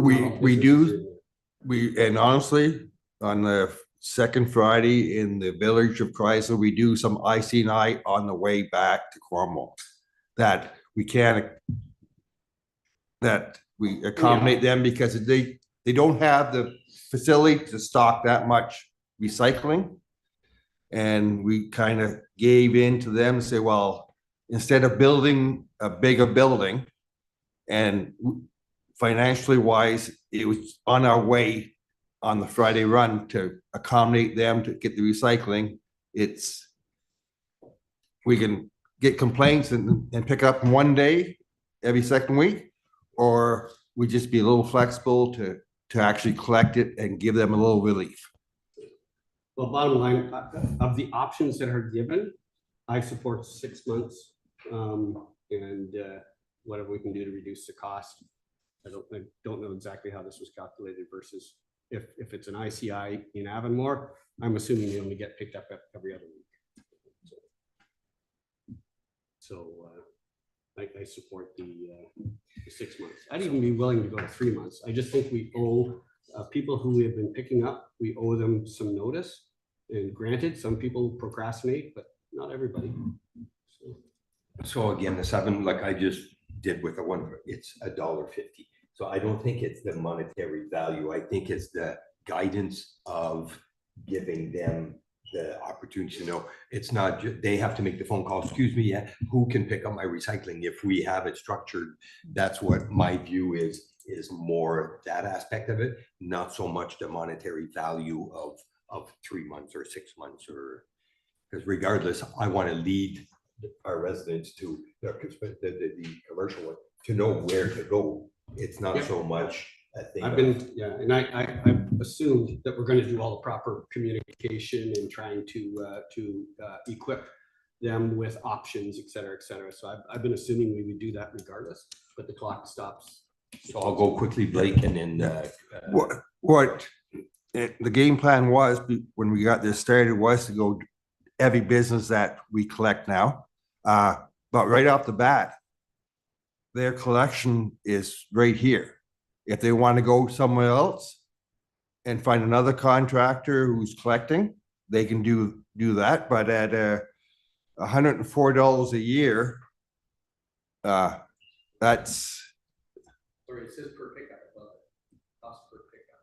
Speaker 8: And honestly, on the second Friday in the village of Chrysler, we do some ICI on the way back to Cornwall. That we accommodate them because they don't have the facility to stock that much recycling. And we kind of gave in to them and say, well, instead of building a bigger building and financially wise, it was on our way on the Friday run to accommodate them to get the recycling. We can get complaints and pick up one day every second week, or we just be a little flexible to actually collect it and give them a little relief.
Speaker 4: Well, bottom line, of the options that are given, I support 6 months. And whatever we can do to reduce the cost. I don't know exactly how this was calculated versus if it's an ICI in Avonmore, I'm assuming they only get picked up every other week. So I support the 6 months. I'd even be willing to go to 3 months. I just think we owe people who we have been picking up, we owe them some notice. And granted, some people procrastinate, but not everybody.
Speaker 1: So again, the 7, like I just did with the one, it's $1.50. So I don't think it's the monetary value. I think it's the guidance of giving them the opportunity to know it's not, they have to make the phone call, excuse me, yeah, who can pick up my recycling? If we have it structured, that's what my view is more that aspect of it, not so much the monetary value of 3 months or 6 months, or because regardless, I want to lead our residents to the commercial one to know where to go. It's not so much a thing.
Speaker 4: And I've assumed that we're going to do all the proper communication and trying to equip them with options, et cetera, et cetera. So I've been assuming we would do that regardless, but the clock stops.
Speaker 1: So I'll go quickly, Blake, and then
Speaker 8: What the game plan was when we got this started was to go every business that we collect now. But right off the bat, their collection is right here. If they want to go somewhere else and find another contractor who's collecting, they can do that. But at $104 a year, that's.
Speaker 4: Sorry, it says per pickup, cost per pickup.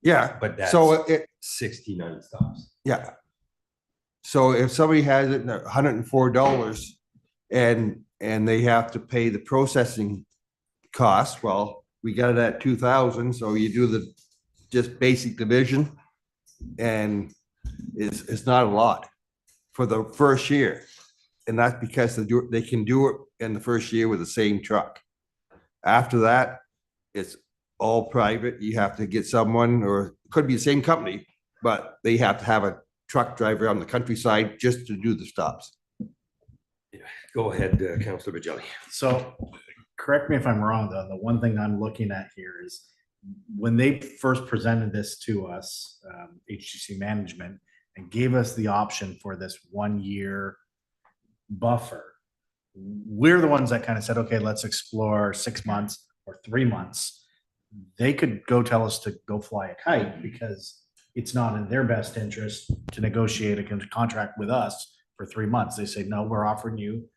Speaker 8: Yeah,
Speaker 1: but that's
Speaker 8: so it
Speaker 1: 69 stops.
Speaker 8: Yeah. So if somebody has it at $104 and they have to pay the processing cost, well, we got it at 2,000. So you do the just basic division, and it's not a lot for the first year, and that's because they can do it in the first year with the same truck. After that, it's all private. You have to get someone, or it could be the same company, but they have to have a truck driver on the countryside just to do the stops.
Speaker 1: Go ahead, Councillor Bajelli.
Speaker 9: So correct me if I'm wrong, though. The one thing I'm looking at here is when they first presented this to us, HGC management, and gave us the option for this 1 year buffer, we're the ones that kind of said, okay, let's explore 6 months or 3 months. They could go tell us to go fly a kite because it's not in their best interest to negotiate a contract with us for 3 months. They say, no, we're offering you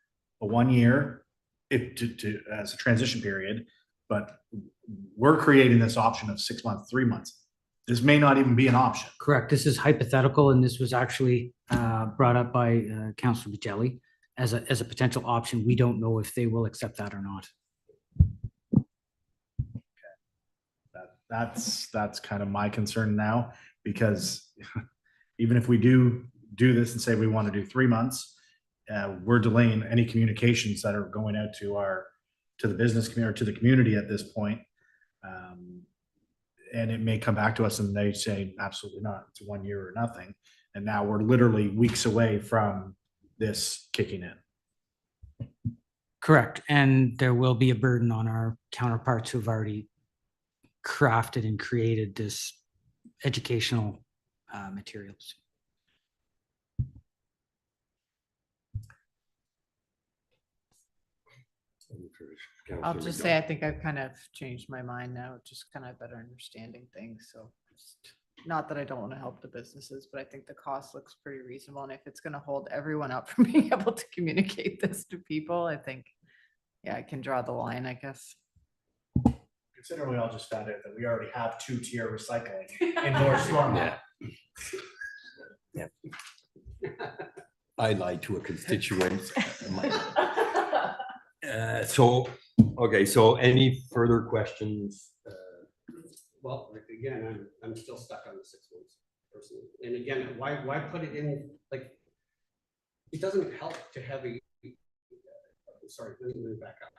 Speaker 9: a 1 year as a transition period, but we're creating this option of 6 months, 3 months. This may not even be an option.
Speaker 12: Correct. This is hypothetical, and this was actually brought up by Councillor Bajelli as a potential option. We don't know if they will accept that or not.
Speaker 9: That's kind of my concern now, because even if we do this and say we want to do 3 months, we're delaying any communications that are going out to the business community or to the community at this point. And it may come back to us and they say, absolutely not, it's 1 year or nothing. And now we're literally weeks away from this kicking in.
Speaker 12: Correct. And there will be a burden on our counterparts who've already crafted and created this educational materials.
Speaker 5: I'll just say, I think I've kind of changed my mind now, just kind of better understanding things. So just, not that I don't want to help the businesses, but I think the cost looks pretty reasonable. And if it's going to hold everyone up from being able to communicate this to people, I think, yeah, I can draw the line, I guess.
Speaker 9: Considering we all just found out that we already have 2-tier recycling in North Stormont.
Speaker 1: I lied to a constituent. So, okay, so any further questions?
Speaker 4: Well, like, again, I'm still stuck on the 6 months personally. And again, why put it in, like, it doesn't help to have a, sorry, let me move back up.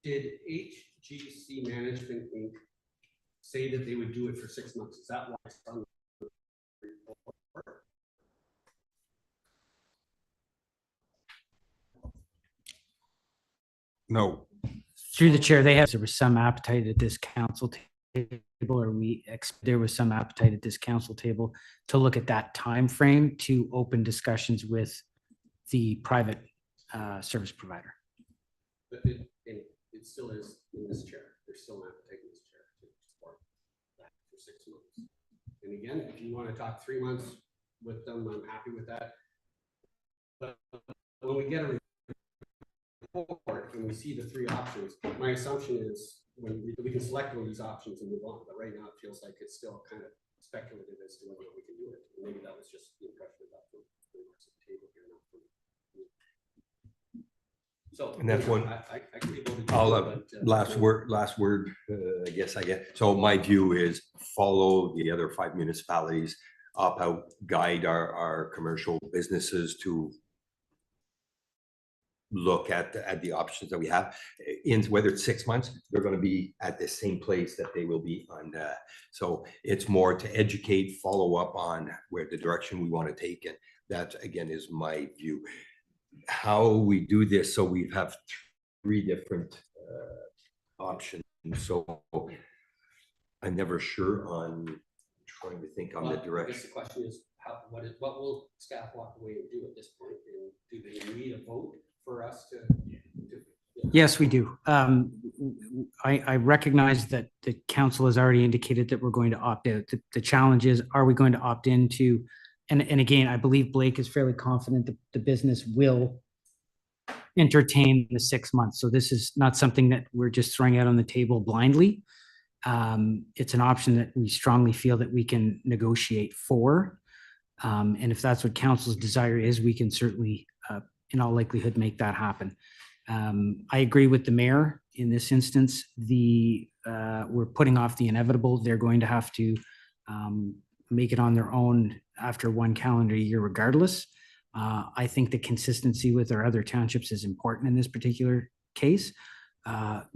Speaker 4: Did HGC Management Inc. say that they would do it for 6 months? Is that why it's on the report?
Speaker 1: No.
Speaker 12: Through the chair, there was some appetite at this council table, or there was some appetite at this council table to look at that time frame to open discussions with the private service provider.
Speaker 4: But it still is in this chair. There's still an appetite in this chair to support that for 6 months. And again, if you want to talk 3 months with them, I'm happy with that. But when we get a report and we see the 3 options, my assumption is when we can select one of these options and move on. But right now it feels like it's still kind of speculative as to whether we can do it. And maybe that was just the impression about the rest of the table here. Not from me. So
Speaker 1: And that's one.
Speaker 4: I can be voted
Speaker 1: I'll,
Speaker 4: down, but,
Speaker 1: last word, I guess I get. So my view is follow the other 5 municipalities, opt out, guide our commercial businesses to look at the options that we have. In whether it's 6 months, they're going to be at the same place that they will be on. So it's more to educate, follow up on where the direction we want to take. And that again is my view. How we do this, so we have 3 different options. So I'm never sure on trying to think on the
Speaker 4: I guess
Speaker 1: direction.
Speaker 4: the question is, what will staff walk away and do at this point? And do they need a vote for us to?
Speaker 12: Yes, we do. I recognize that the council has already indicated that we're going to opt out. The challenge is, are we going to opt into, and again, I believe Blake is fairly confident that the business will entertain the 6 months. So this is not something that we're just throwing out on the table blindly. It's an option that we strongly feel that we can negotiate for. And if that's what council's desire is, we can certainly, in all likelihood, make that happen. I agree with the mayor in this instance. We're putting off the inevitable. They're going to have to make it on their own after 1 calendar year regardless. I think the consistency with our other townships is important in this particular case.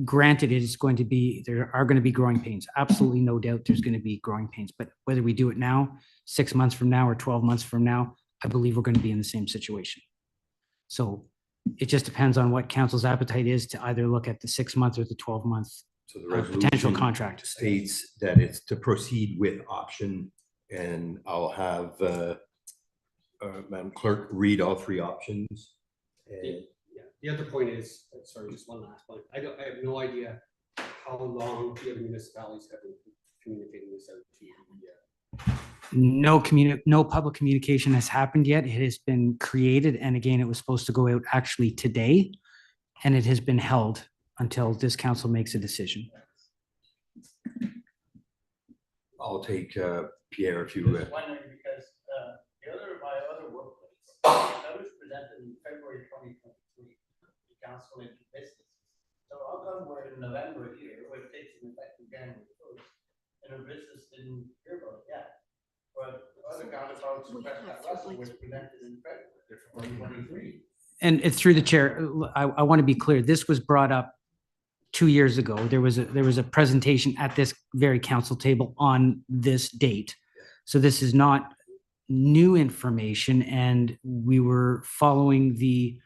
Speaker 12: Granted, it is going to be, there are going to be growing pains. Absolutely no doubt there's going to be growing pains. But whether we do it now, 6 months from now, or 12 months from now, I believe we're going to be in the same situation. So it just depends on what council's appetite is to either look at the 6 month or the 12-month
Speaker 1: So the
Speaker 12: potential
Speaker 1: resolution
Speaker 12: contract.
Speaker 1: states that it's to proceed with option, and I'll have Madam Clerk read all 3 options. And
Speaker 4: Yeah. The other point is, sorry, just one last point. I have no idea how long the other municipalities have been communicating this out to you.
Speaker 12: No public communication has happened yet. It has been created, and again, it was supposed to go out actually today, and it has been held until this council makes a decision.
Speaker 1: I'll take Pierre if you.
Speaker 10: Just wondering because my other workplace, that was presented in February 2023, the council into business. So how come we're in November here, where it takes an effect in January 1st, and a business didn't hear about it yet? But other counterparts in Prescott Russell was presented in February 2023.
Speaker 12: And it's through the chair. I want to be clear. This was brought up 2 years ago. There was a presentation at this very council table on this date. So this is not new information, and we were following the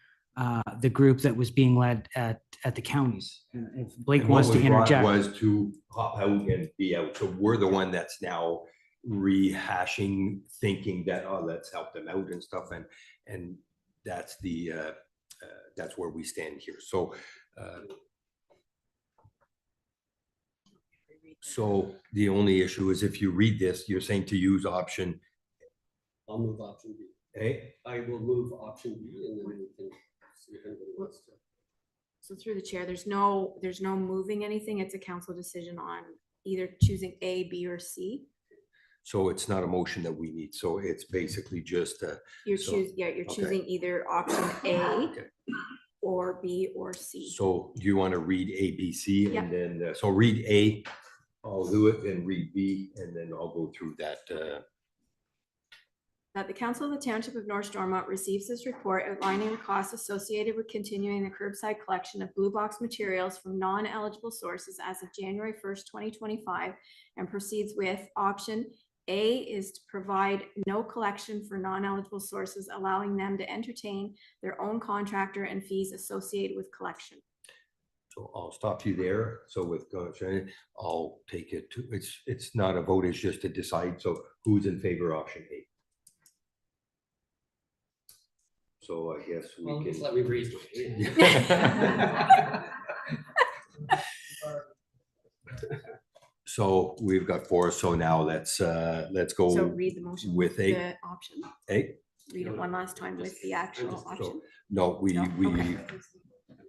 Speaker 12: group that was being led at the counties. If Blake
Speaker 1: And what
Speaker 12: wants to
Speaker 1: was brought
Speaker 12: interject.
Speaker 1: was to hop out and be out. So we're the one that's now rehashing, thinking that, oh, let's help them out and stuff. And that's that's where we stand here. So the only issue is if you read this, you're saying to use option.
Speaker 4: I'll move option B.
Speaker 1: A.
Speaker 4: I will move option B, and then we can see if anybody wants to.
Speaker 2: So through the chair, there's no moving anything. It's a council decision on either choosing A, B, or C.
Speaker 1: So it's not a motion that we need. So it's basically just,
Speaker 2: You're
Speaker 1: So,
Speaker 2: you're
Speaker 1: okay.
Speaker 2: choosing either option A or B or C.
Speaker 1: so do you want to read A, B, C?
Speaker 2: Yeah.
Speaker 1: And then, so read A, I'll do it, and read B, and then I'll go through that.
Speaker 2: That the Council of the Township of North Stormont receives this report outlining the costs associated with continuing the curbside collection of blue box materials from non-eligible sources as of January 1st, 2025, and proceeds with option A is to provide no collection for non-eligible sources, allowing them to entertain their own contractor and fees associated with collection.
Speaker 1: So I'll stop you there. So with, I'll take it to, it's not a vote, it's just to decide. So who's in favor of option A? So I guess
Speaker 4: Well,
Speaker 1: we
Speaker 4: just
Speaker 1: can.
Speaker 4: let me raise my hand.
Speaker 1: So we've got four. So now let's go.
Speaker 2: So read the motion
Speaker 1: with A.
Speaker 2: the option.
Speaker 1: A?
Speaker 2: Read it one last time with the actual
Speaker 1: So,
Speaker 2: option.
Speaker 1: no, we,
Speaker 2: No?
Speaker 1: we,
Speaker 2: Okay.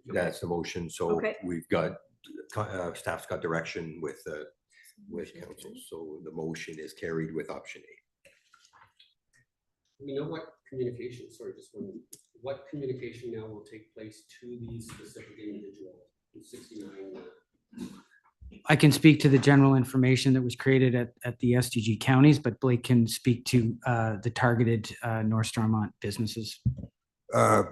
Speaker 1: that's the motion. So
Speaker 2: Okay.
Speaker 1: we've got, staff's got direction with council. So the motion is carried with option A.
Speaker 4: We know what communication, sorry, just one, what communication now will take place to these specific individuals, 69?
Speaker 12: I can speak to the general information that was created at the SDG counties, but Blake can speak to the targeted North Stormont businesses.
Speaker 8: As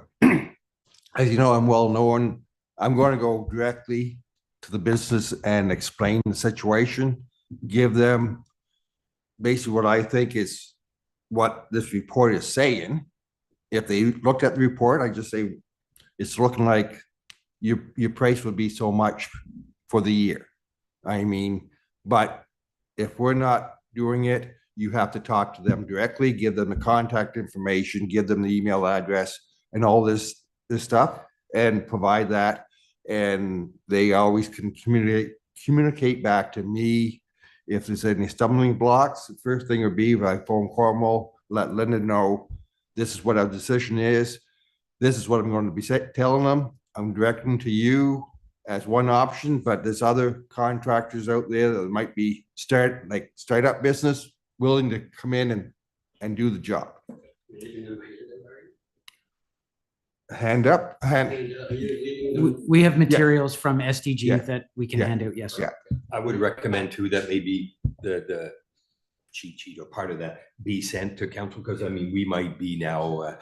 Speaker 8: you know, I'm well known. I'm going to go directly to the business and explain the situation, give them basically what I think is what this report is saying. If they looked at the report, I just say, it's looking like your price would be so much for the year. I mean, but if we're not doing it, you have to talk to them directly, give them the contact information, give them the email address and all this stuff and provide that. And they always can communicate back to me. If there's any stumbling blocks, the first thing would be if I phone Cornwall, let Linda know this is what our decision is. This is what I'm going to be telling them. I'm directing to you as one option, but there's other contractors out there that might be startup business willing to come in and do the job. Hand up, hand.
Speaker 12: We have materials from SDG
Speaker 8: Yeah.
Speaker 12: that we can
Speaker 8: Yeah.
Speaker 12: hand out, yes.
Speaker 8: Yeah.
Speaker 1: I would recommend too that maybe the cheat sheet or part of that be sent to council, because I mean, we might be now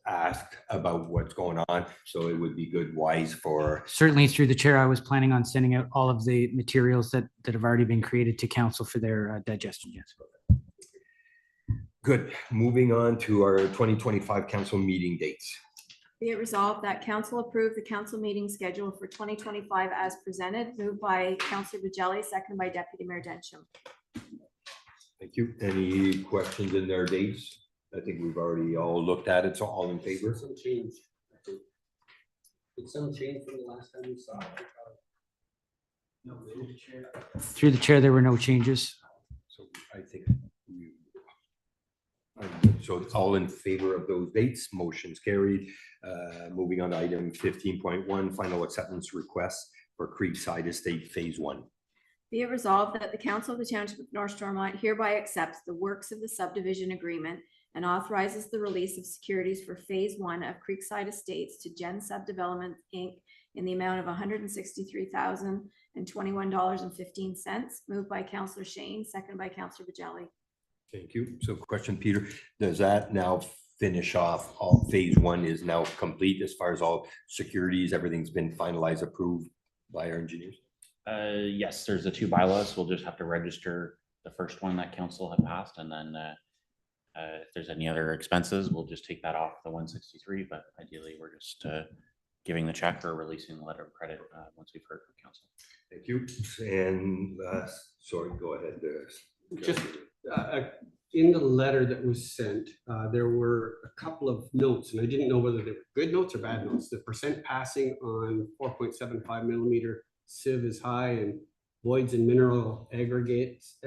Speaker 1: asked about what's going on. So it would be good, wise for.
Speaker 12: Certainly through the chair, I was planning on sending out all of the materials that have already been created to council for their digestion, yes.
Speaker 1: Good. Moving on to our 2025 council meeting dates.
Speaker 2: Be it resolved that council approve the council meeting schedule for 2025 as presented, moved by Councillor Bajelli, seconded by Deputy Mayor Densham.
Speaker 1: Thank you. Any questions in their dates? I think we've already all looked at it. So all in favor?
Speaker 4: Some change, I think. Did some change from the last time we saw it?
Speaker 13: No, through the chair.
Speaker 12: Through the chair, there were no changes.
Speaker 1: So I think so all in favor of those dates, motion's carried. Moving on to item 15.1, final acceptance request for Creekside Estate Phase 1.
Speaker 2: Be it resolved that the Council of the Township of North Stormont hereby accepts the works of the subdivision agreement and authorizes the release of securities for Phase 1 of Creekside Estates to Gen Sub Development, Inc. in the amount of $163,021.15, moved by Councillor Shane, seconded by Councillor Bajelli.
Speaker 1: Thank you. So question, Peter, does that now finish off all Phase 1 is now complete as far as all securities, everything's been finalized, approved by our engineers?
Speaker 3: Yes, there's the two bylaws. We'll just have to register the first one that council had passed, and then if there's any other expenses, we'll just take that off the 163. But ideally, we're just giving the check or releasing the letter of credit once we've heard from council.
Speaker 1: Thank you. And sorry, go ahead.
Speaker 4: Just in the letter that was sent, there were a couple of notes, and I didn't know whether they were good notes or bad notes. The percent passing on 4.75 millimeter sieve is high, and voids and mineral aggregates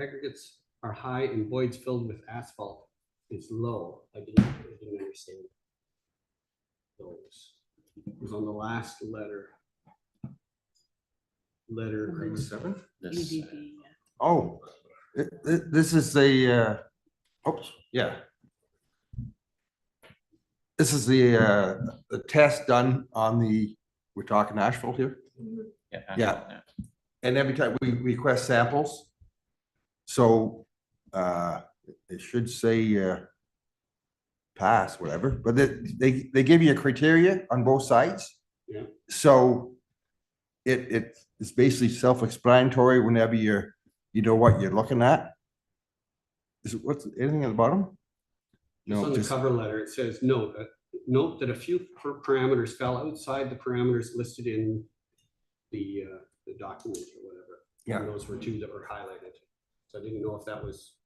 Speaker 4: are high, and voids filled with asphalt is low. I didn't understand those. It was on the last letter. Letter
Speaker 1: 7.
Speaker 4: This.
Speaker 8: Oh, This is the, oops, yeah. This is the test done on the, we're talking asphalt here? Yeah. And every time we request samples. So, it should say, pass, whatever, but they give you a criteria on both sides.
Speaker 4: Yeah.
Speaker 8: So it's basically self-explanatory whenever you know what you're looking at. Is it, what's, anything at the bottom?
Speaker 4: Just on the cover letter, it says, note that a few parameters fell outside the parameters listed in the document or whatever.
Speaker 8: Yeah.
Speaker 4: And those were two that were highlighted. So I didn't know if that was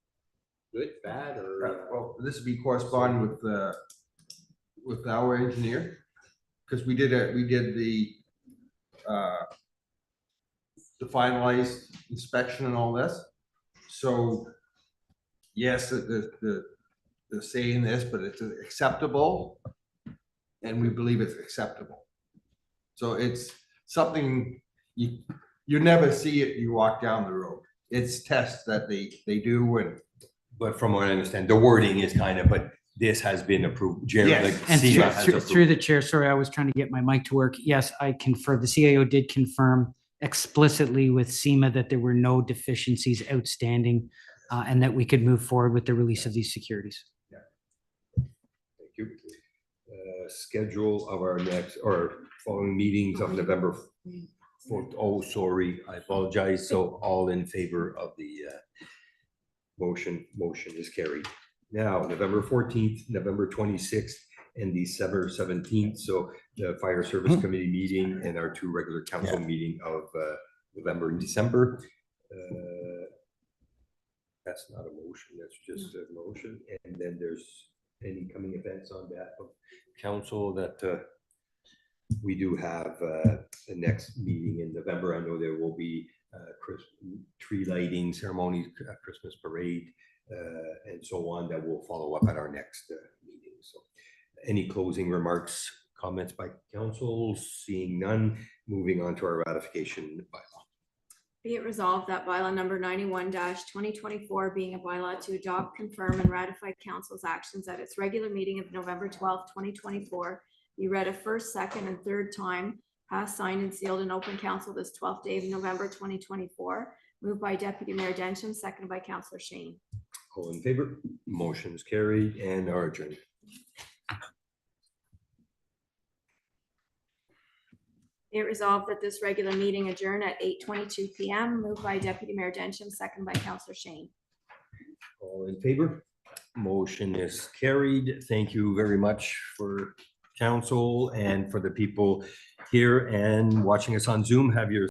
Speaker 4: good, bad, or.
Speaker 8: Well, this would be corresponding with our engineer, because we did the finalized inspection and all this. So yes, they're saying this, but it's acceptable, and we believe it's acceptable. So it's something you never see it, you walk down the road. It's tests that they do, and
Speaker 1: But from what I understand, the wording is kind of, but this has been approved. Jared,
Speaker 8: Yes.
Speaker 1: like
Speaker 12: And
Speaker 1: SEMA has
Speaker 12: through
Speaker 1: approved.
Speaker 12: the chair, sorry, I was trying to get my mic to work. Yes, I confirm, the CAO did confirm explicitly with SEMA that there were no deficiencies outstanding and that we could move forward with the release of these securities.
Speaker 1: Thank you. Schedule of our next or following meetings of November 4th. Oh, sorry, I apologize. So all in favor of the motion is carried. Now, November 14th, November 26th, and December 17th. So the Fire Service Committee meeting and our two regular council meeting of November and December. That's not a motion, that's just a motion. And then there's any coming events on behalf of council that we do have the next meeting in November. I know there will be tree lighting ceremonies, Christmas parade, and so on that will follow up at our next meeting. So any closing remarks, comments by council? Seeing none, moving on to our ratification bylaw.
Speaker 2: Be it resolved that bylaw number 91-2024 being a bylaw to adopt, confirm, and ratify council's actions at its regular meeting of November 12th, 2024, be read a first, second, and third time, passed, signed, and sealed in open council this 12th day of November 2024. Moved by Deputy Mayor Densham, seconded by Councillor Shane.
Speaker 1: All in favor? Motion is carried and are adjourned.
Speaker 2: Be it resolved that this regular meeting adjourn at 8:22 p.m. Moved by Deputy Mayor Densham, seconded by Councillor Shane.
Speaker 1: All in favor? Motion is carried. Thank you very much for council and for the people here and watching us on Zoom. Have your